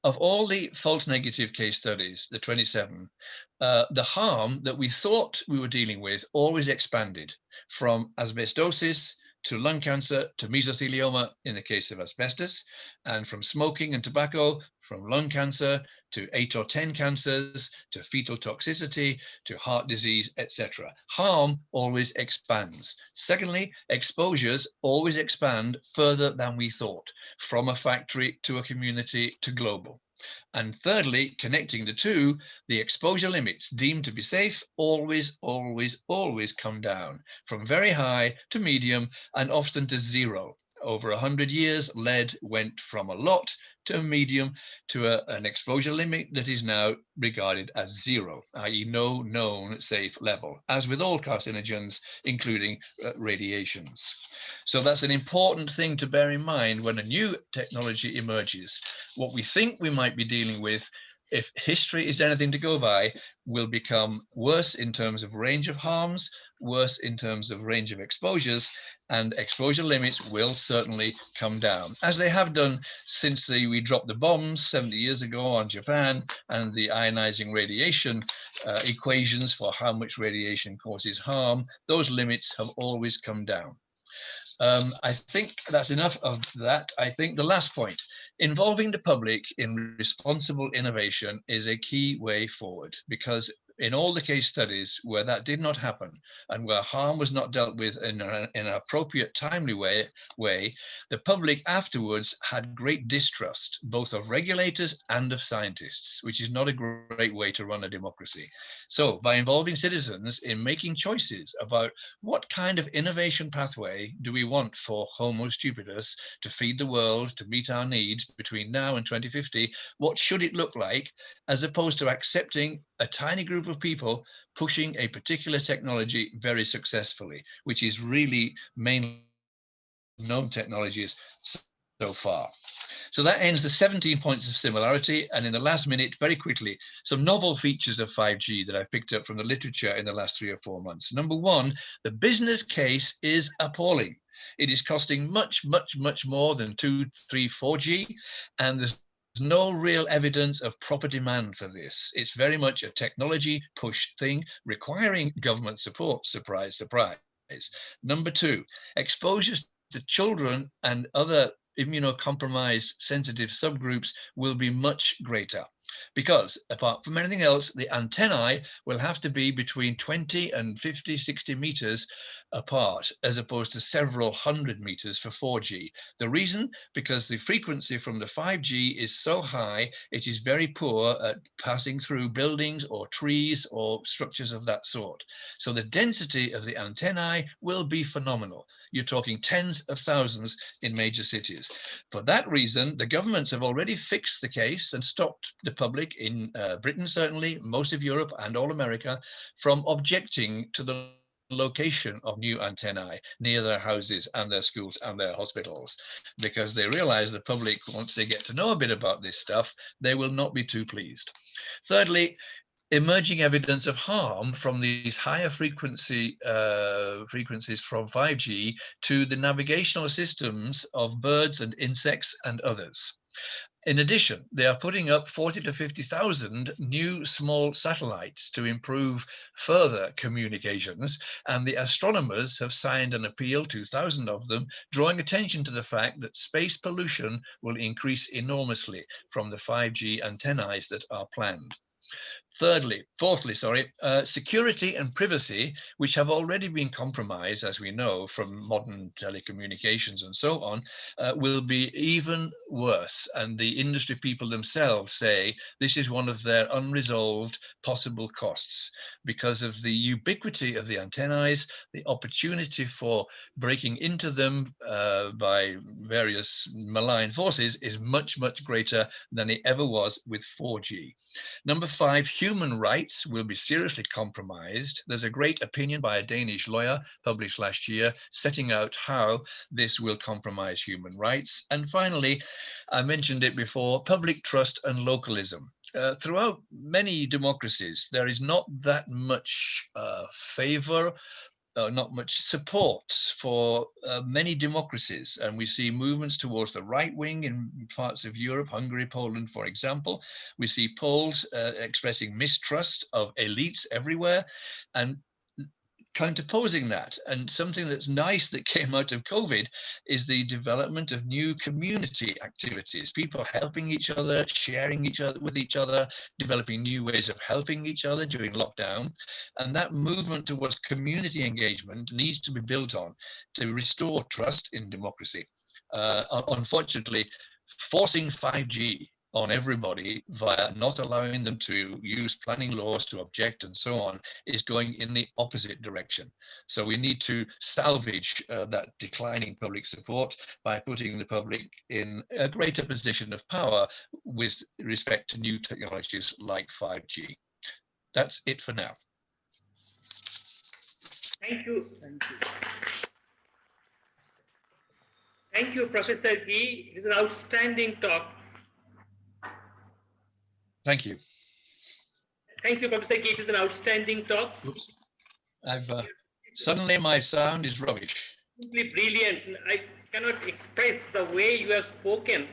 Of all the false negative case studies, the 27, the harm that we thought we were dealing with always expanded from asbestosis to lung cancer to mesothelioma in the case of asbestos, and from smoking and tobacco, from lung cancer to 8 or 10 cancers, to fetal toxicity, to heart disease, etc. Harm always expands. Secondly, exposures always expand further than we thought, from a factory to a community to global. And thirdly, connecting the two, the exposure limits deemed to be safe always, always, always come down from very high to medium and often to zero. Over 100 years, lead went from a lot to a medium to an exposure limit that is now regarded as zero, i.e. no known safe level, as with all carcinogens, including radiations. So that's an important thing to bear in mind when a new technology emerges. What we think we might be dealing with, if history is anything to go by, will become worse in terms of range of harms, worse in terms of range of exposures, and exposure limits will certainly come down, as they have done since we dropped the bombs 70 years ago on Japan, and the ionizing radiation equations for how much radiation causes harm. Those limits have always come down. I think that's enough of that. I think the last point, involving the public in responsible innovation is a key way forward, because in all the case studies where that did not happen and where harm was not dealt with in an appropriate, timely way, the public afterwards had great distrust, both of regulators and of scientists, which is not a great way to run a democracy. So by involving citizens in making choices about what kind of innovation pathway do we want for Homo stupidus to feed the world, to meet our needs between now and 2050, what should it look like, as opposed to accepting a tiny group of people pushing a particular technology very successfully, which is really mainly known technologies so far. So that ends the 17 points of similarity. And in the last minute, very quickly, some novel features of 5G that I've picked up from the literature in the last 3 or 4 months. Number one, the business case is appalling. It is costing much, much, much more than 2, 3, 4G. And there's no real evidence of proper demand for this. It's very much a technology push thing requiring government support. Surprise, surprise. Number two, exposures to children and other immunocompromised sensitive subgroups will be much greater, because apart from anything else, the antennae will have to be between 20 and 50, 60 meters apart, as opposed to several hundred meters for 4G. The reason, because the frequency from the 5G is so high, it is very poor at passing through buildings or trees or structures of that sort. So the density of the antennae will be phenomenal. You're talking tens of thousands in major cities. For that reason, the governments have already fixed the case and stopped the public in Britain, certainly, most of Europe and all America, from objecting to the location of new antennae near their houses and their schools and their hospitals, because they realize the public, once they get to know a bit about this stuff, they will not be too pleased. Thirdly, emerging evidence of harm from these higher frequencies from 5G to the navigational systems of birds and insects and others. In addition, they are putting up 40 to 50,000 new small satellites to improve further communications, and the astronomers have signed an appeal, 2,000 of them, drawing attention to the fact that space pollution will increase enormously from the 5G antennae that are planned. Fourthly, security and privacy, which have already been compromised, as we know, from modern telecommunications and so on, will be even worse. And the industry people themselves say this is one of their unresolved possible costs, because of the ubiquity of the antennae, the opportunity for breaking into them by various malign forces is much, much greater than it ever was with 4G. Number 5, human rights will be seriously compromised. There's a great opinion by a Danish lawyer published last year setting out how this will compromise human rights. And finally, I mentioned it before, public trust and localism. Throughout many democracies, there is not that much favor, not much support for many democracies. And we see movements towards the right wing in parts of Europe, Hungary, Poland, for example. We see polls expressing mistrust of elites everywhere. And counterposing that. And something that's nice that came out of COVID is the development of new community activities, people helping each other, sharing with each other, developing new ways of helping each other during lockdown. And that movement towards community engagement needs to be built on to restore trust in democracy. Unfortunately, forcing 5G on everybody via not allowing them to use planning laws to object and so on is going in the opposite direction. So we need to salvage that declining public support by putting the public in a greater position of power with respect to new technologies like 5G. That's it for now. Thank you. Thank you. Thank you, Professor Gee. It is an outstanding talk. Thank you. Thank you, Professor Gee. It is an outstanding talk. Oops. Suddenly my sound is rubbish. Simply brilliant. I cannot express the way you have spoken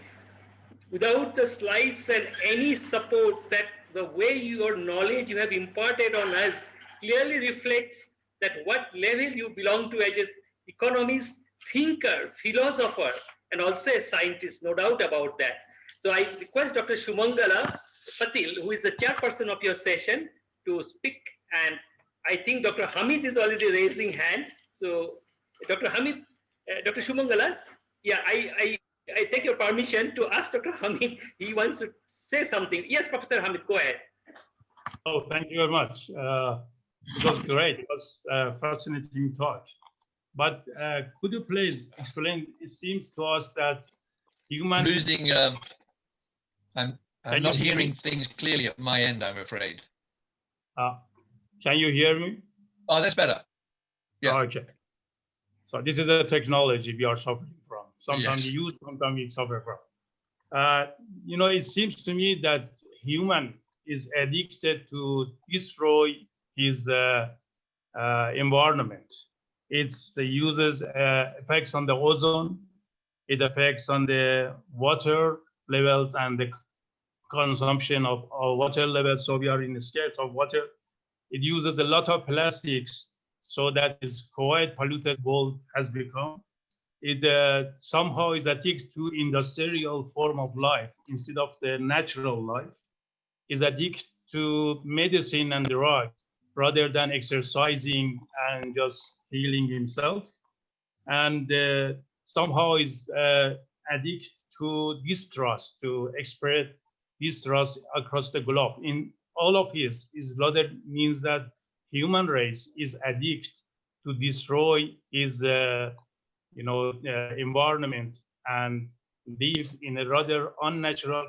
without the slides and any support. That the way your knowledge you have imparted on us clearly reflects that what level you belong to as an economist, thinker, philosopher, and also a scientist, no doubt about that. So I request Dr. Shumangala Patil, who is the chairperson of your session, to speak. And I think Dr. Hamid is already raising hand. So Dr. Hamid, Dr. Shumangala, yeah, I take your permission to ask Dr. Hamid. He wants to say something. Yes, Professor Hamid, go ahead. Oh, thank you very much. It was great. It was a fascinating talk. But could you please explain? It seems to us that human losing. I'm not hearing things clearly at my end, I'm afraid. Can you hear me? Oh, that's better. Yeah. Okay. So this is a technology we are suffering from. Sometimes Yes. we use, sometimes we suffer from. You know, it seems to me that human is addicted to destroy his environment. It uses effects on the ozone. It affects on the water levels and the consumption of water levels. So we are in a scarce of water. It uses a lot of plastics, so that is quite polluted world has become. It somehow is addicted to industrial form of life instead of the natural life. Is addicted to medicine and drug rather than exercising and just healing himself. And somehow is addicted to distrust, to express distrust across the globe. In all of his rather means that human race is addicted to destroy his environment and live in a rather unnatural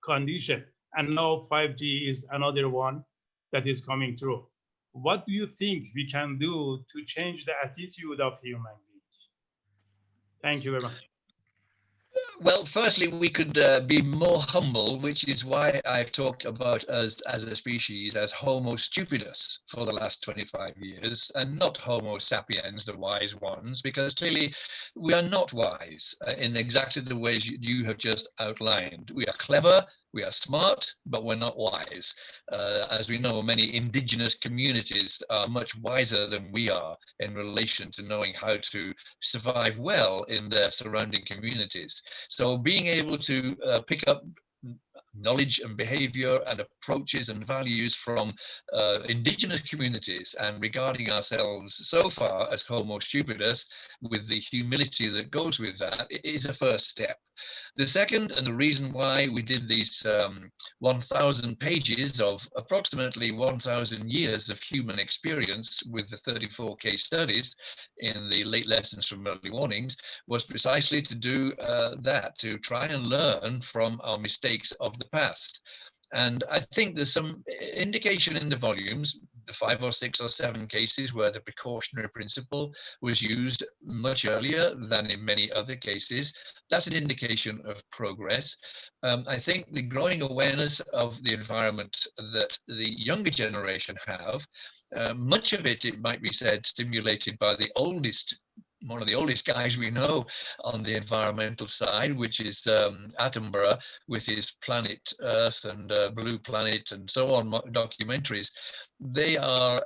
condition. And now 5G is another one that is coming through. What do you think we can do to change the attitude of human beings? Thank you very much. Well, firstly, we could be more humble, which is why I've talked about us as a species as Homo stupidus for the last 25 years, and not Homo sapiens, the wise ones, because clearly we are not wise in exactly the ways you have just outlined. We are clever, we are smart, but we're not wise. As we know, many indigenous communities are much wiser than we are in relation to knowing how to survive well in their surrounding communities. So being able to pick up knowledge and behavior and approaches and values from indigenous communities and regarding ourselves so far as Homo stupidus with the humility that goes with that is a first step. The second, and the reason why we did these 1,000 pages of approximately 1,000 years of human experience with the 34 case studies in the late lessons from early warnings was precisely to do that, to try and learn from our mistakes of the past. And I think there's some indication in the volumes, the 5 or 6 or 7 cases where the precautionary principle was used much earlier than in many other cases. That's an indication of progress. I think the growing awareness of the environment that the younger generation have, much of it, it might be said, stimulated by the oldest, one of the oldest guys we know on the environmental side, which is Attenborough with his Planet Earth and Blue Planet and so on documentaries. they are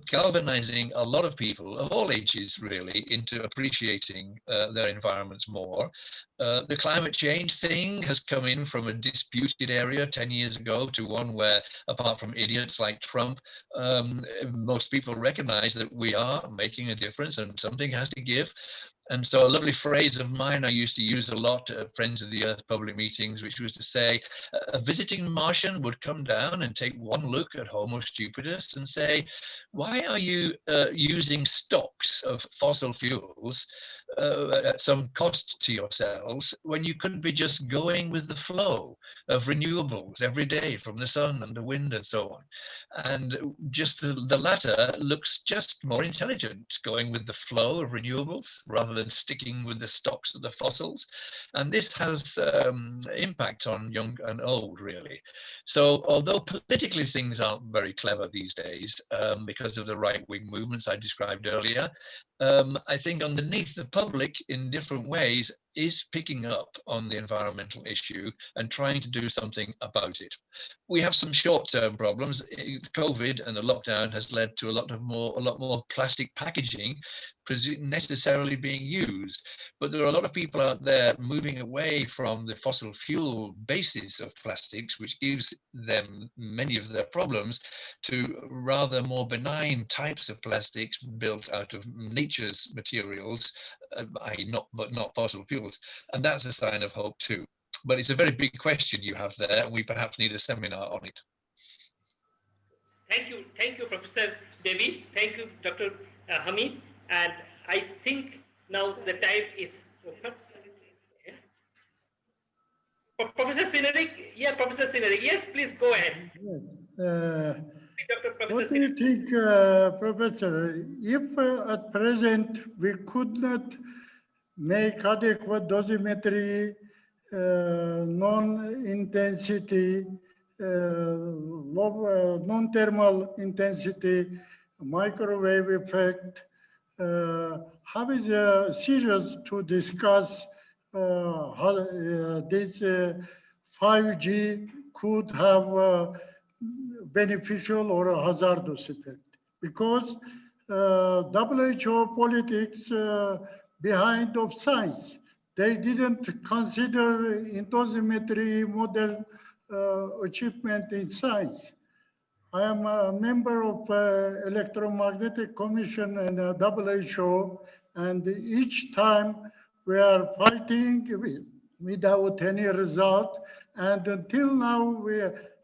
galvanizing a lot of people of all ages, really, into appreciating their environments more. The climate change thing has come in from a disputed area 10 years ago to one where, apart from idiots like Trump, most people recognize that we are making a difference and something has to give. And so a lovely phrase of mine I used to use a lot at Friends of the Earth public meetings, which was to say, a visiting Martian would come down and take one look at Homo stupidus and say, why are you using stocks of fossil fuels at some cost to yourselves when you could be just going with the flow of renewables every day from the sun and the wind and so on? And just the latter looks just more intelligent, going with the flow of renewables rather than sticking with the stocks of the fossils. And this has impact on young and old, really. So although politically things aren't very clever these days because of the right-wing movements I described earlier, I think underneath the public in different ways is picking up on the environmental issue and trying to do something about it. We have some short-term problems. COVID and the lockdown has led to a lot more plastic packaging necessarily being used. But there are a lot of people out there moving away from the fossil fuel basis of plastics, which gives them many of their problems, to rather more benign types of plastics built out of nature's materials, but not fossil fuels. And that's a sign of hope too. But it's a very big question you have there, and we perhaps need a seminar on it. Thank you, Professor David. Thank you, Dr. Hamid. And I think now the time is open. Yeah. Professor Sinerik, Professor Sinerik, yes, please go ahead. Yes. What do you think, Professor? If at present we could not make adequate dosimetry, non-intensity, non-thermal intensity, microwave effect, how is serious to discuss how this 5G could have beneficial or a hazardous effect? Because WHO politics behind of science, they didn't consider dosimetry model achievement in science. I am a member of Electromagnetic Commission and WHO, and each time we are fighting without any result, and until now we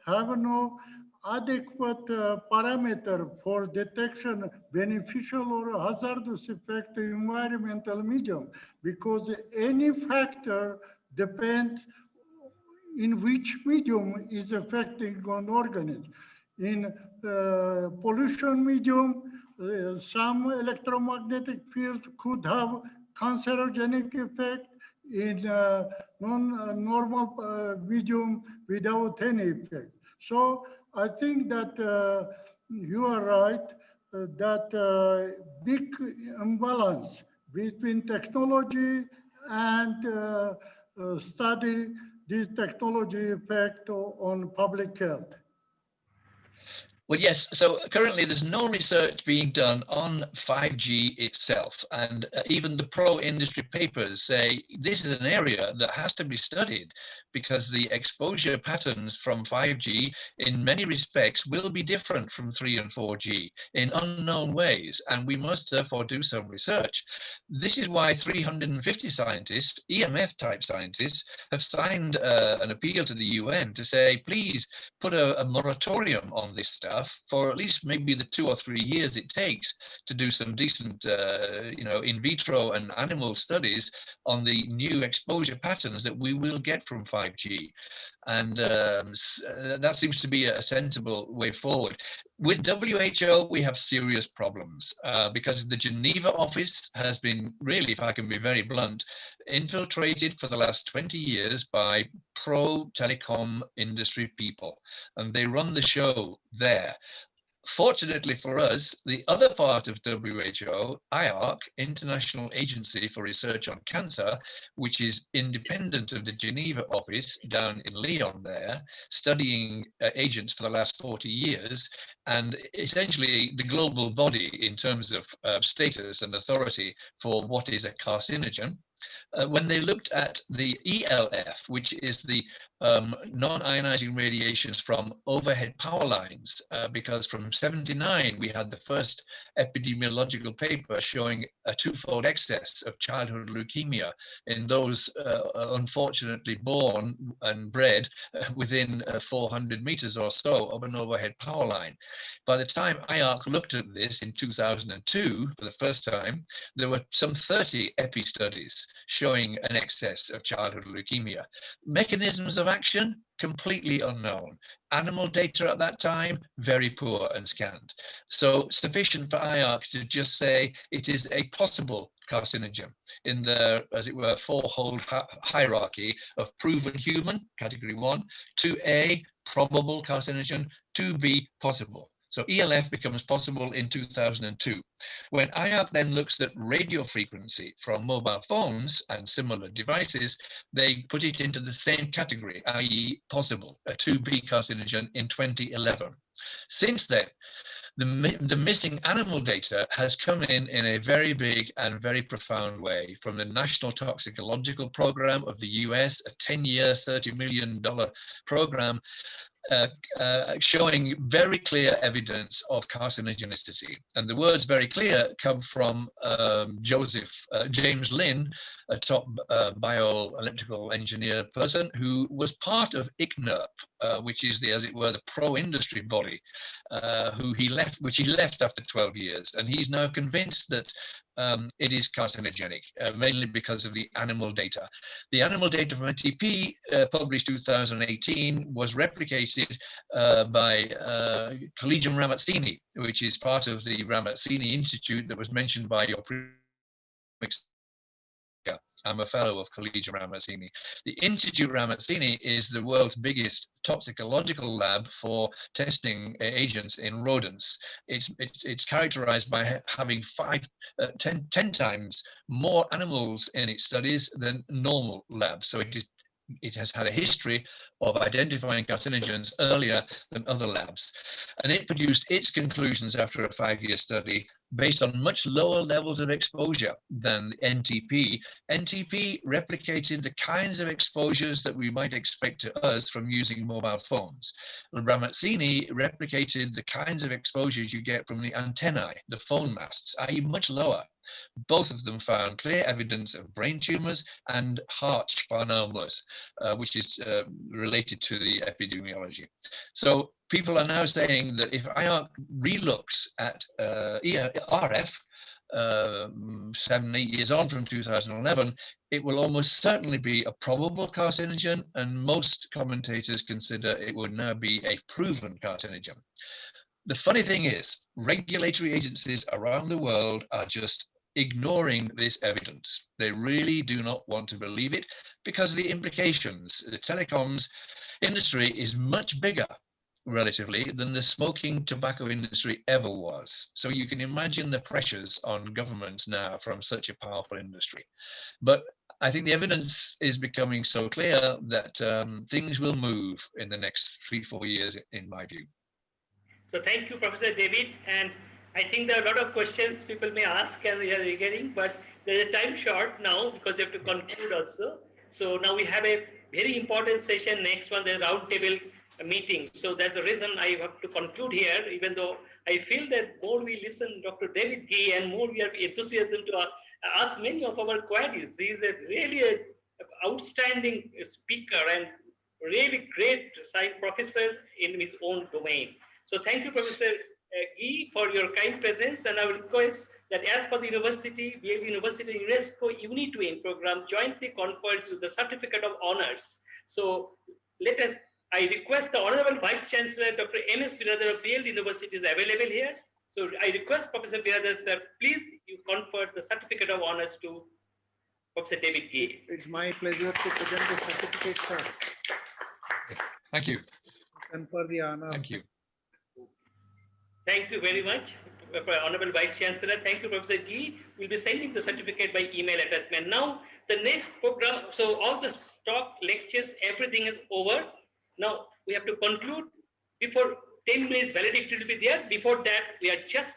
have no adequate parameter for detection beneficial or hazardous effect to environmental medium, because any factor depends in which medium is affecting an organism. In pollution medium, some electromagnetic field could have cancerogenic effect. In non-normal medium without any effect. So I think that you are right, that big imbalance between technology and study this technology effect on public health. Well, yes. So currently there's no research being done on 5G itself. And even the pro-industry papers say this is an area that has to be studied because the exposure patterns from 5G in many respects will be different from 3 and 4G in unknown ways. And we must therefore do some research. This is why 350 scientists, EMF type scientists, have signed an appeal to the UN to say, please put a moratorium on this stuff for at least maybe the 2 or 3 years it takes to do some decent, in vitro and animal studies on the new exposure patterns that we will get from 5G. And that seems to be a sensible way forward. With WHO, we have serious problems because the Geneva office has been really, if I can be very blunt, infiltrated for the last 20 years by pro-telecom industry people, and they run the show there. Fortunately for us, the other part of WHO, IARC, International Agency for Research on Cancer, which is independent of the Geneva office down in Lyon there, studying agents for the last 40 years, and essentially the global body in terms of status and authority for what is a carcinogen. When they looked at the ELF, which is the non-ionizing radiations from overhead power lines, because from 79 we had the first epidemiological paper showing a twofold excess of childhood leukemia in those unfortunately born and bred within 400 meters or so of an overhead power line. By the time IARC looked at this in 2002 for the first time, there were some 30 epi studies showing an excess of childhood leukemia. Mechanisms of action, completely unknown. Animal data at that time, very poor and scant. So sufficient for IARC to just say it is a possible carcinogen in the, as it were, fourfold hierarchy of proven human, category 1, 2A, probable carcinogen, 2B, possible. So ELF becomes possible in 2002. When IARC then looks at radio frequency from mobile phones and similar devices, they put it into the same category, i.e. possible, a 2B carcinogen in 2011. Since then, the missing animal data has come in a very big and very profound way from the National Toxicological Program of the US, a 10-year, $30 million program, showing very clear evidence of carcinogenicity. And the words very clear come from James Lynn, a top bioelectrical engineer person who was part of ICNIRP, which is the, as it were, the pro-industry body, which he left after 12 years. And he's now convinced that it is carcinogenic, mainly because of the animal data. The animal data from NTP, published 2018, was replicated by Collegium Ramazzini, which is part of the Ramazzini Institute that was mentioned by your previous. I'm a fellow of Collegium Ramazzini. The Institute Ramazzini is the world's biggest toxicological lab for testing agents in rodents. It's characterized by having 10 times more animals in its studies than normal labs. So it has had a history of identifying carcinogens earlier than other labs. And it produced its conclusions after a 5-year study based on much lower levels of exposure than NTP. NTP replicated the kinds of exposures that we might expect to us from using mobile phones. Ramazzini replicated the kinds of exposures you get from the antennae, the phone masts, i.e. much lower. Both of them found clear evidence of brain tumors and heart schwannomas, which is related to the epidemiology. So people are now saying that if IARC relooks at RF 7-8 years on from 2011, it will almost certainly be a probable carcinogen, and most commentators consider it would now be a proven carcinogen. The funny thing is, regulatory agencies around the world are just ignoring this evidence. They really do not want to believe it because of the implications. The telecoms industry is much bigger relatively than the smoking tobacco industry ever was. So you can imagine the pressures on governments now from such a powerful industry. But I think the evidence is becoming so clear that things will move in the next 3-4 years, in my view. So thank you, Professor David. And I think there are a lot of questions people may ask and we are getting, but there's a time short now because we have to conclude also. So now we have a very important session next one, the roundtable meeting. So that's the reason I have to conclude here, even though I feel that more we listen Dr. David Gee and more we have enthusiasm to ask many of our queries. He is really an outstanding speaker and really great science professor in his own domain. So thank you, Professor Gee, for your kind presence, and I will request that as per the university, BLD University UNESCO UNITWIN program jointly confers with the Certificate of Honors. So I request the Honorable Vice Chancellor, Dr. M.S. Biradar of BLD University is available here. So I request Professor Biradar, sir, please you confer the Certificate of Honors to Professor David Gee. It's my pleasure to present the certificate, sir. Thank you. Confer the honor. Thank you. Thank you very much, Honorable Vice Chancellor. Thank you, Professor G. We'll be sending the certificate by email attachment. Now, the next program, so all the talk, lectures, everything is over. Now, we have to conclude before 10 minutes valedictory will be there. Before that, we are just,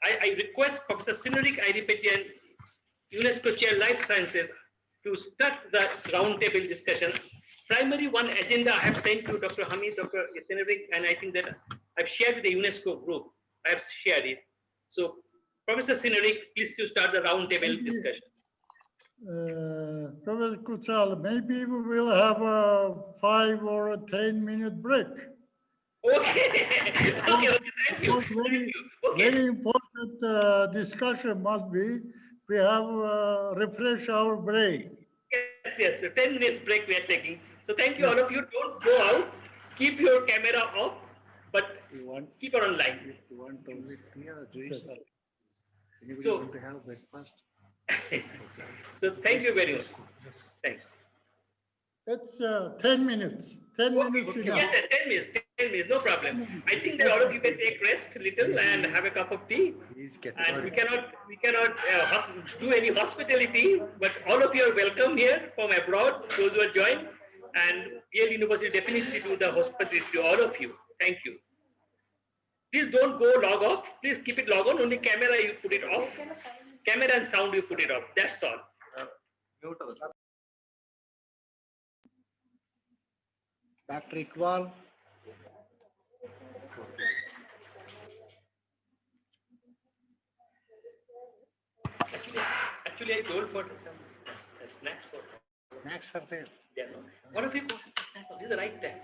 I request Professor Sineric Iripetian, UNESCO Chair Life Sciences, to start the roundtable discussion. Primary one agenda I have sent to Dr. Hamid, Dr. Sineric, and I think that I've shared with the UNESCO group. I have shared it. So, Professor Sineric, please to start the roundtable discussion. Professor Kuchal, maybe we will have a 5 or a 10-minute break. Okay. Okay, thank you. Very important discussion must be, we have refresh our brain. Yes, so 10 minutes break we are taking. So thank you all of you. Don't go out. Keep your camera off, but keep it online. So, to have breakfast. So thank you very much. Thanks. It's 10 minutes. 10 minutes enough. Yes, 10 minutes. 10 minutes, no problem. I think that all of you can take rest a little and have a cup of tea. And we cannot do any hospitality, but all of you are welcome here from abroad, those who are joined. And Yale University definitely do the hospitality to all of you. Thank you. Please don't go log off. Please keep it log on. Only camera you put it off. Camera and sound you put it off. That's all. Dr. Iqbal. Actually, I told for some snacks for. Snacks are there. Yeah, no. One of you go. This is the right time.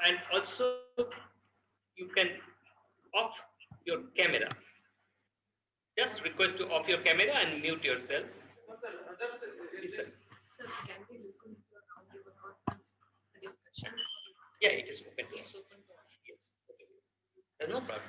And also you can off your camera. Just request to off your camera and mute yourself. Listen. Sir, can we listen to the roundtable discussion? Yeah, it is open. Yes, okay. There's no problem.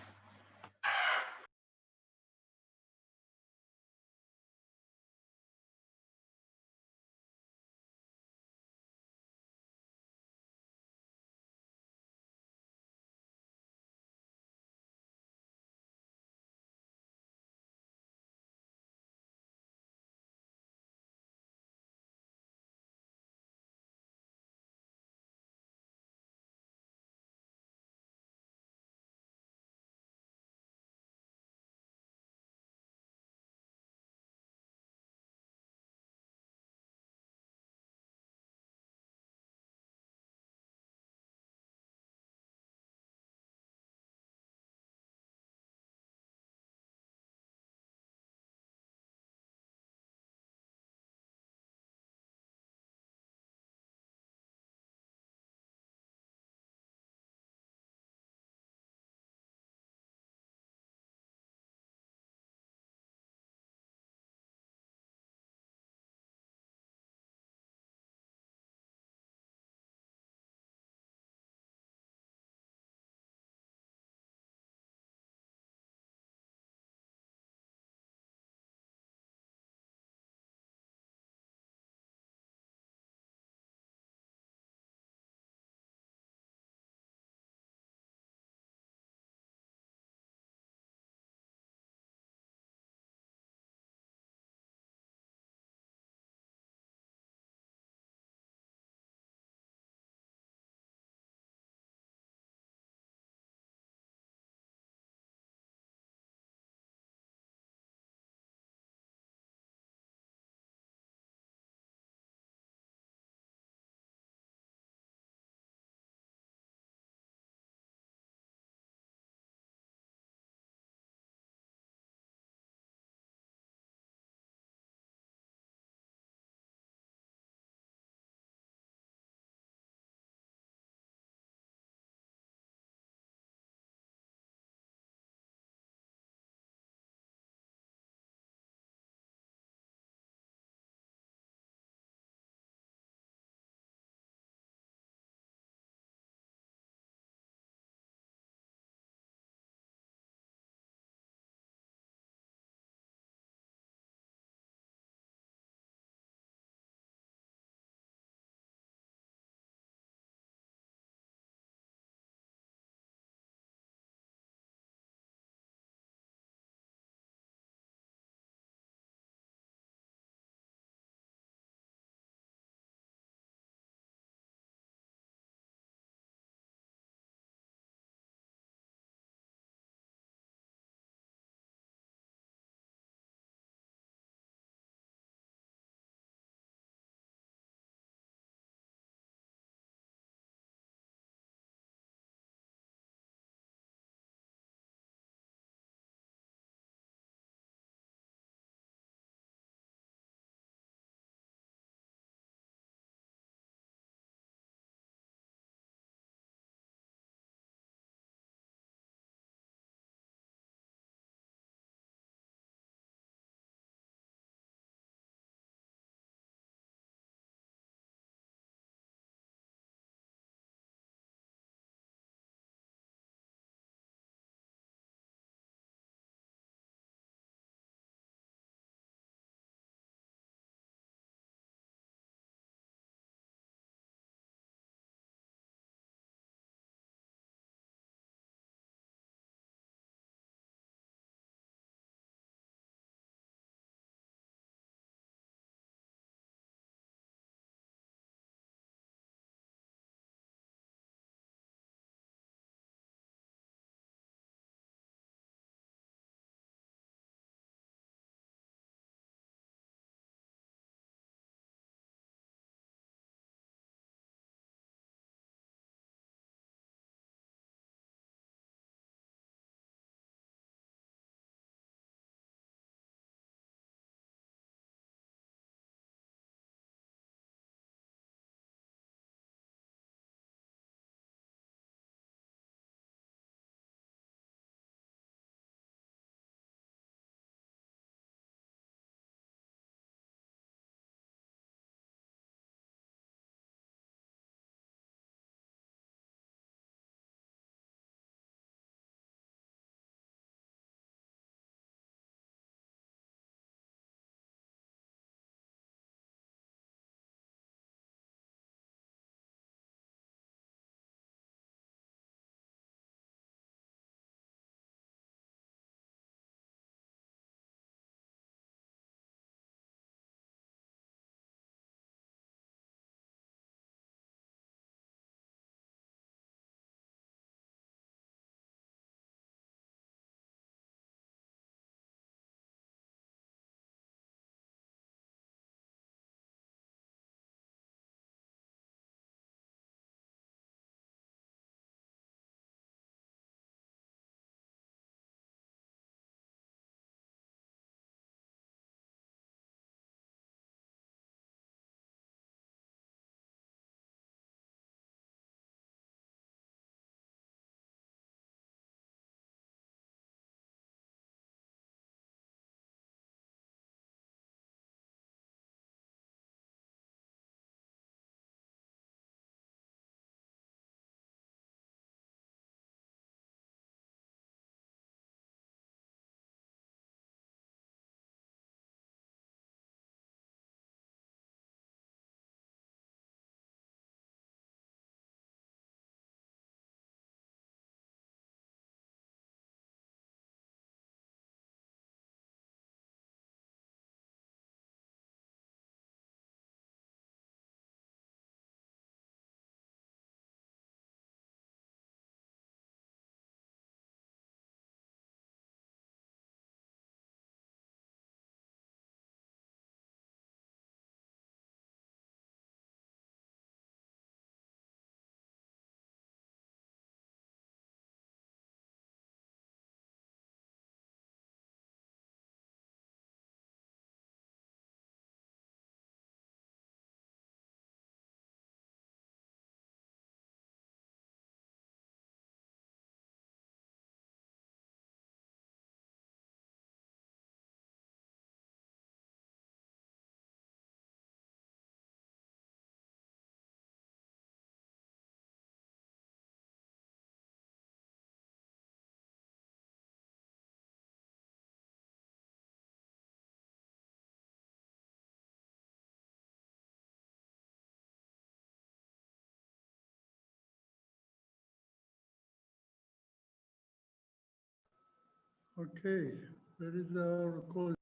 Okay, where is our call?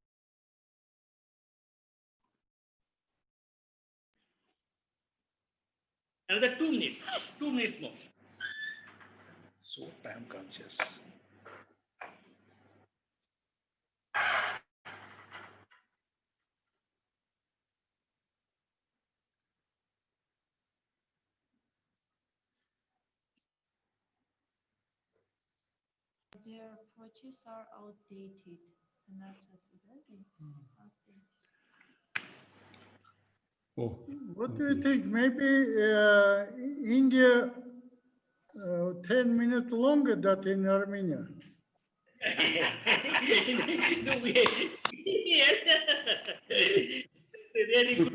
Another 2 minutes. 2 minutes more. So time conscious. Their approaches are outdated. And that's outdated. Oh, what do you think? Maybe India 10 minutes longer than in Armenia. No, yes. Really good.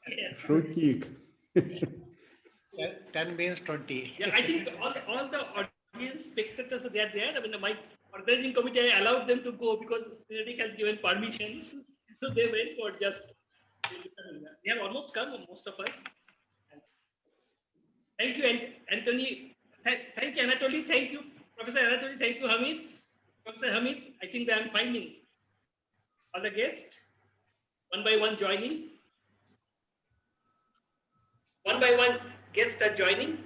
Yes. Fruitic. 10 means 20. Yeah, I think all the audience spectators they are there. I mean, my organizing committee, I allowed them to go because Synergic has given permissions. So they went for just. They have almost come, most of us. Thank you, Anthony. Thank you, Anatoly. Thank you, Professor Anatoly. Thank you, Hamid. Professor Hamid, I think that I'm finding all the guests one by one joining. One by one guests are joining.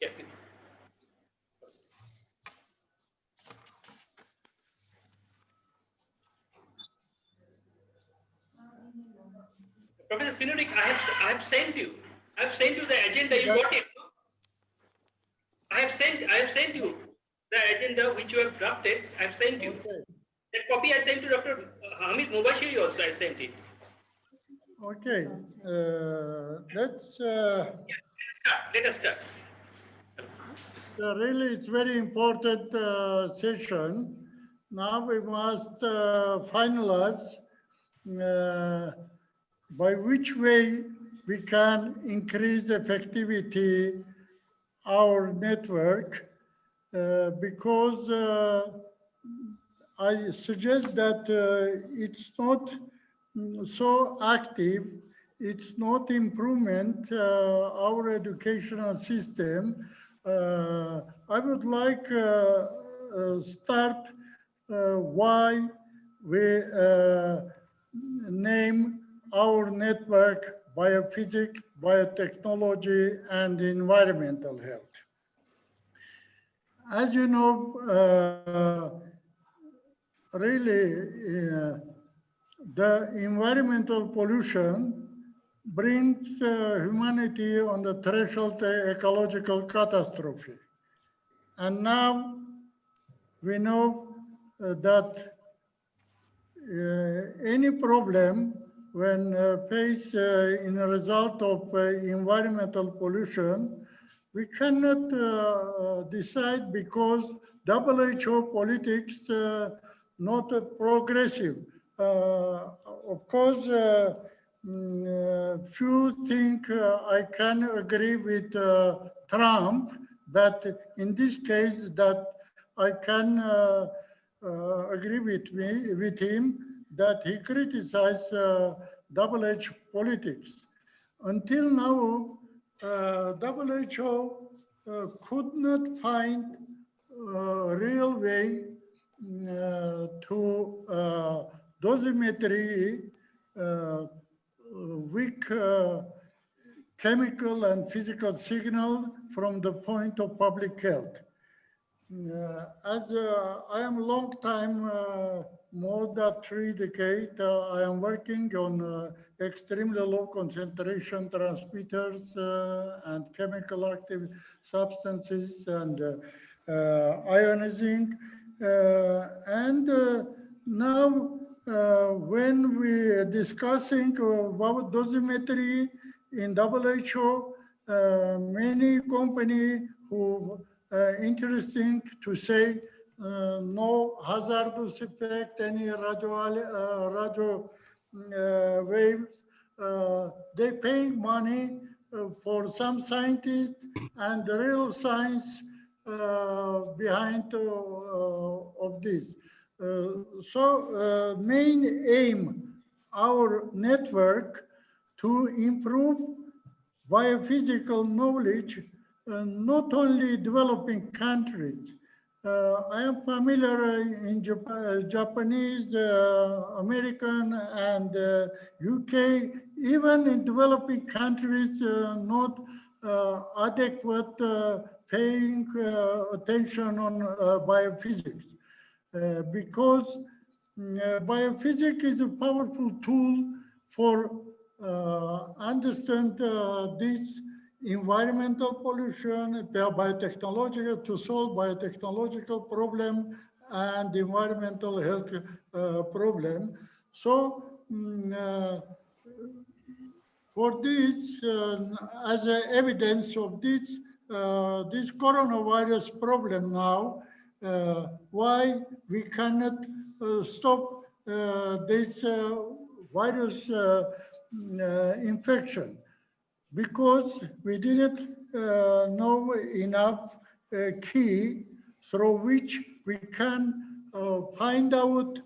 Yeah. Professor Sinurik, I have sent you. I have sent you the agenda. You got it. No? I have sent you the agenda which you have drafted. I have sent you. Okay. That copy I sent to Dr. Hamid Mubashiri also. I sent it. Okay, let's. Let us start. Really, it's very important session. Now we must finalize by which way we can increase effectivity our network because I suggest that it's not so active, it's not improvement our educational system. I would like start why we name our network biophysics, biotechnology, and environmental health. As you know, really, the environmental pollution brings humanity on the threshold of ecological catastrophe. And now we know that any problem when faced in a result of environmental pollution, we cannot decide because WHO politics not progressive. Of course, few think I can agree with Trump that in this case that I can agree with him that he criticized WHO politics. Until now, WHO could not find a real way to dosimetry weak chemical and physical signal from the point of public health. As I am a long time, more than 3 decades, I am working on extremely low concentration transmitters and chemical active substances and ionizing. And now when we are discussing about dosimetry in WHO, many companies who interesting to say no hazardous effect, any radio waves. They pay money for some scientists and the real science behind of this. So main aim, our network to improve biophysical knowledge not only developing countries. I am familiar in Japanese, American, and UK, even in developing countries, not adequate paying attention on biophysics. Because biophysics is a powerful tool for understand this environmental pollution, biotechnological, to solve biotechnological problem and environmental health problem. So for this, as evidence of this coronavirus problem now, why we cannot stop this virus infection, because we didn't know enough key through which we can find out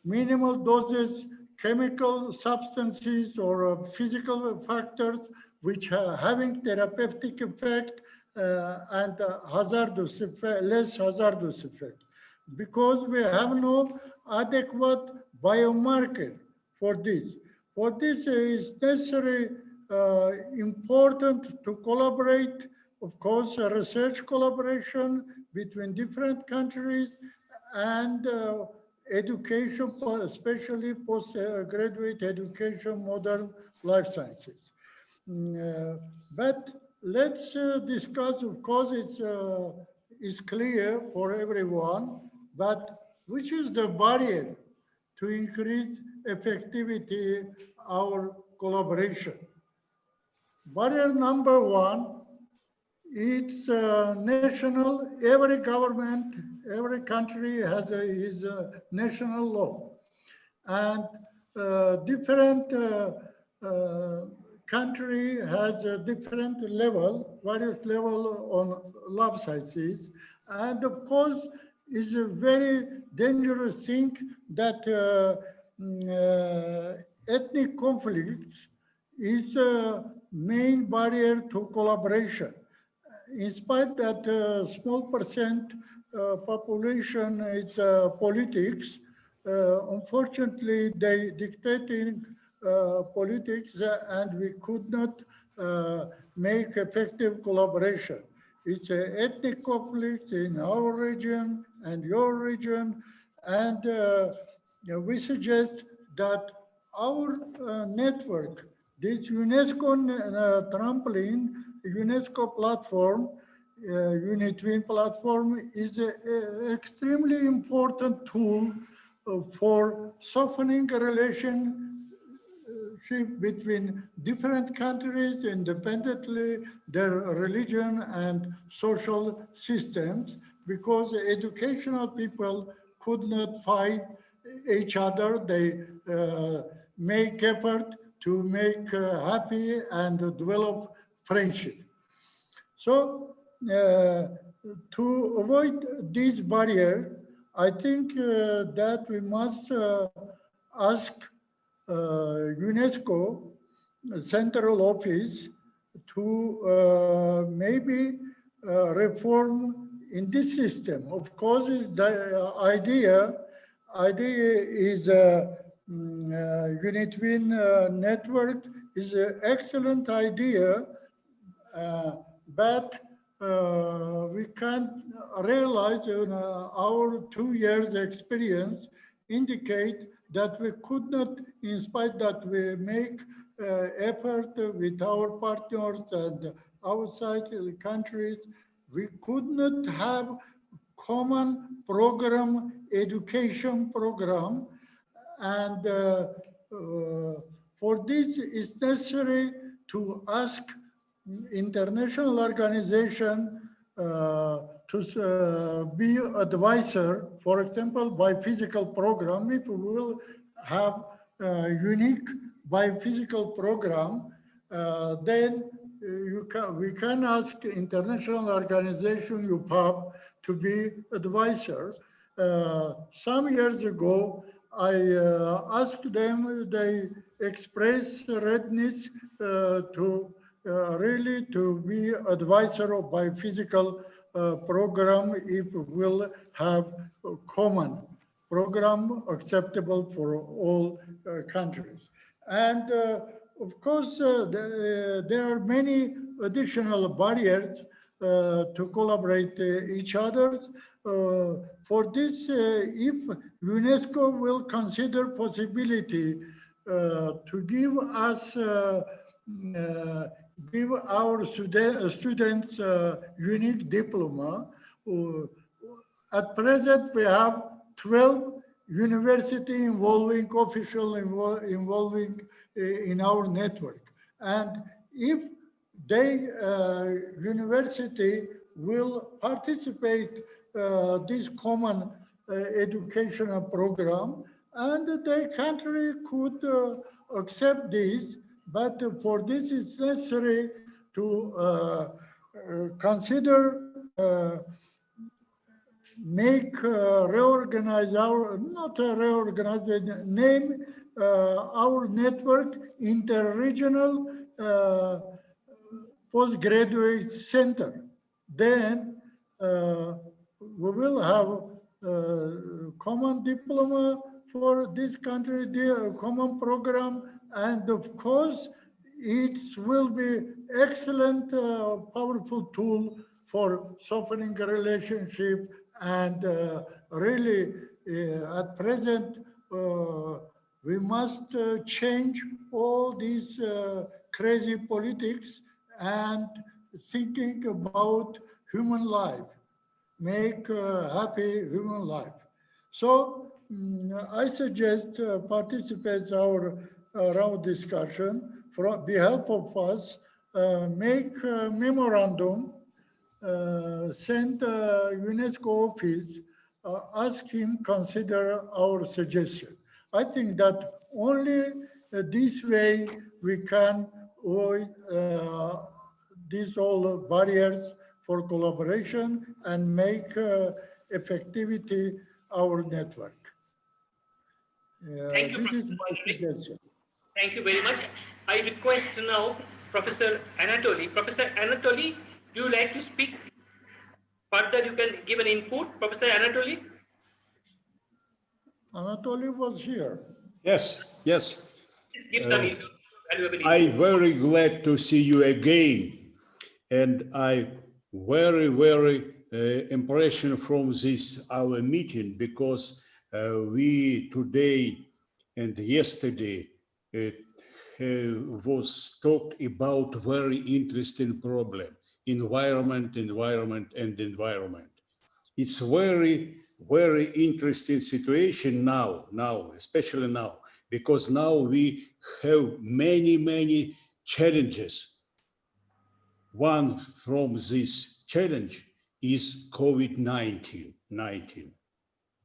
minimal doses, chemical substances or physical factors which are having therapeutic effect and hazardous effect, less hazardous effect. Because we have no adequate biomarker for this. For this is necessary, important to collaborate, of course, a research collaboration between different countries and education, especially postgraduate education, modern life sciences. But let's discuss, of course, it's clear for everyone, but which is the barrier to increase effectivity our collaboration? Barrier number one, it's national. Every government, every country has his national law, and different country has a different level, various level on lab sciences, and of course, is a very dangerous thing that ethnic conflicts is a main barrier to collaboration. In spite that small percent population is politics, unfortunately they dictating politics and we could not make effective collaboration. It's an ethnic conflict in our region and your region, and we suggest that our network, this UNESCO trampoline, UNESCO platform, UNITWIN platform, is an extremely important tool for softening a relationship between different countries independently, their religion and social systems, because educational people could not find each other. They make effort to make happy and develop friendship. So to avoid this barrier, I think that we must ask UNESCO Central Office to maybe reform in this system. Of course, the idea is UNITWIN network is an excellent idea, but we can't realize our 2 years experience indicate that we could not, in spite that we make effort with our partners and outside countries, we could not have common program, education program, and for this it's necessary to ask international organization to be advisor. For example, by physical program, if we will have a unique biophysical program, then we can ask international organization, UPAP, to be advisor. Some years ago, I asked them, they expressed readiness to really to be advisor of biophysical program if we'll have a common program acceptable for all countries. And of course, there are many additional barriers to collaborate each other. For this, if UNESCO will consider possibility to give us give our students unique diploma. At present, we have 12 university involving official involving in our network. And if they university will participate this common educational program, and the country could accept this, but for this it's necessary to consider reorganize our, not reorganize, name our network inter-regional postgraduate center. Then we will have common diploma for this country, the common program, and of course, it will be excellent, powerful tool for softening the relationship. And really, at present, we must change all these crazy politics and thinking about human life, make happy human life. So I suggest participants our round discussion for behalf of us, make a memorandum, send UNESCO office, ask him consider our suggestion. I think that only this way we can avoid these all barriers for collaboration and make effectivity our network. Thank you, this is my suggestion. Thank you very much. I request now Professor Anatoly. Professor Anatoly, do you like to speak? Further, you can give an input. Professor Anatoly? Anatoly was here. Yes, yes. Just give some valuable input. I'm very glad to see you again. And I very, very impression from this our meeting, because we today and yesterday was talked about very interesting problem, environment. It's very, very interesting situation now, especially now, because now we have many challenges. One from this challenge is COVID-19.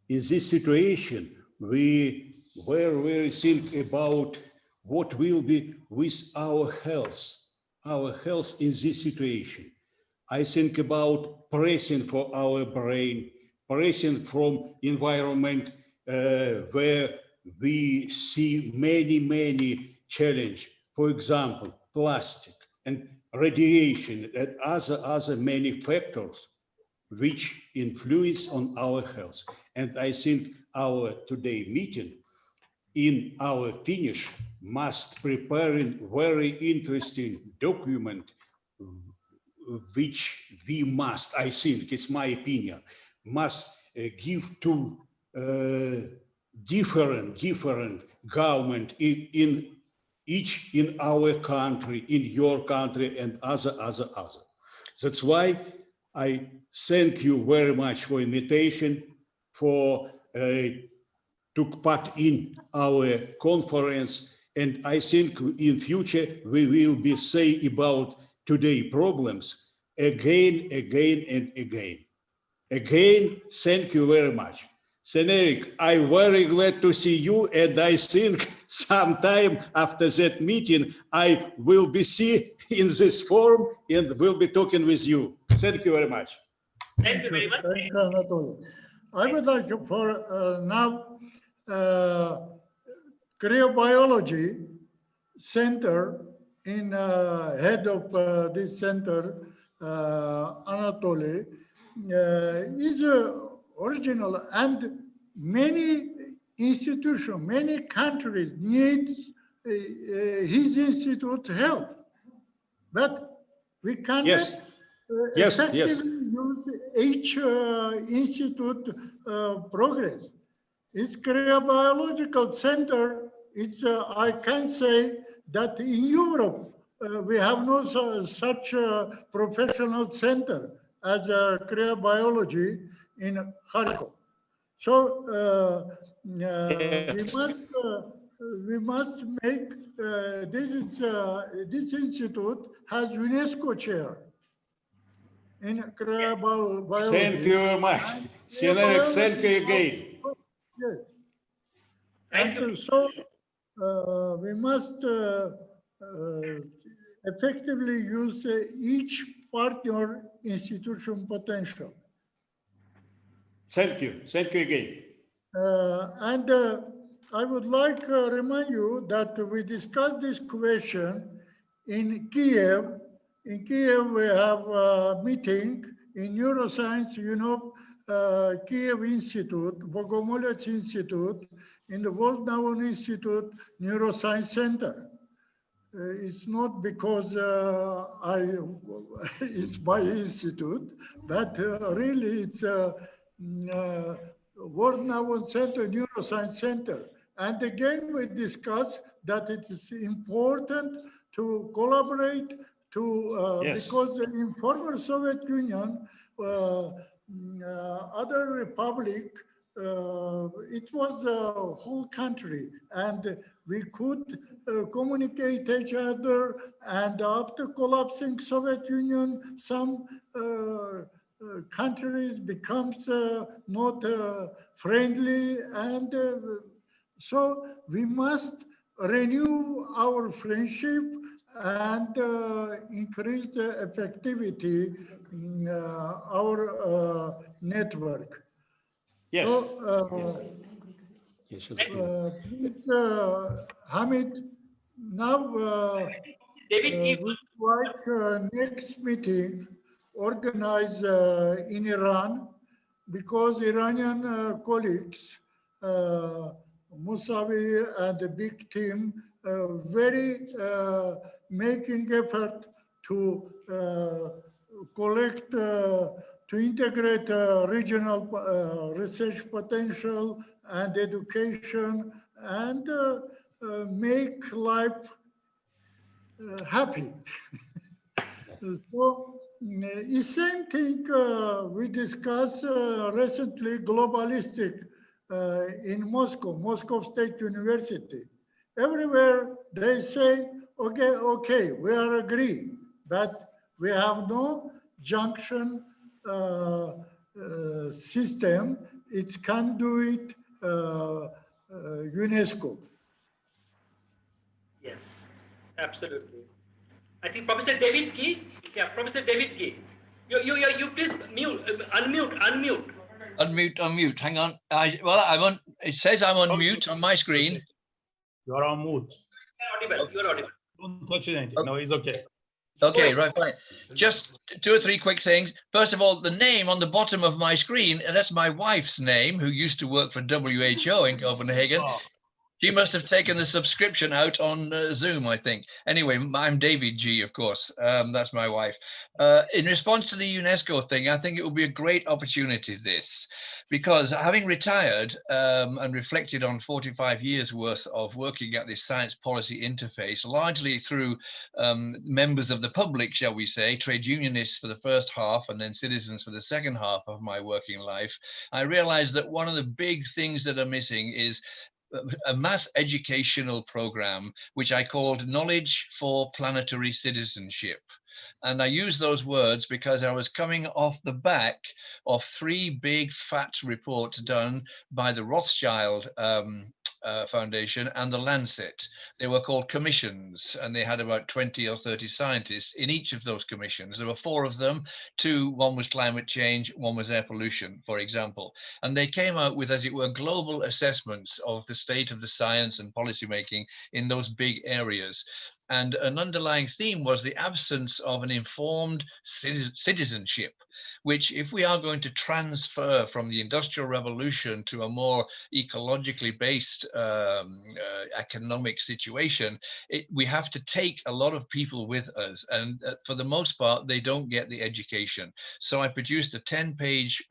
In this situation, we very think about what will be with our health in this situation. I think about pressing for our brain, pressing from environment where we see many challenges. For example, plastic and radiation and other many factors which influence on our health. And I think our today meeting in our finish must preparing very interesting document which we must, I think it's my opinion, must give to different government in each in our country, in your country, and other. That's why I thank you very much for invitation, for took part in our conference, and I think in future we will be say about today problems again and again. Again, thank you very much. Seneric, I'm very glad to see you, and I think sometime after that meeting, I will be see in this forum and will be talking with you. Thank you very much. Thank you very much. Thank you, Anatoly. I would like to, for now, cryobiology center in head of this center, Anatoly, is original, and many institutions, many countries need his institute help. But we cannot Yes. Yes, effectively use each institute progress. Its cryobiological center, it's, I can say that in Europe, we have no such professional center as cryobiology in Kharkov. So we must make this institute has UNESCO chair in cryobiology. Thank you very much. Senator, thank you again. Yes. Thank and you. so we must effectively use each partner institution potential. Thank you. Thank you again. And I would like to remind you that we discussed this question in Kiev. In Kiev, we have a meeting in neuroscience, Kiev Institute, Bogomolets Institute, in the World Known Institute Neuroscience Center. It's not because it's my institute, but really it's World Known Center, Neuroscience Center. And again, we discussed that it is important to collaborate Yes. because in former Soviet Union, other republic, it was a whole country, and we could communicate each other. And after collapsing Soviet Union, some countries becomes not friendly, and so we must renew our friendship and increase the effectivity in our network. Yes. So, please, Hamid, now we would like next meeting organized in Iran, because Iranian colleagues, Musawi and the big team, very making effort to collect, to integrate regional research potential and education, and make life happy. So, the same thing we discussed recently, globalistic in Moscow State University. Everywhere they say, okay, we are agree, but we have no junction system. It can do it UNESCO. Yes, absolutely. I think Professor David Gee, Professor David Gee, you please unmute. Unmute. Hang on. I'm on. It says I'm on mute on my screen. You're on mute. You're audible. Don't touch anything. No, it's okay. Okay, right, fine. Just 2 or 3 quick things. First of all, the name on the bottom of my screen, and that's my wife's name, who used to work for WHO in Copenhagen. Oh. She must have taken the subscription out on Zoom, I think. Anyway, I'm David G, of course. That's my wife. In response to the UNESCO thing, I think it will be a great opportunity, this, because having retired and reflected on 45 years worth of working at this science policy interface, largely through members of the public, shall we say, trade unionists for the first half and then citizens for the second half of my working life, I realized that one of the big things that are missing is a mass educational program, which I called Knowledge for Planetary Citizenship. And I use those words because I was coming off the back of 3 big fat reports done by the Rothschild Foundation and the Lancet. They were called commissions, and they had about 20 or 30 scientists in each of those commissions. There were 4 of them. 2, one was climate change, one was air pollution, for example. And they came out with, as it were, global assessments of the state of the science and policymaking in those big areas. And an underlying theme was the absence of an informed citizenship, which, if we are going to transfer from the Industrial Revolution to a more ecologically based economic situation, we have to take a lot of people with us. And for the most part, they don't get the education. So I produced a 10-page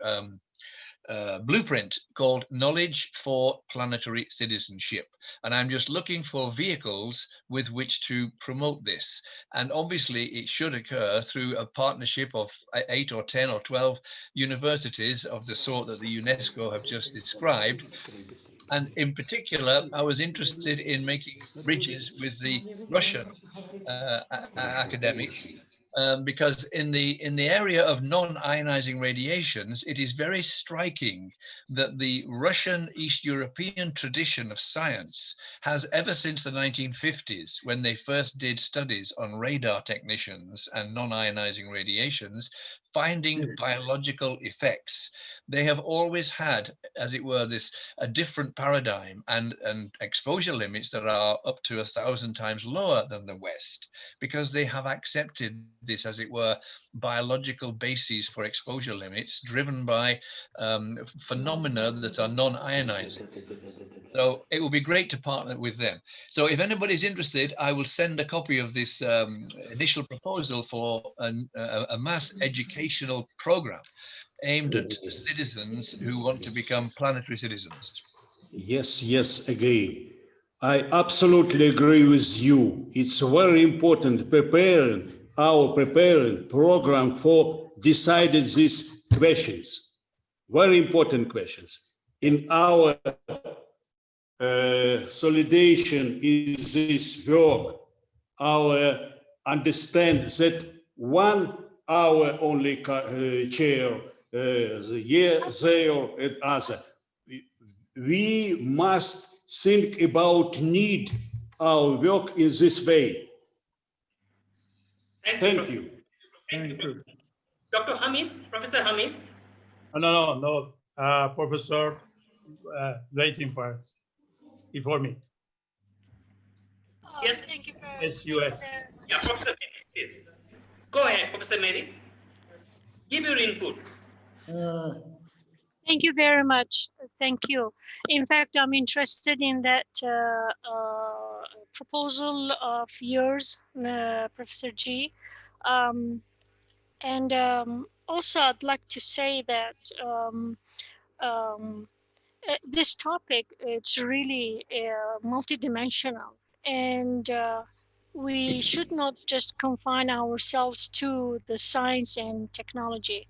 blueprint called Knowledge for Planetary Citizenship. And I'm just looking for vehicles with which to promote this. And obviously it should occur through a partnership of 8 or 10 or 12 universities of the sort that the UNESCO have just described. And in particular, I was interested in making bridges with the Russian academics, because in the area of non-ionizing radiations, it is very striking that the Russian East European tradition of science has, ever since the 1950s, when they first did studies on radar technicians and non-ionizing radiations, finding biological effects. They have always had, as it were, a different paradigm and exposure limits that are up to 1,000 times lower than the West, because they have accepted this, as it were, biological bases for exposure limits driven by phenomena that are non-ionizing. So it will be great to partner with them. So if anybody's interested, I will send a copy of this initial proposal for a mass educational program aimed at citizens who want to become planetary citizens. Yes, yes, again. I absolutely agree with you. It's very important preparing program for decided these questions. Very important questions. In our solidation in this work, our understand that 1 hour only chair, the year there and other. We must think about need our work in this way. Thank you. Thank you. Dr. Hamid, Professor Hamid. No. Professor waiting for us before me. Yes, thank you very Yes, US. Yeah, Professor Mary, please. Go ahead, Professor Mary. Give your input. Thank you very much. Thank you. In fact, I'm interested in that proposal of yours, Professor G. Also, I'd like to say that this topic, it's really multidimensional, and we should not just confine ourselves to the science and technology.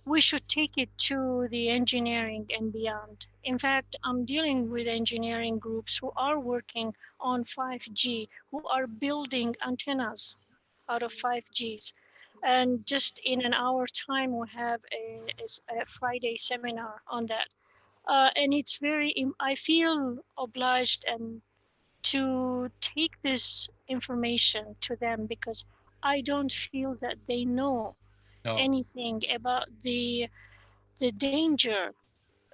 We should take it to the engineering and beyond. In fact, I'm dealing with engineering groups who are working on 5G, who are building antennas out of 5Gs. And just in an hour time, we have a Friday seminar on that. And it's I feel obliged and to take this information to them, because I don't feel that they know anything about the danger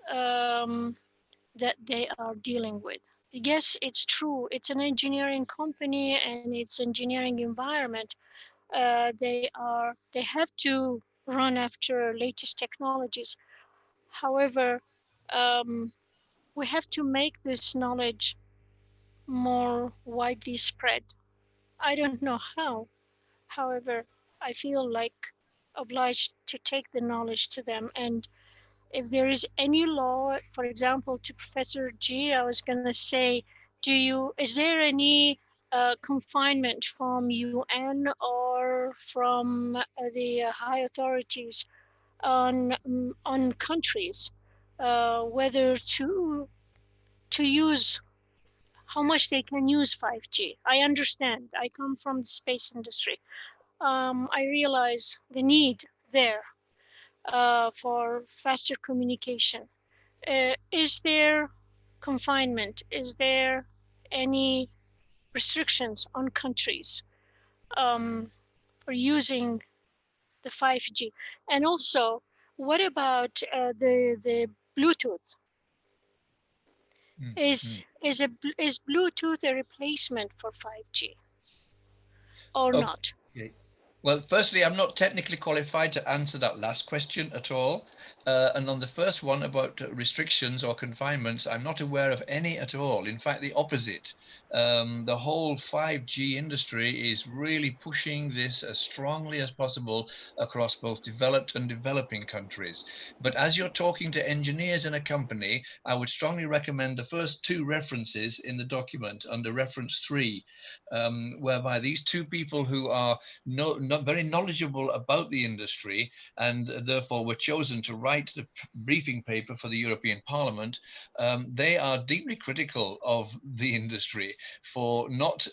that they are dealing with. Yes, it's true. It's an engineering company and it's engineering environment. They have to run after latest technologies. However, we have to make this knowledge more widely spread. I don't know how. However, I feel like obliged to take the knowledge to them. And if there is any law, for example, to Professor G, I was going to say, is there any confinement from UN or from the high authorities on countries whether to use, how much they can use 5G? I understand. I come from the space industry. I realize the need there for faster communication. Is there confinement? Is there any restrictions on countries for using the 5G? And also, what about the Bluetooth? Is Bluetooth a replacement for 5G? or not? Okay. Well, firstly, I'm not technically qualified to answer that last question at all. And on the first one about restrictions or confinements, I'm not aware of any at all. In fact, the opposite. The whole 5G industry is really pushing this as strongly as possible across both developed and developing countries. But as you're talking to engineers in a company, I would strongly recommend the first two references in the document under reference 3, whereby these two people who are not very knowledgeable about the industry and therefore were chosen to write the briefing paper for the European Parliament, they are deeply critical of the industry for not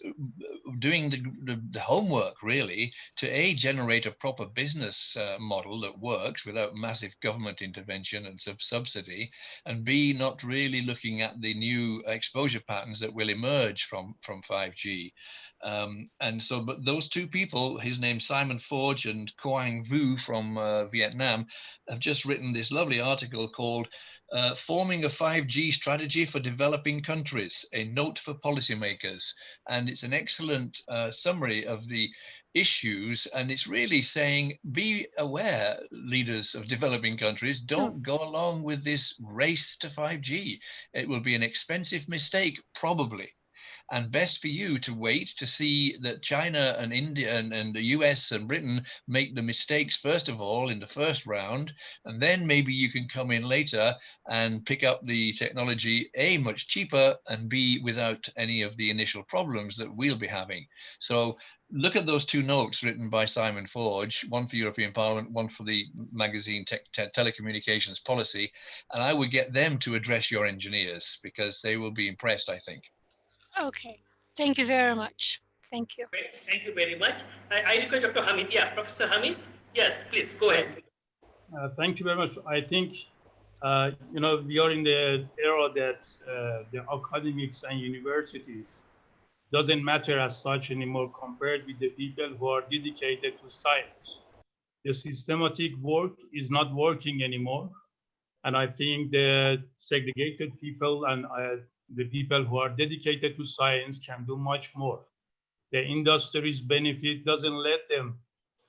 doing the homework really to A, generate a proper business model that works without massive government intervention and subsidy, and B, not really looking at the new exposure patterns that will emerge from 5G. And so, but those two people, his name's Simon Forge and Quang Vu from Vietnam, have just written this lovely article called Forming a 5G Strategy for Developing Countries, a Note for Policymakers. And it's an excellent summary of the issues. And it's really saying, be aware, leaders of developing countries, don't go along with this race to 5G. It will be an expensive mistake, probably. And best for you to wait to see that China and India and the US and Britain make the mistakes first of all in the first round, and then maybe you can come in later and pick up the technology, A, much cheaper, and B, without any of the initial problems that we'll be having. So look at those two notes written by Simon Forge, one for European Parliament, one for the magazine Telecommunications Policy, and I would get them to address your engineers because they will be impressed, I think. Okay, thank you very much. Thank you. Thank you very much. I request Dr. Hamid. Yeah, Professor Hamid. Yes, please go ahead. Thank you very much. I think, you know, we are in the era that the academics and universities doesn't matter as such anymore compared with the people who are dedicated to science. The systematic work is not working anymore. And I think the segregated people and the people who are dedicated to science can do much more. The industry's benefit doesn't let them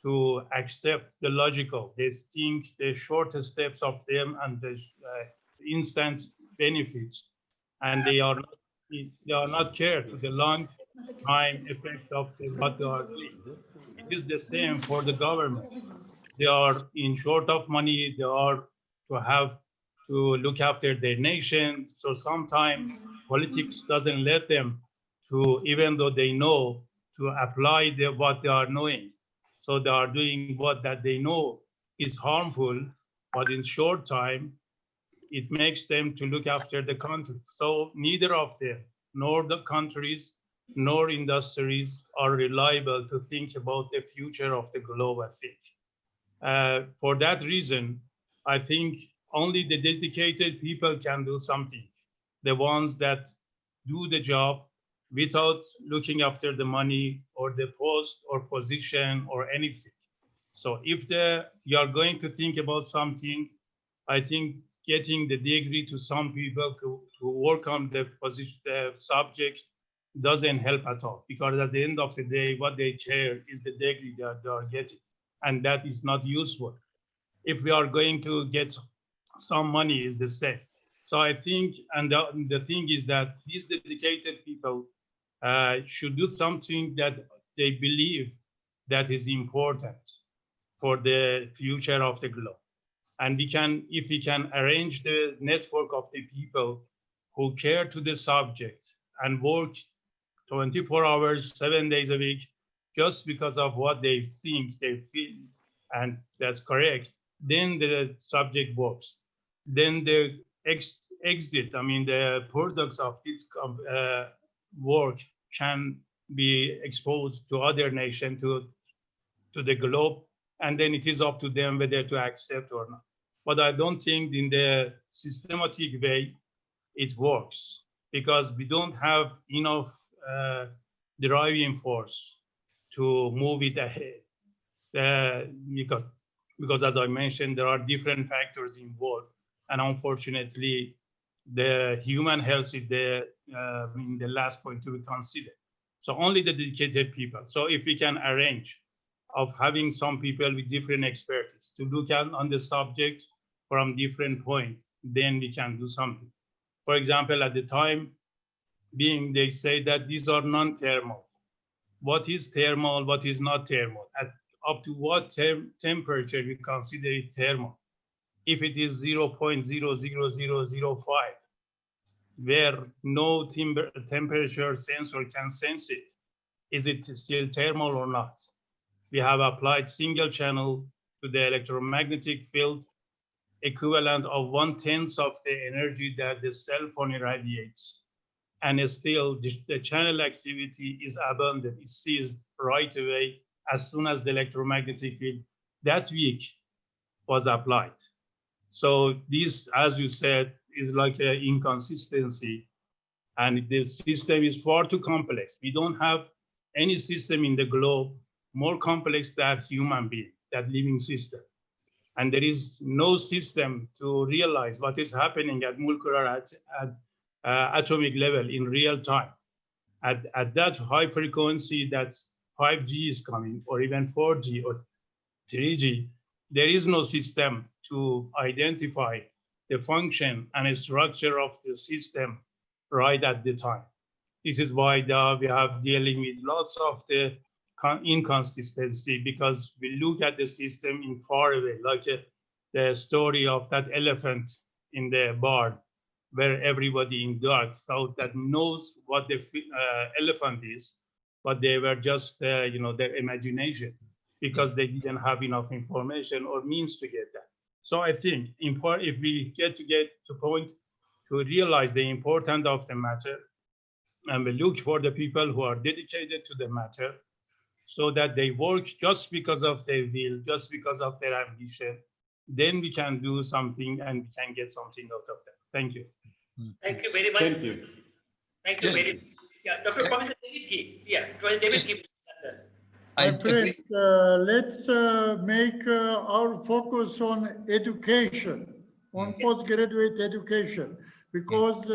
to accept the logical. They think the short steps of them and the instant benefits, and they are not care to the long time effect of what they are doing. It is the same for the government. They are in short of money. They are to have to look after their nation. So sometimes politics doesn't let them to, even though they know, to apply what they are knowing. So they are doing what that they know is harmful, but in short time, it makes them to look after the country. So neither of them, nor the countries, nor industries are reliable to think about the future of the globe, I think. For that reason, I think only the dedicated people can do something. The ones that do the job without looking after the money or the post or position or anything. So if you are going to think about something, I think getting the degree to some people to work on the position, the subject doesn't help at all, because at the end of the day, what they care is the degree that they are getting, and that is not useful. If we are going to get some money, is the same. So I think, and the thing is that these dedicated people should do something that they believe that is important for the future of the globe. And if we can arrange the network of the people who care to the subject and work 24 hours, 7 days a week, just because of what they think, they feel, and that's correct, then the subject works. Then the exit, I mean, the products of this work can be exposed to other nations, to the globe, and then it is up to them whether to accept or not. But I don't think in the systematic way it works, because we don't have enough driving force to move it ahead. Because as I mentioned, there are different factors involved, and unfortunately, the human health is the last point to be considered. So only the dedicated people. So if we can arrange of having some people with different expertise to look at on the subject from different points, then we can do something. For example, at the time being, they say that these are non-thermal. What is thermal, what is not thermal? At up to what temperature we consider it thermal? If it is 0.00005, where no temperature sensor can sense it, is it still thermal or not? We have applied single channel to the electromagnetic field equivalent of 1/10 of the energy that the cell phone irradiates. And still the channel activity is abundant, it's seized right away as soon as the electromagnetic field that week was applied. So this, as you said, is like an inconsistency, and the system is far too complex. We don't have any system in the globe more complex than human being, that living system. And there is no system to realize what is happening at molecular, atomic level in real time. At that high frequency that 5G is coming, or even 4G or 3G, there is no system to identify the function and structure of the system right at the time. This is why we have dealing with lots of the inconsistency, because we look at the system in far away, like the story of that elephant in the barn, where everybody in dark thought that knows what the elephant is, but they were just, their imagination, because they didn't have enough information or means to get that. So I think if we get to point to realize the importance of the matter, and we look for the people who are dedicated to the matter, so that they work just because of their will, just because of their ambition, then we can do something and we can get something out of that. Thank you. Thank you very much. Thank you. Thank you very much. Yeah, Dr. Professor David Gee. Yeah, David Gee. My friend, let's make our focus on education, on postgraduate education, because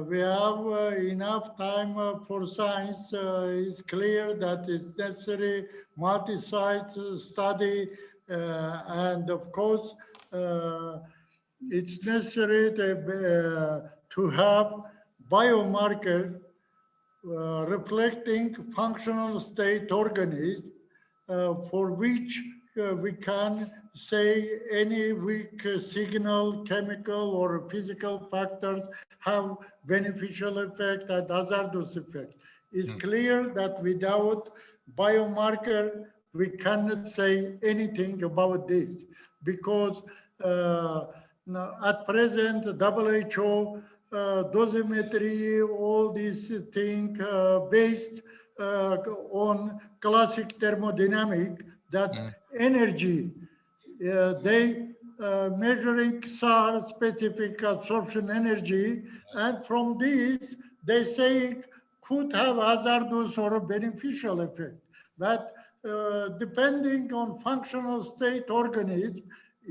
we have enough time for science. It's clear that it's necessary multi-site study, and of course, it's necessary to have biomarker reflecting functional state organisms for which we can say any weak signal, chemical or physical factors have beneficial effect and hazardous effect. It's clear that without biomarker, we cannot say anything about this, because at present, WHO dosimetry, all these things based on classic thermodynamic, that energy, they measuring SAR, specific absorption energy, and from this, they say could have hazardous or beneficial effect. But depending on functional state organism,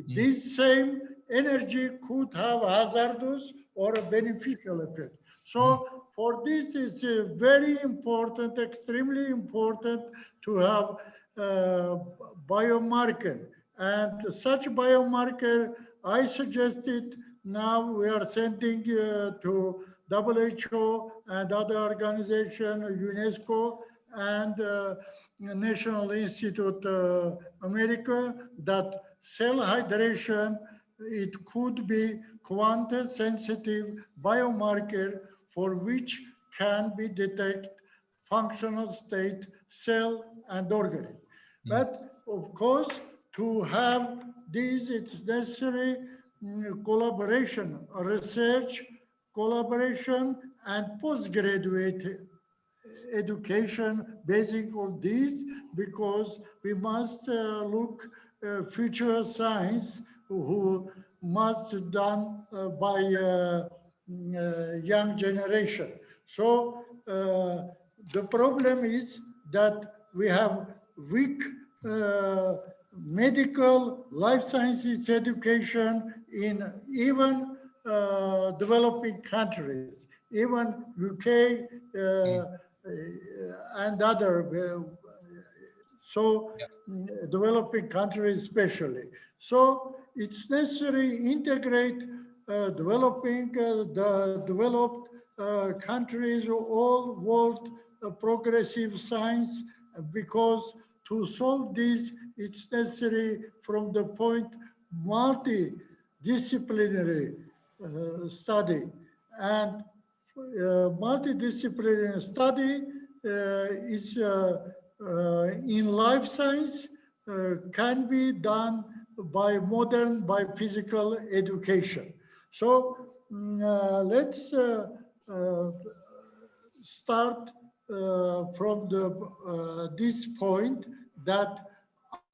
this same energy could have hazardous or a beneficial effect. So for this, it's very important, extremely important to have biomarker. And such biomarker, I suggested, now we are sending to WHO and other organization, UNESCO, and National Institute America, that cell hydration, it could be quantitative biomarker for which can be detect functional state, cell and organism. But of course, to have this, it's necessary collaboration, research, collaboration, and postgraduate education basing on this, because we must look future science who must done by young generation. So the problem is that we have weak medical life sciences education in even developing countries. Even UK, and other, so developing countries especially. So it's necessary integrate developing the developed countries, all world progressive science, because to solve this, it's necessary from the point multidisciplinary study. And multidisciplinary study is in life science can be done by physical education. So let's start from this point that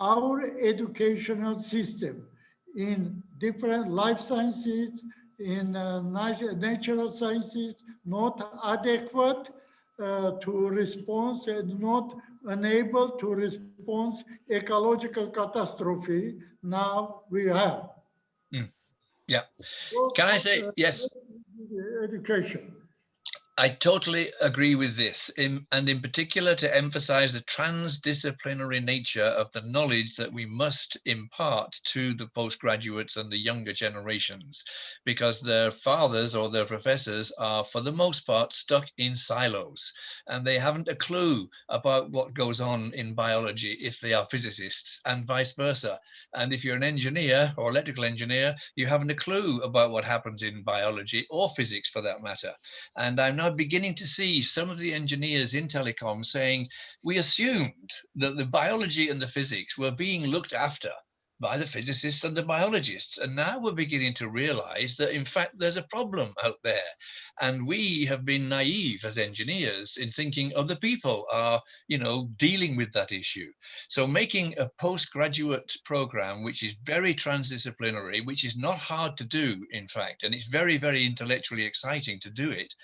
our educational system in different life sciences, in natural sciences, not adequate to response and not unable to respond ecological catastrophe now we have. Yeah. Can I say yes? Education. I totally agree with this, and in particular to emphasize the transdisciplinary nature of the knowledge that we must impart to the postgraduates and the younger generations, because their fathers or their professors are, for the most part, stuck in silos, and they haven't a clue about what goes on in biology if they are physicists, and vice versa. And if you're an engineer or electrical engineer, you haven't a clue about what happens in biology or physics for that matter. And I'm now beginning to see some of the engineers in telecom saying, we assumed that the biology and the physics were being looked after by the physicists and the biologists. And now we're beginning to realize that in fact, there's a problem out there. And we have been naive as engineers in thinking other people are, dealing with that issue. So making a postgraduate program, which is very transdisciplinary, which is not hard to do, in fact, and it's very, very intellectually exciting to do it,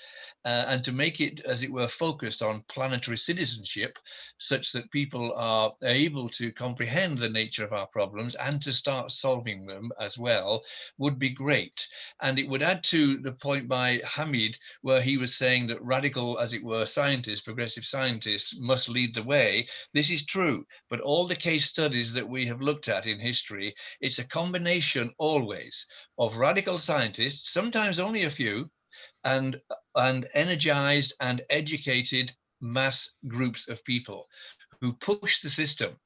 and to make it, as it were, focused on planetary citizenship, such that people are able to comprehend the nature of our problems and to start solving them as well, would be great. And it would add to the point by Hamid, where he was saying that radical, as it were, scientists, progressive scientists must lead the way. This is true, but all the case studies that we have looked at in history, it's a combination always of radical scientists, sometimes only a few, and energized and educated mass groups of people who push the system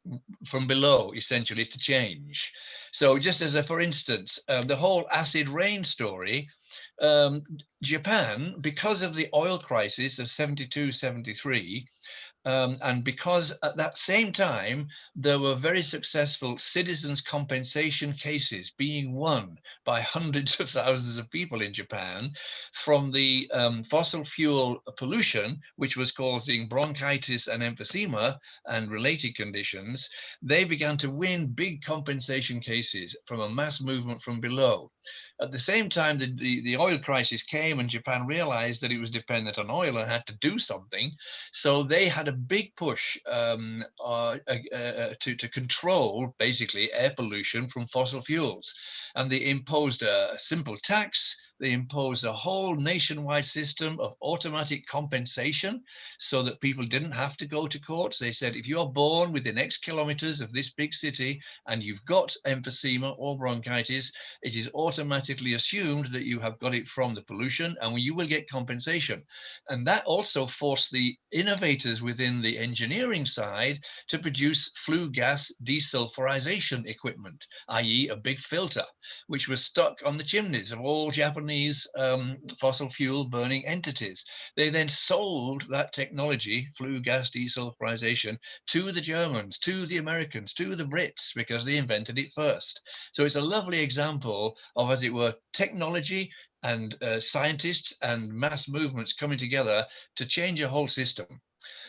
from below, essentially, to change. So just as a, for instance, the whole acid rain story, Japan, because of the oil crisis of 72, 73, and because at that same time, there were very successful citizens' compensation cases being won by hundreds of thousands of people in Japan from the fossil fuel pollution, which was causing bronchitis and emphysema and related conditions, they began to win big compensation cases from a mass movement from below. At the same time, the oil crisis came and Japan realized that it was dependent on oil and had to do something. So they had a big push to control, basically, air pollution from fossil fuels. And they imposed a simple tax. They imposed a whole nationwide system of automatic compensation so that people didn't have to go to courts. They said, if you're born within X kilometers of this big city and you've got emphysema or bronchitis, it is automatically assumed that you have got it from the pollution and you will get compensation. And that also forced the innovators within the engineering side to produce flue gas desulfurization equipment, i.e. a big filter, which was stuck on the chimneys of all Japanese fossil fuel burning entities. They then sold that technology, flue gas desulfurization, to the Germans, to the Americans, to the Brits, because they invented it first. So it's a lovely example of, as it were, technology and scientists and mass movements coming together to change a whole system.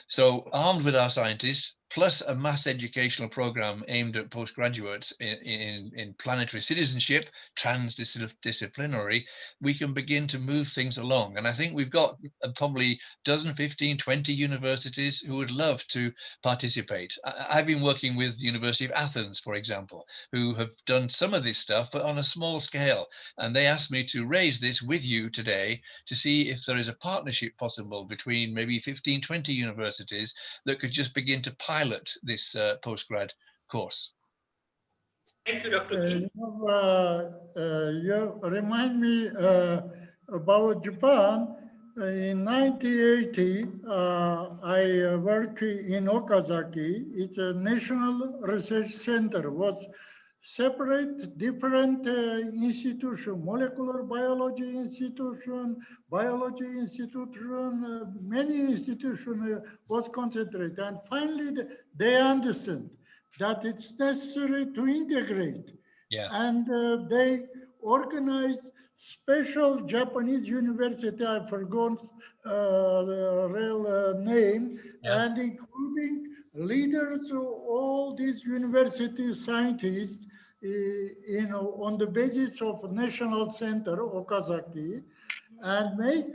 So armed with our scientists, plus a mass educational program aimed at postgraduates in planetary citizenship, transdisciplinary, we can begin to move things along. And I think we've got probably dozen, 15, 20 universities who would love to participate. I've been working with the University of Athens, for example, who have done some of this stuff, but on a small scale. And they asked me to raise this with you today to see if there is a partnership possible between maybe 15, 20 universities that could just begin to pilot this postgrad course. Thank you, Dr. King. You remind me about Japan. In 1980, I worked in Okazaki. It's a national research center. Was separate different institution, molecular biology institution, biology institution, many institution was concentrated. And finally, they understand that it's necessary to integrate. Yeah. And they organized special Japanese university, I forgot the real name, and including leaders of all these university scientists, on the basis of National Center, Okazaki, and make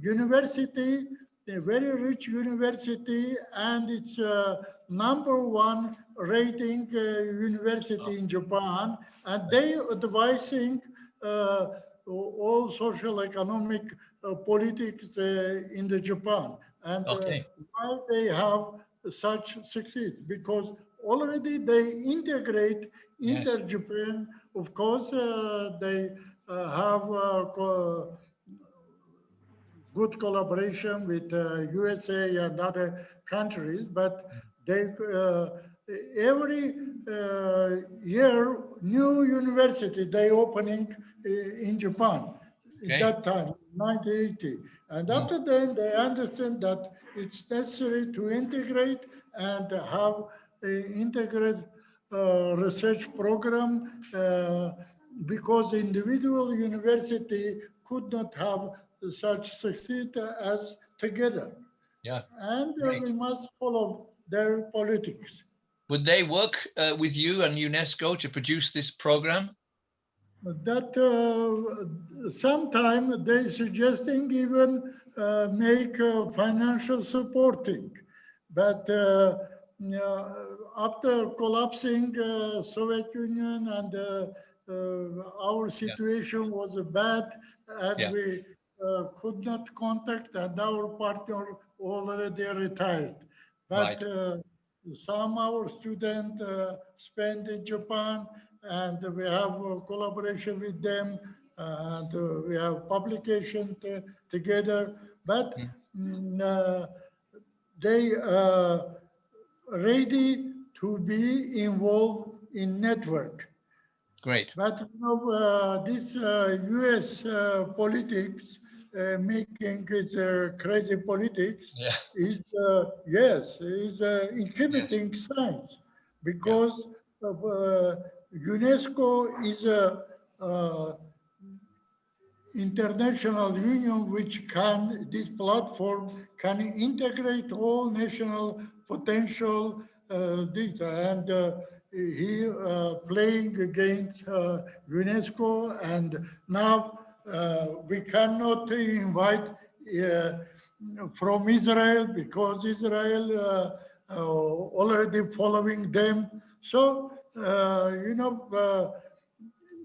university a very rich university, and it's #1 rating university in Japan, and they advising all social economic politics in the Japan. And why they have such succeed? Because already they integrate inter-Japan. Of course, they have good collaboration with USA and other countries, but they every year new university they opening in Japan at that time, 1980. And after then they understand that it's necessary to integrate and have an integrated research program because individual university could not have such succeed as together. Yeah. And we must follow their politics. Would they work with you and UNESCO to produce this program? That sometime they suggesting even make financial supporting, but after collapsing Soviet Union and our situation was bad, and we could not contact, and our partner already retired. But some our students spend in Japan, and we have a collaboration with them, and we have publication together. But they ready to be involved in network. Great. But you know, this U.S. politics making it crazy politics is yes, is inhibiting science, because of, UNESCO is a international union which can, this platform can integrate all national potential data, and he playing against UNESCO, and now we cannot invite from Israel because Israel already following them. So, you know,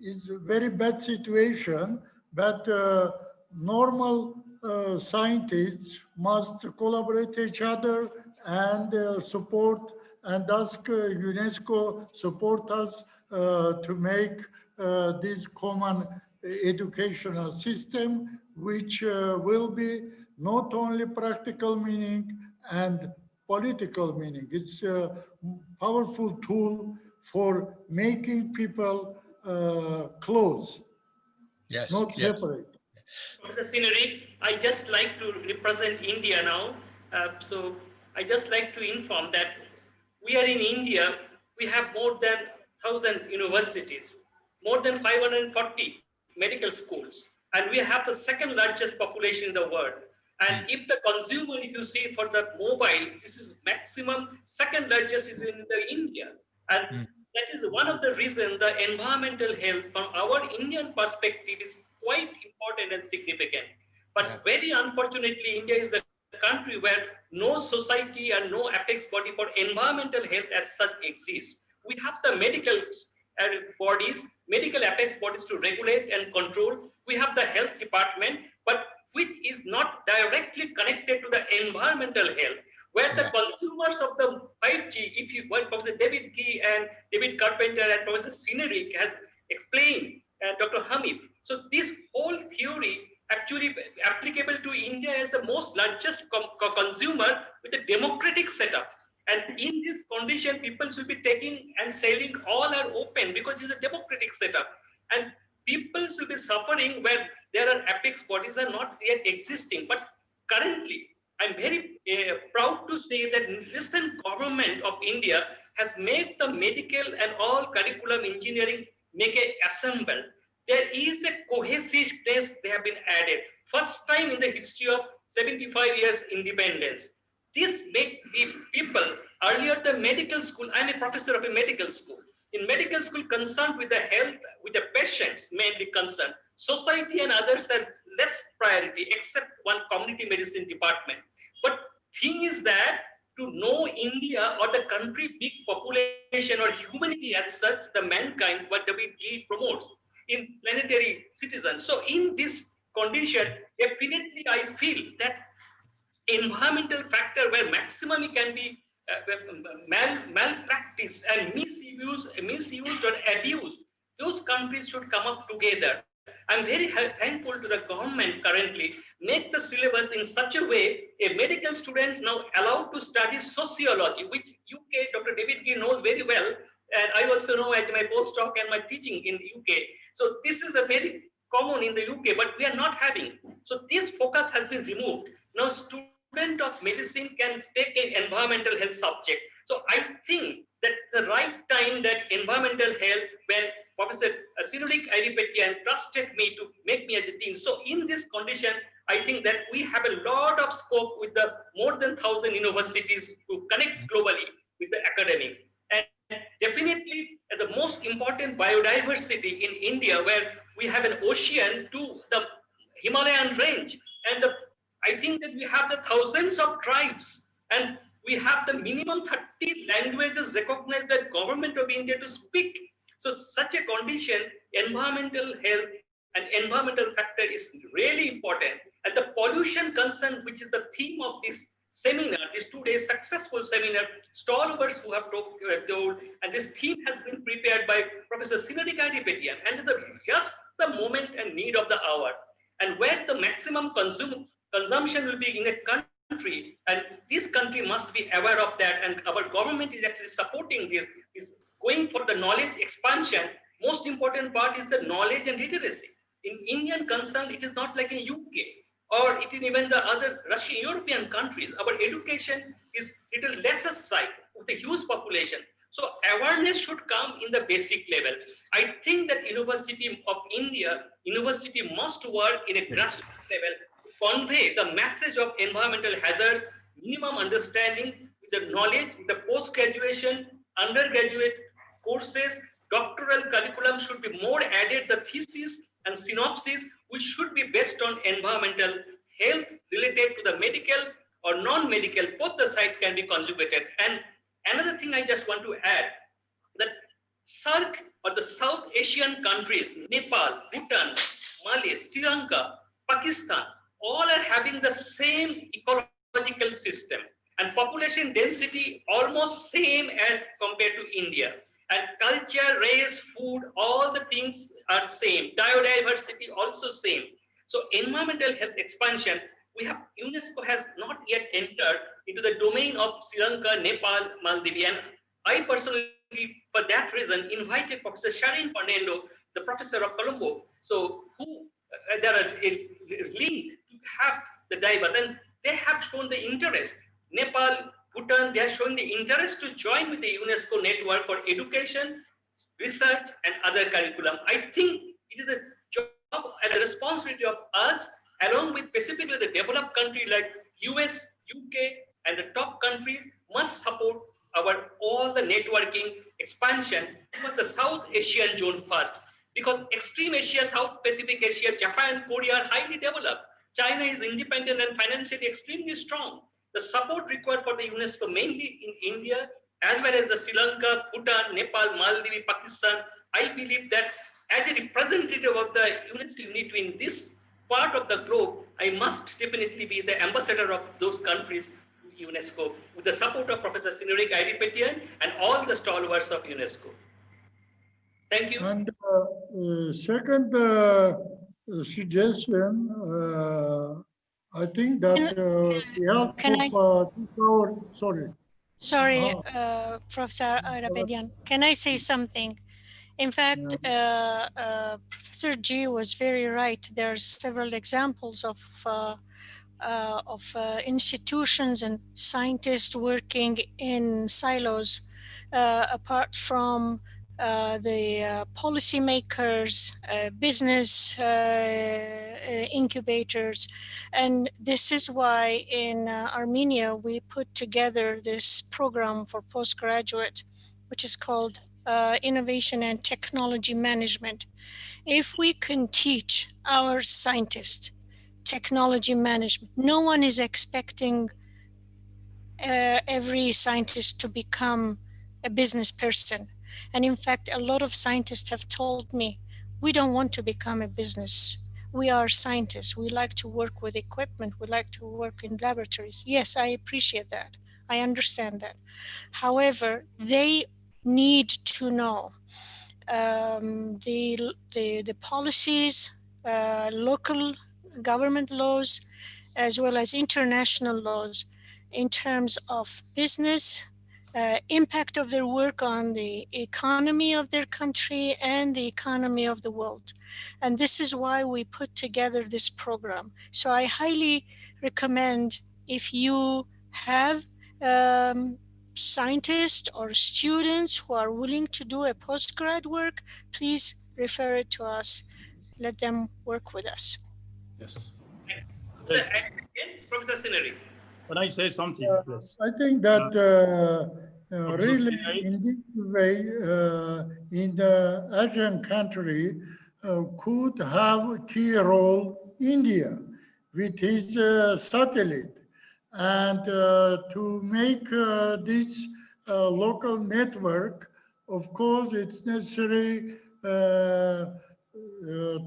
it's a very bad situation, but normal scientists must collaborate each other and support and ask UNESCO support us to make this common educational system, which will be not only practical meaning and political meaning. It's a powerful tool for making people close, not separate. Professor Sinuri, I just like to represent India now. So I just like to inform that we are in India, we have more than 1,000 universities, more than 540 medical schools, and we have the second largest population in the world. And if the consumer, if you see for the mobile, this is maximum, second largest is in the India. And that is one of the reasons the environmental health from our Indian perspective is quite important and significant. But very unfortunately, India is a country where no society and no apex body for environmental health as such exists. We have the medical bodies, medical apex bodies to regulate and control. We have the health department, but which is not directly connected to the environmental health, where the consumers of the 5G, if you, what Professor David Gee and David Carpenter and Professor Sinerik has explained, Dr. Hamid. So this whole theory actually applicable to India as the most largest consumer with a democratic setup. And in this condition, people should be taking and selling all are open because it's a democratic setup. And people should be suffering where there are apex bodies are not yet existing. But currently, I'm very proud to say that recent government of India has made the medical and all curriculum engineering make a assemble. There is a cohesiveness they have been added. First time in the history of 75 years independence. This make the people, earlier the medical school, I'm a professor of a medical school. In medical school concerned with the health, with the patients mainly concerned. Society and others are less priority except one community medicine department. But thing is that to know India or the country big population or humanity as such, the mankind, what WE promotes in planetary citizens. So in this condition, definitely I feel that environmental factor where maximum can be malpractice and misused or abused, those countries should come up together. I'm very thankful to the government currently make the syllabus in such a way a medical student now allowed to study sociology, which UK, Dr. David Gee knows very well, and I also know as my postdoc and my teaching in the UK. So this is a very common in the UK, but we are not having. So this focus has been removed. Now student of medicine can take an environmental health subject. So I think that the right time that environmental health, when Professor Sinerik Adipatian trusted me to make me as a dean. So in this condition, I think that we have a lot of scope with the more than 1,000 universities to connect globally with the academics. And definitely the most important biodiversity in India, where we have an ocean to the Himalayan range. And I think that we have the thousands of tribes and we have the minimum 30 languages recognized by the government of India to speak. So such a condition, environmental health and environmental factor is really important. And the pollution concern, which is the theme of this seminar, this 2 days successful seminar, stalwarts who have told, and this theme has been prepared by Professor Sinerik Adipatian, and it's just the moment and need of the hour. And where the maximum consumption will be in a country, and this country must be aware of that, and our government is actually supporting this, is going for the knowledge expansion. Most important part is the knowledge and literacy. In Indian concern, it is not like in UK or it is even the other Russian, European countries. Our education is little lesser side with a huge population. So awareness should come in the basic level. I think that University of India, university must work in a grassroots level to convey the message of environmental hazards, minimum understanding with the knowledge, with the post-graduation, undergraduate courses, doctoral curriculum should be more added, the thesis and synopsis, which should be based on environmental health related to the medical or non-medical, both the side can be conjugated. And another thing I just want to add, that SAARC or the South Asian countries, Nepal, Bhutan, Mali, Sri Lanka, Pakistan, all are having the same ecological system and population density almost same as compared to India. And culture, race, food, all the things are same. Biodiversity also same. So environmental health expansion, we have, UNESCO has not yet entered into the domain of Sri Lanka, Nepal, Maldives. And I personally, for that reason, invited Professor Sharon Fernando, the professor of Colombo. So who, there are a link to have the diverse, and they have shown the interest. Nepal, Bhutan, they are showing the interest to join with the UNESCO network for education, research, and other curriculum. I think it is a job and a responsibility of us along with specifically the developed country like US, UK, and the top countries must support our all the networking expansion towards the South Asian zone first. Because extreme Asia, South Pacific Asia, Japan, Korea are highly developed. China is independent and financially extremely strong. The support required for the UNESCO mainly in India as well as the Sri Lanka, Bhutan, Nepal, Maldives, Pakistan. I believe that as a representative of the UNESCO UNITWIN in this part of the globe, I must definitely be the ambassador of those countries to UNESCO with the support of Professor Sinurik Airipetian and all the stalwarts of UNESCO. Thank you. And second suggestion, I think that we have Sorry, Professor Airipetian, can I say something? In fact, Professor G was very right. There are several examples of institutions and scientists working in silos, apart from the policymakers, business incubators. And this is why in Armenia we put together this program for postgraduate, which is called Innovation and Technology Management. If we can teach our scientists technology management, no one is expecting every scientist to become a business person. And in fact, a lot of scientists have told me, we don't want to become a business. We are scientists. We like to work with equipment. We like to work in laboratories. Yes, I appreciate that. I understand that. However, they need to know the policies, local government laws, as well as international laws in terms of business, impact of their work on the economy of their country and the economy of the world. And this is why we put together this program. So I highly recommend, if you have scientists or students who are willing to do a postgrad work, please refer it to us. Let them work with us. Yes. Yes, Professor Sinurik. Can I say something, please? I think that really in this way, in the Asian country, could have a key role India with his satellite. And to make this local network, of course, it's necessary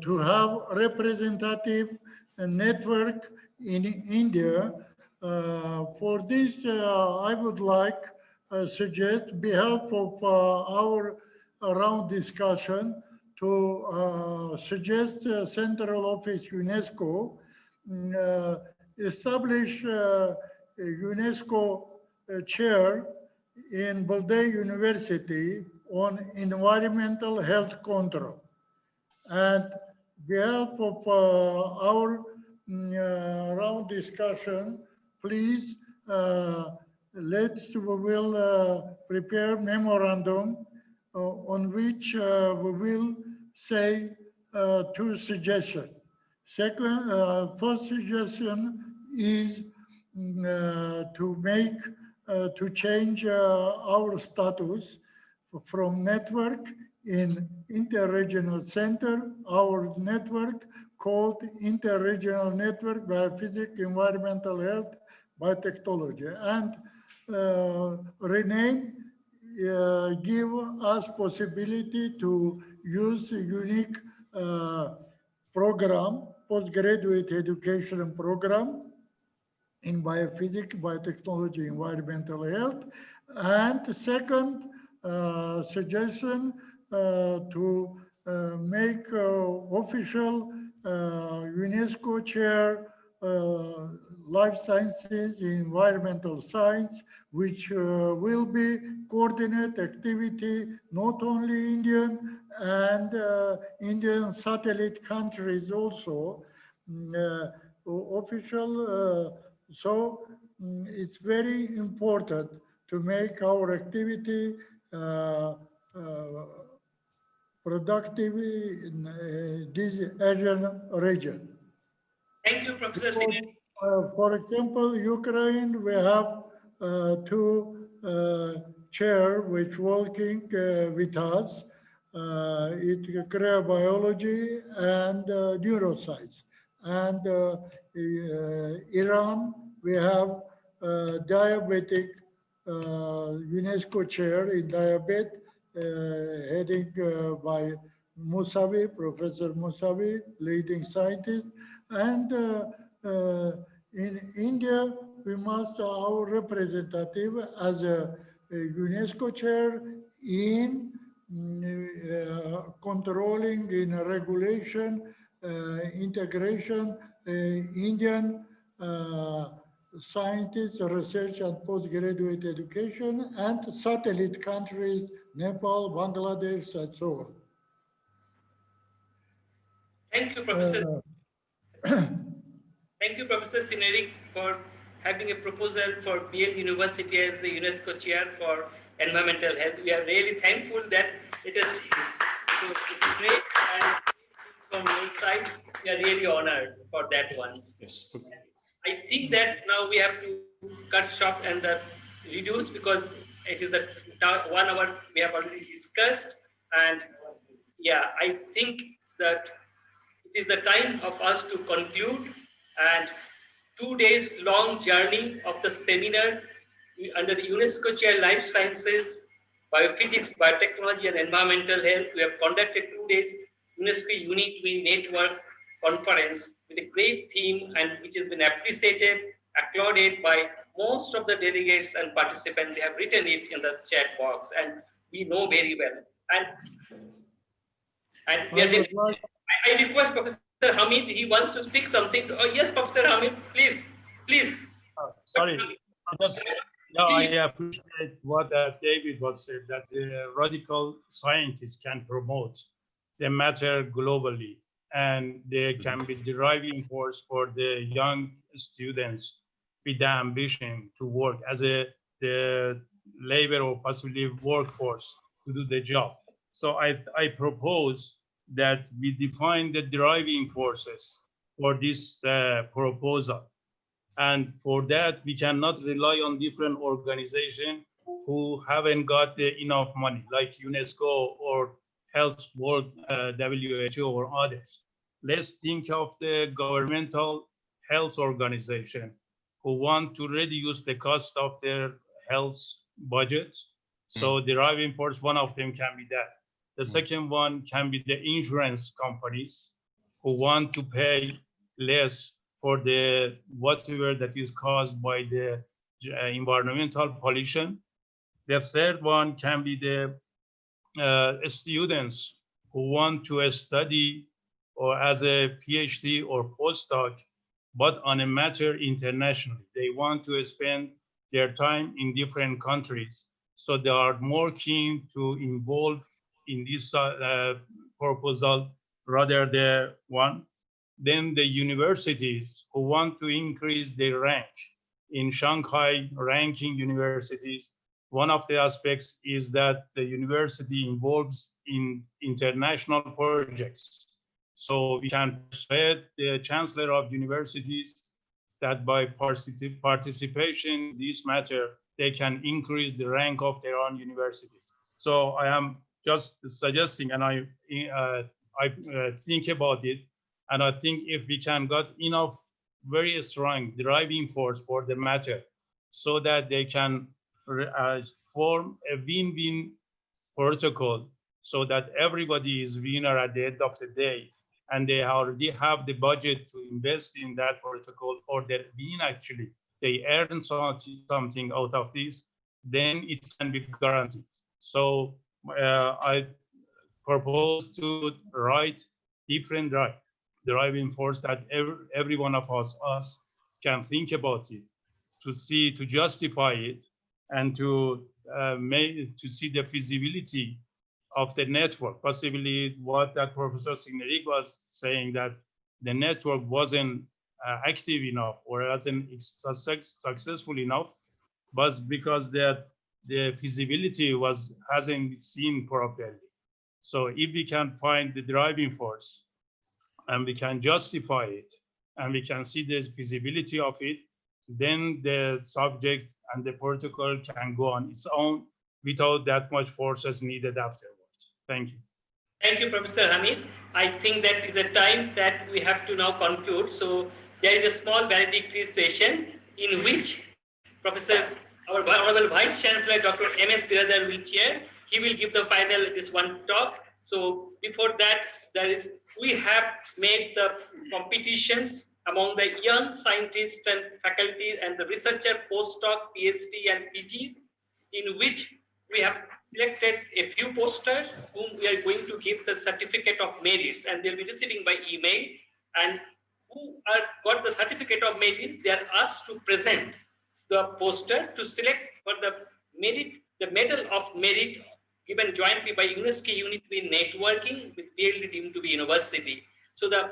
to have representative network in India. For this, I would like suggest, behalf of our round discussion, to suggest Central Office UNESCO establish a UNESCO chair in Boulder University on environmental health control. And behalf of our round discussion, please we will prepare memorandum on which we will say two suggestions. First suggestion is to change our status from network in interregional center, our network called Interregional Network Biophysics, Environmental Health, Biotechnology, and rename, give us possibility to use a unique program, postgraduate education program in biophysics, biotechnology, environmental health. And second suggestion, to make official UNESCO chair life sciences, environmental science, which will be coordinate activity not only Indian and Indian satellite countries also official. So it's very important to make our activity productive in this Asian region. Thank you, Professor Because, Sineri. for example, Ukraine, we have two chair which working with us. It cryobiology and neuroscience. And Iran, we have diabetic UNESCO chair in diabetes, heading by Musavi, Professor Musavi, leading scientist. And in India, we must our representative as a UNESCO chair in controlling, in regulation, integration, Indian scientists, research and postgraduate education, and satellite countries, Nepal, Bangladesh, and so on. Thank you, Professor. Thank you, Professor Sineri, for having a proposal for BL University as the UNESCO chair for environmental health. We are really thankful that it is great, and from your side, we are really honored for that once. Yes. I think that now we have to cut short and reduce, because it is the 1 hour we have already discussed. And yeah, I think that it is the time of us to conclude. And 2 days long journey of the seminar under the UNESCO Chair Life Sciences, Biophysics, Biotechnology and Environmental Health. We have conducted 2 days UNESCO UNITWIN Network Conference with a great theme, and which has been appreciated, applauded by most of the delegates and participants. They have written it in the chat box, and we know very well. And we are I request Professor Hamid, he wants to speak something. Oh, yes, Professor Hamid, please, please. Sorry, I appreciate what David was said, that the radical scientists can promote the matter globally, and they can be the driving force for the young students with the ambition to work as the labor or possibly workforce to do the job. So I propose that we define the driving forces for this proposal. And for that, we cannot rely on different organizations who haven't got enough money, like UNESCO or Health World, WHO or others. Let's think of the governmental health organization who want to reduce the cost of their health budgets. So the driving force, one of them can be that. The second one can be the insurance companies who want to pay less for the whatever that is caused by the environmental pollution. The third one can be the students who want to study or as a PhD or postdoc, but on a matter internationally. They want to spend their time in different countries. So they are more keen to involve in this proposal rather than one. Then the universities who want to increase their rank in Shanghai ranking universities. One of the aspects is that the university involves in international projects. So we can persuade the chancellor of universities that by participation in this matter, they can increase the rank of their own universities. So I am just suggesting, and I think about it, and I think if we can get enough very strong driving force for the matter, so that they can form a win-win protocol, so that everybody is winner at the end of the day, and they already have the budget to invest in that protocol, or that win actually, they earn something out of this, then it can be guaranteed. So I propose to write different driving force that every one of us can think about it, to justify it, and to see the feasibility of the network. Possibly what that Professor Signerik was saying, that the network wasn't active enough or wasn't successful enough, but because the feasibility hasn't seen properly. So if we can find the driving force and we can justify it, and we can see the feasibility of it, then the subject and the protocol can go on its own without that much forces needed afterwards. Thank you. Thank you, Professor Hamid. I think that is a time that we have to now conclude. So there is a small valedictory session in which Professor, our Honorable Vice Chancellor, Dr. M.S. Biradar will chair. He will give the final, this one talk. So before that, we have made the competitions among the young scientists and faculty and the researcher, postdoc, PhD and PGs, in which we have selected a few posters whom we are going to give the certificate of merits, and they'll be receiving by email. And who got the certificate of merits, they are asked to present the poster to select for the merit, the medal of merit given jointly by UNESCO UNITWIN networking with PLD deemed to be university. So the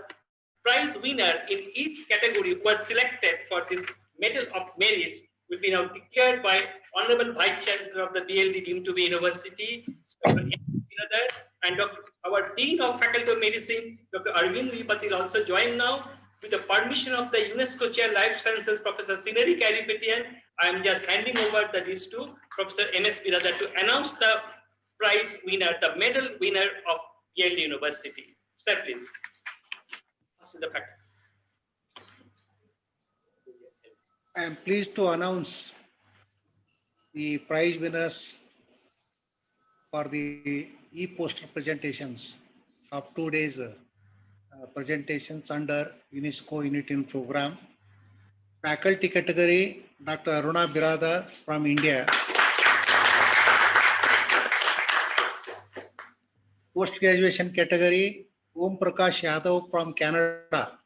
prize winner in each category who was selected for this medal of merits will be now declared by Honorable Vice Chancellor of the PLD deemed to be university, Dr. and our Dean of Faculty of Medicine, Dr. Arvind Vipati will also join now. With the permission of the UNESCO Chair Life Sciences, Professor Sineri Karipetian, I am just handing over the list to Professor M.S. Biradar to announce the prize winner, the medal winner of Yale University. Sir, please. I am pleased to announce the prize winners for the e-poster presentations of 2 days presentations under UNESCO UNITWIN program. Faculty category, Dr. Aruna Biradar from India. Post-graduation category, Om Prakash Yadav from Canada.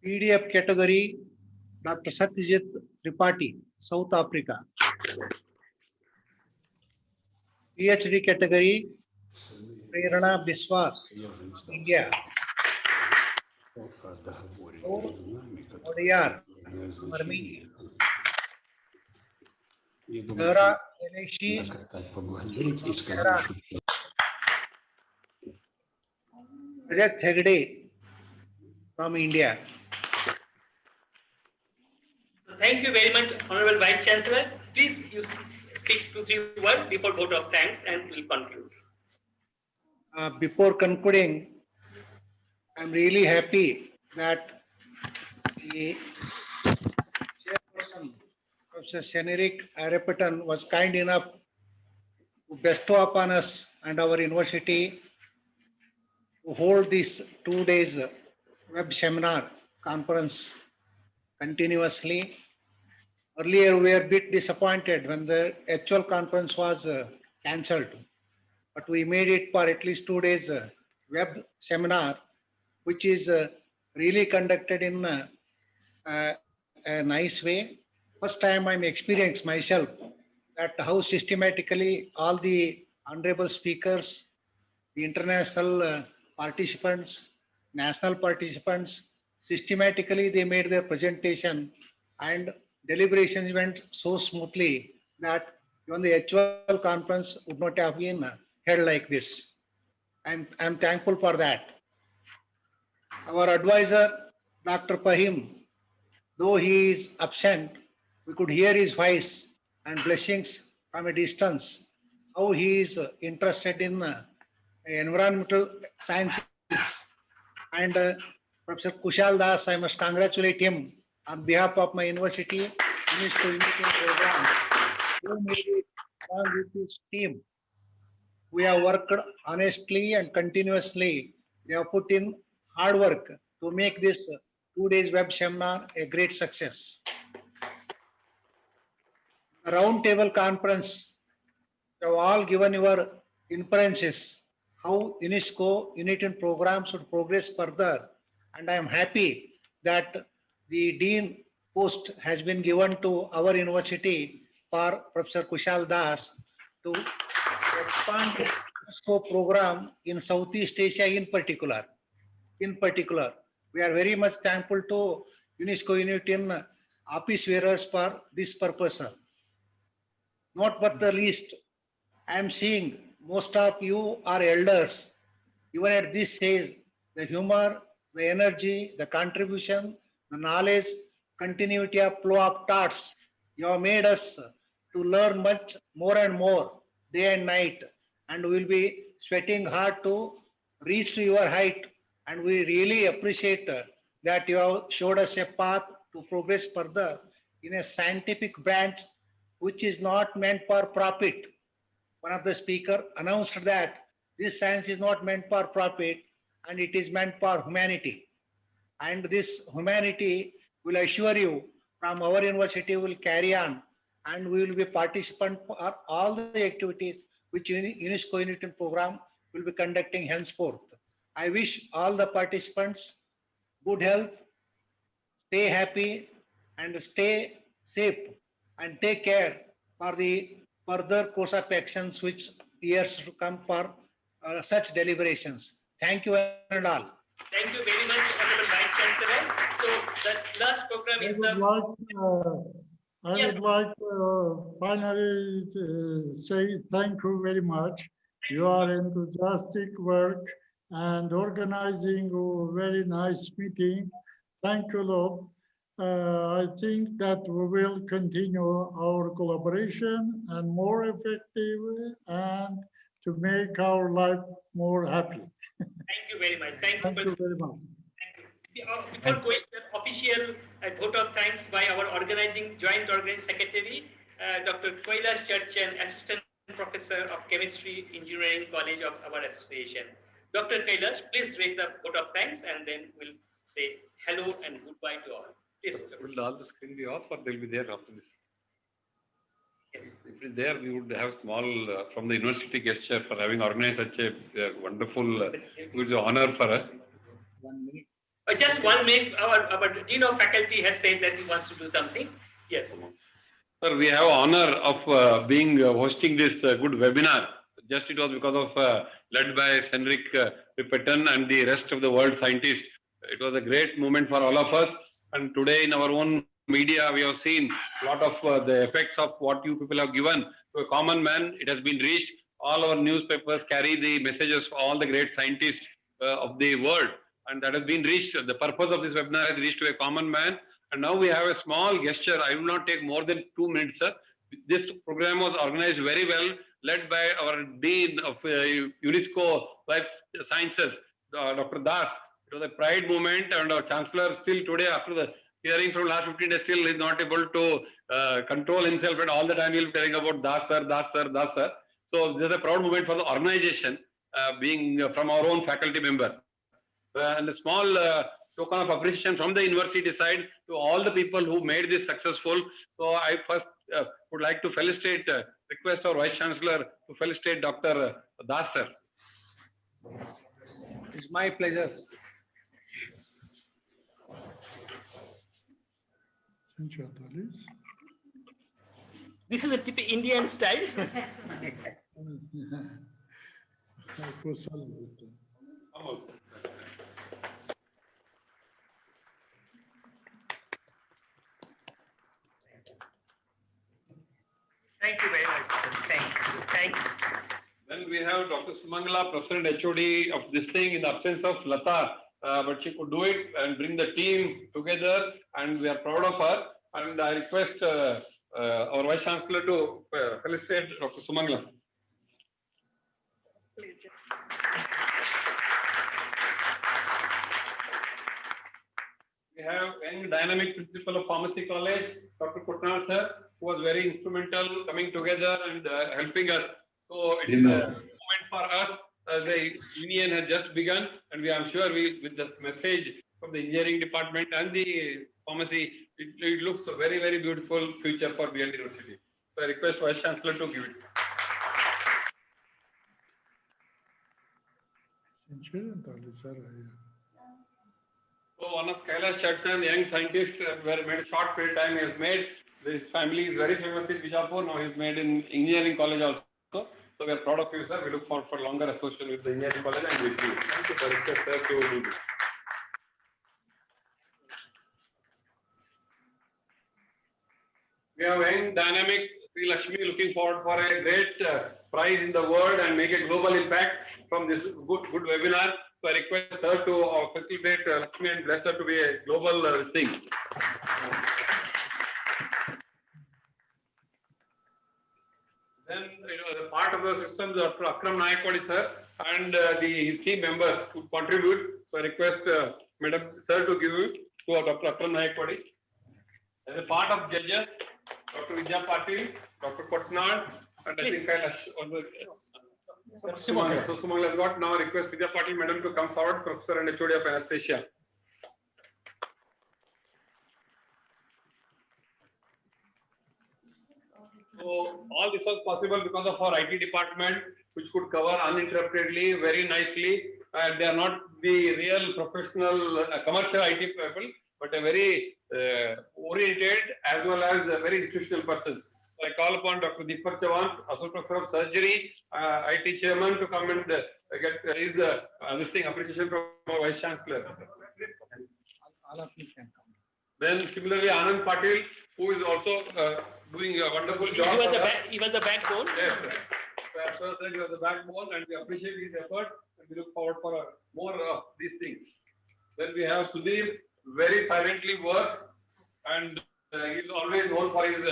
PDF category, Dr. Satyajit Tripathi, South Africa. PhD category, Prerana Biswas, India. ODR, Armenia. Dara Eleshi, Rajat Hegde from India. Thank you very much, Honorable Vice Chancellor. Please you speak 2-3 words before vote of thanks and we'll conclude. Before concluding, I'm really happy that the chairperson, Professor Senerik Arepetan, was kind enough to bestow upon us and our university to hold this 2 days web seminar conference continuously. Earlier, we were a bit disappointed when the actual conference was cancelled, but we made it for at least 2 days web seminar, which is really conducted in a nice way. First time I'm experienced myself that how systematically all the honorable speakers, the international participants, national participants, systematically they made their presentation and deliberations went so smoothly that even the actual conference would not have been held like this. I'm thankful for that. Our advisor, Dr. Pahim, though he is absent, we could hear his voice and blessings from a distance, how he is interested in environmental sciences. And Professor Kushal Das, I must congratulate him on behalf of my university, UNESCO UNITWIN program, who made it along with his team. We have worked honestly and continuously. We have put in hard work to make this 2 days web seminar a great success. The roundtable conference, you have all given your inferences how UNESCO UNITWIN program should progress further, and I am happy that the Dean post has been given to our university for Professor Kushal Das to expand the UNESCO program in Southeast Asia in particular. We are very much thankful to UNESCO UNITWIN office bearers for this purpose. Not but the least, I am seeing most of you are elders. Even at this stage, the humor, the energy, the contribution, the knowledge, continuity of flow of thoughts. You have made us to learn much more and more day and night, and we will be sweating hard to reach to your height. And we really appreciate that you have showed us a path to progress further in a scientific branch which is not meant for profit. One of the speakers announced that this science is not meant for profit and it is meant for humanity. And this humanity will assure you from our university will carry on, and we will be participant for all the activities which UNESCO UNITWIN program will be conducting henceforth. I wish all the participants good health, stay happy and stay safe, and take care for the further course of actions which years to come for such deliberations. Thank you and all. Thank you very much, Honorable Vice Chancellor. So the last program is I would like finally to say thank you very much. Your enthusiastic work and organizing a very nice meeting. Thank you, Lord. I think that we will continue our collaboration and more effective and to make our life more happy. Thank you very much. Thank you very much. Before going to the official vote of thanks by our joint organizing secretary, Dr. Kailash Churchan, Assistant Professor of Chemistry, Engineering College of our association. Dr. Kailash, please raise the vote of thanks and then we'll say hello and goodbye to all. Please. Will all the screen be off or they'll be there after this? Yes. If it's there, we would have small from the university gesture for having organized such a wonderful, it's an honor for us. 1 minute. Just 1 minute, our Dean of Faculty has said that he wants to do something. Yes. Sir, we have honor of being hosting this good webinar. Just it was because of led by Henrik Pipetten and the rest of the world scientists. It was a great moment for all of us. And today in our own media, we have seen a lot of the effects of what you people have given to a common man. It has been reached. All our newspapers carry the messages for all the great scientists of the world. And that has been reached. The purpose of this webinar has reached to a common man. And now we have a small gesture. I will not take more than 2 minutes, sir. This program was organized very well, led by our Dean of UNESCO Life Sciences, Dr. Das. It was a pride moment, and our Chancellor still today, after the hearing from last 15 days, still is not able to control himself, and all the time he'll be telling about Das sir, Das sir, Das sir. So this is a proud moment for the organization, being from our own faculty member. And a small token of appreciation from the university side to all the people who made this successful. So I first would like to felicitate, request our Vice Chancellor to felicitate Dr. Das sir. It's my pleasure. This is a typical Indian style. Thank you very much. Thank you. Thank you. Then we have Dr. Sumangala, President HOD of this thing in the absence of Lata, but she could do it and bring the team together, and we are proud of her. And I request our Vice Chancellor to felicitate Dr. Sumangala. We have young dynamic principal of Pharmacy College, Dr. Kutnal sir, who was very instrumental coming together and helping us. So it's a moment for us. The union has just begun, and we are sure with this message from the engineering department and the pharmacy, it looks a very, very beautiful future for BL University. So I request Vice Chancellor to give it. So one of Kailash Churchan, young scientist, made a short period of time he has made. His family is very famous in Bijapur. Now he's made in engineering college also. So we are proud of you, sir. We look forward for longer association with the engineering college and with you. Thank you for request, sir, to do this. We have young, dynamic Sri Lakshmi looking forward for a great prize in the world and make a global impact from this good webinar. So I request sir to facilitate Lakshmi and bless her to be a global thing. Then, the part of the system, Dr. Akram Nayakwadi sir and his team members could contribute. So I request Madam Sir to give it to Dr. Akram Nayakwadi. As a part of judges, Dr. Vijay Patil, Dr. Patnad, and I think Kailash. So Sumangal has got. Now I request Vijay Patil Madam to come forward, Professor and HOD of Anesthesia. So all this was possible because of our IT department, which could cover uninterruptedly, very nicely. And they are not the real professional commercial IT people, but a very oriented as well as very institutional persons. So I call upon Dr. Deepak Chavan, Associate Professor of Surgery, IT Chairman, to come and get his appreciation from our Vice Chancellor. All of you can come. Then similarly, Anand Patil, who is also doing a wonderful job. He was the backbone. Yes, sir. So he was the backbone, and we appreciate his effort, and we look forward for more of these things. Then we have Sudhir, very silently works, and he is always known for his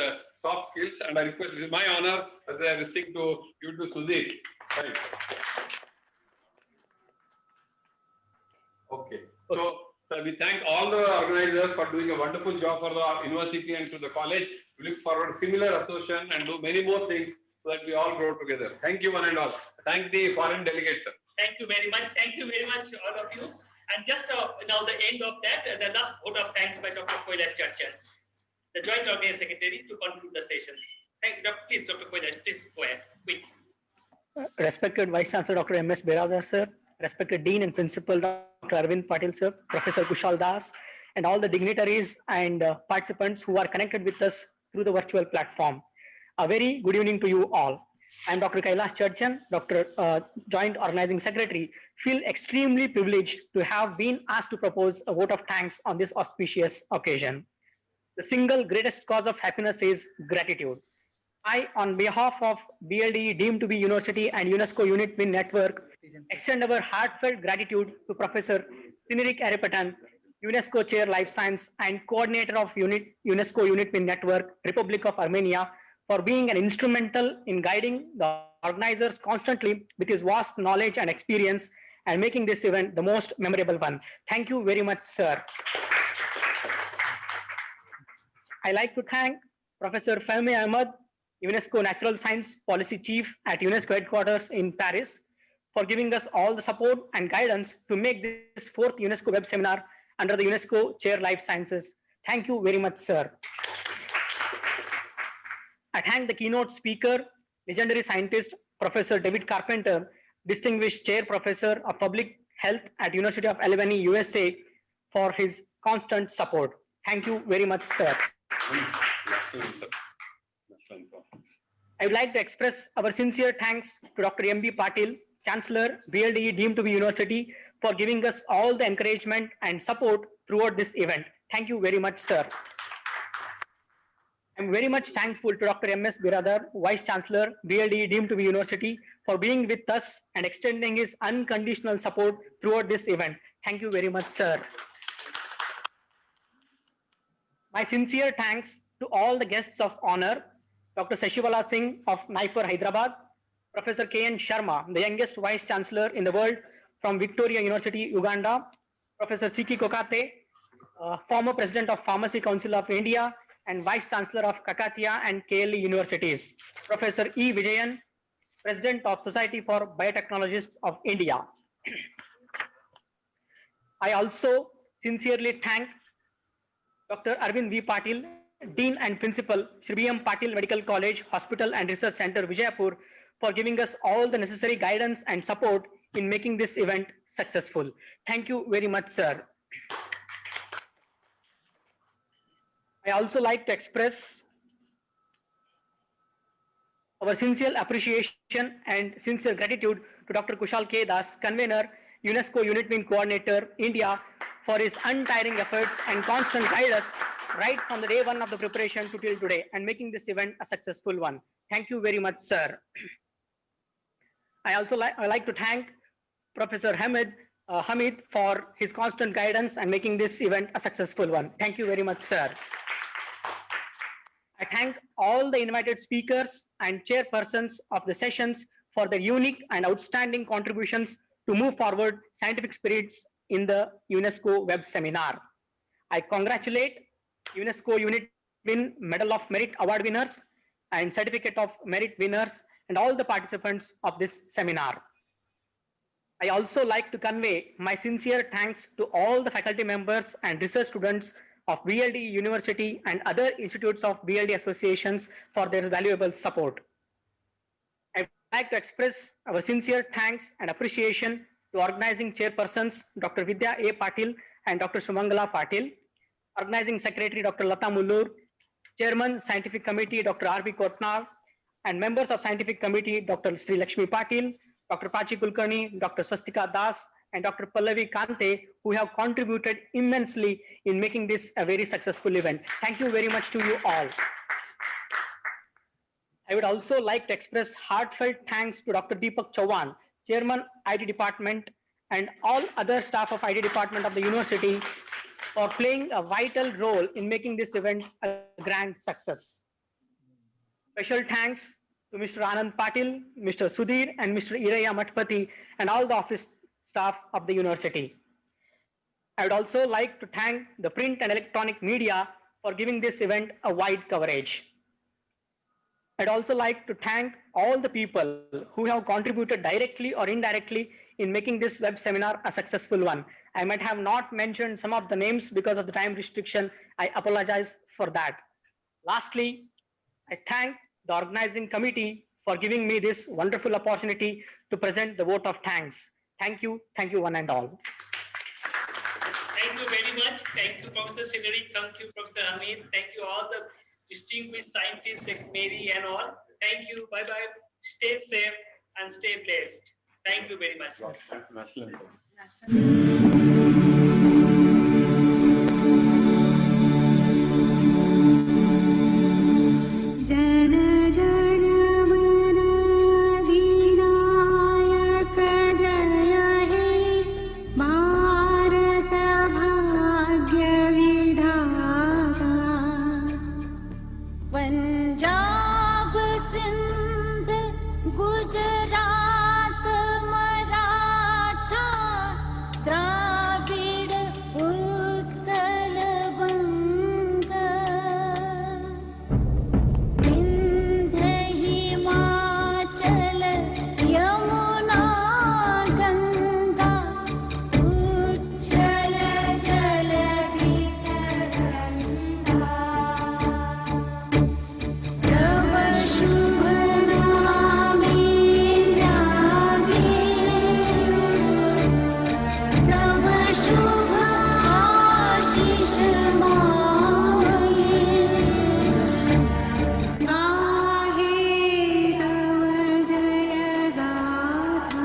soft skills. And I request, it is my honor as I listening to you to Sudhir. Right. Okay. So we thank all the organizers for doing a wonderful job for the university and to the college. We look forward to similar association and do many more things so that we all grow together. Thank you one and all. Thank the foreign delegates, sir. Thank you very much. Thank you very much, all of you. And just now the end of that, the last vote of thanks by Dr. Kailash Churchan, the Joint Organizing Secretary, to conclude the session. Thank you, please, Dr. Kailash, please go ahead. Quick. Respected Vice Chancellor Dr. M.S. Biradar, sir, respected Dean and Principal Dr. Arvind Patil, sir, Professor Kushal Das, and all the dignitaries and participants who are connected with us through the virtual platform. A very good evening to you all. I am Dr. Kailash Churchan, Dr. Joint Organizing Secretary. Feel extremely privileged to have been asked to propose a vote of thanks on this auspicious occasion. The single greatest cause of happiness is gratitude. I, on behalf of BLDE deemed to be university and UNESCO UNITWIN network, extend our heartfelt gratitude to Professor Cynric Aripatan, UNESCO Chair Life Science and Coordinator of UNESCO UNITWIN Network, Republic of Armenia, for being an instrumental in guiding the organizers constantly with his vast knowledge and experience and making this event the most memorable one. Thank you very much, sir. I like to thank Professor Fahmi Ahmed, UNESCO Natural Science Policy Chief at UNESCO headquarters in Paris, for giving us all the support and guidance to make this 4th UNESCO web seminar under the UNESCO Chair Life Sciences. Thank you very much, sir. I thank the keynote speaker, legendary scientist, Professor David Carpenter, distinguished chair professor of public health at University of Albany, USA, for his constant support. Thank you very much, sir. I would like to express our sincere thanks to Dr. M.B. Patil, Chancellor, BLDE deemed to be university, for giving us all the encouragement and support throughout this event. Thank you very much, sir. I'm very much thankful to Dr. M.S. Biradar, Vice Chancellor, BLDE deemed to be university, for being with us and extending his unconditional support throughout this event. Thank you very much, sir. My sincere thanks to all the guests of honor, Dr. Sashivala Singh of Naipur, Hyderabad, Professor K.N. Sharma, the youngest Vice Chancellor in the world from Victoria University, Uganda, Professor Siki Kokate, former President of Pharmacy Council of India and Vice Chancellor of Kakatiya and KLE Universities, Professor E. Vijayan, President of Society for Biotechnologists of India. I also sincerely thank Dr. Arvind V. Patil, Dean and Principal, Shri B.M. Patil Medical College, Hospital and Research Center, Vijayapur, for giving us all the necessary guidance and support in making this event successful. Thank you very much, sir. I also like to express our sincere appreciation and sincere gratitude to Dr. Kushal K. Das, Convener, UNESCO UNITWIN Coordinator, India, for his untiring efforts and constant guidance right from the day one of the preparation to till today and making this event a successful one. Thank you very much, sir. I also like to thank Professor Hamid, Hamid for his constant guidance and making this event a successful one. Thank you very much, sir. I thank all the invited speakers and chairpersons of the sessions for their unique and outstanding contributions to move forward scientific spirits in the UNESCO Web Seminar. I congratulate UNESCO UNITWIN Medal of Merit Award winners and Certificate of Merit winners and all the participants of this seminar. I also like to convey my sincere thanks to all the faculty members and research students of BLD University and other institutes of BLD associations for their valuable support. I would like to express our sincere thanks and appreciation to organizing chairpersons Dr. Vidya A. Patil and Dr. Sumangala Patil, organizing secretary Dr. Lata Mullur, chairman scientific committee Dr. R.B. Kotnar, and members of scientific committee Dr. Sri Lakshmi Patil, Dr. Pachi Kulkarni, Dr. Swastika Das, and Dr. Pallavi Kante, who have contributed immensely in making this a very successful event. Thank you very much to you all. I would also like to express heartfelt thanks to Dr. Deepak Chauhan, Chairman IT Department, and all other staff of IT Department of the university for playing a vital role in making this event a grand success. Special thanks to Mr. Anand Patil, Mr. Sudhir, and Mr. Iraya Matpati, and all the office staff of the university. I would also like to thank the print and electronic media for giving this event a wide coverage. I'd also like to thank all the people who have contributed directly or indirectly in making this web seminar a successful one. I might have not mentioned some of the names because of the time restriction. I apologize for that. Lastly, I thank the organizing committee for giving me this wonderful opportunity to present the vote of thanks. Thank you one and all. Thank you very much. Thank you, Professor Sidari. Thank you, Professor Hamid. Thank you, all the distinguished scientists like Mary and all. Thank you. Bye-bye. Stay safe and stay blessed. Thank you very much. Punjab Sindh Gujarat Maratha Dravida Utkal बंग विंध्य हिमाचल यमुना गंगा उच्छल जलधि तरंगा तव शुभ नामे जागे तव शुभ आशीष माये गाहे तव जय गाथा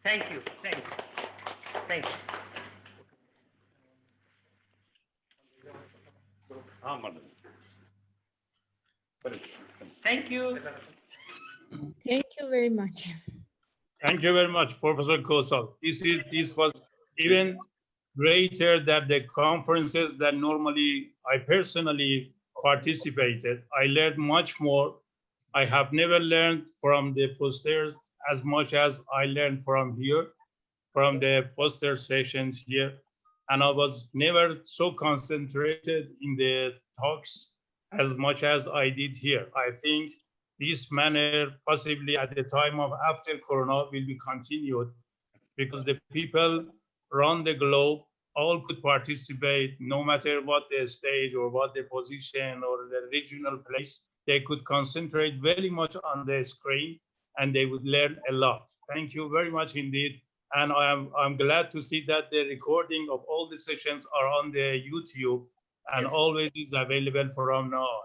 Thank you. Thank you. Thank you. Thank you. Thank you very much. Thank you very much, Professor Kosal. This was even greater than the conferences that normally I personally participated. I learned much more. I have never learned from the posters as much as I learned from here, from the poster sessions here. And I was never so concentrated in the talks as much as I did here. I think this manner, possibly at the time of after Corona, will be continued because the people around the globe all could participate, no matter what their stage or what their position or their regional place. They could concentrate very much on the screen and they would learn a lot. Thank you very much indeed. And I'm glad to see that the recording of all the sessions are on the YouTube and always is available from now on.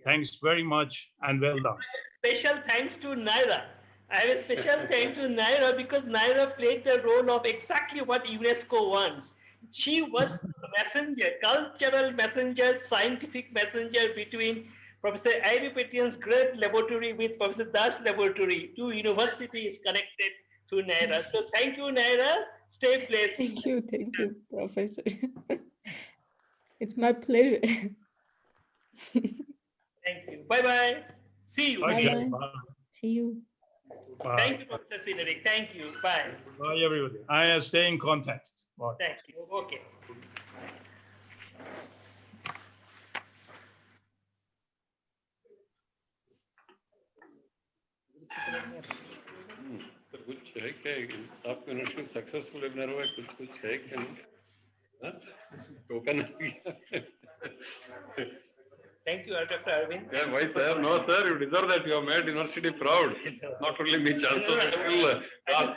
Thanks very much and well done. Special thanks to Naira. I have a special thanks to Naira because Naira played the role of exactly what UNESCO wants. She was the messenger, cultural messenger, scientific messenger between Professor Ivy Petian's great laboratory with Professor Das laboratory. Two universities connected to Naira. So thank you, Naira. Stay blessed. Thank you, Professor. It's my pleasure. Thank you. Bye-bye. See you. Okay, Bye. bye. See you. Bye. Thank you, Professor Sineric. Thank you. Bye. Bye, everybody. I stay in contact. Bye. Thank you. Okay. कुछ है क्या आपका university successful webinar हुआ कुछ है क्या token Thank you, Dr. Arvind. Yeah, why, sir? No, sir, you deserve that. You have made university proud. Not only me, also.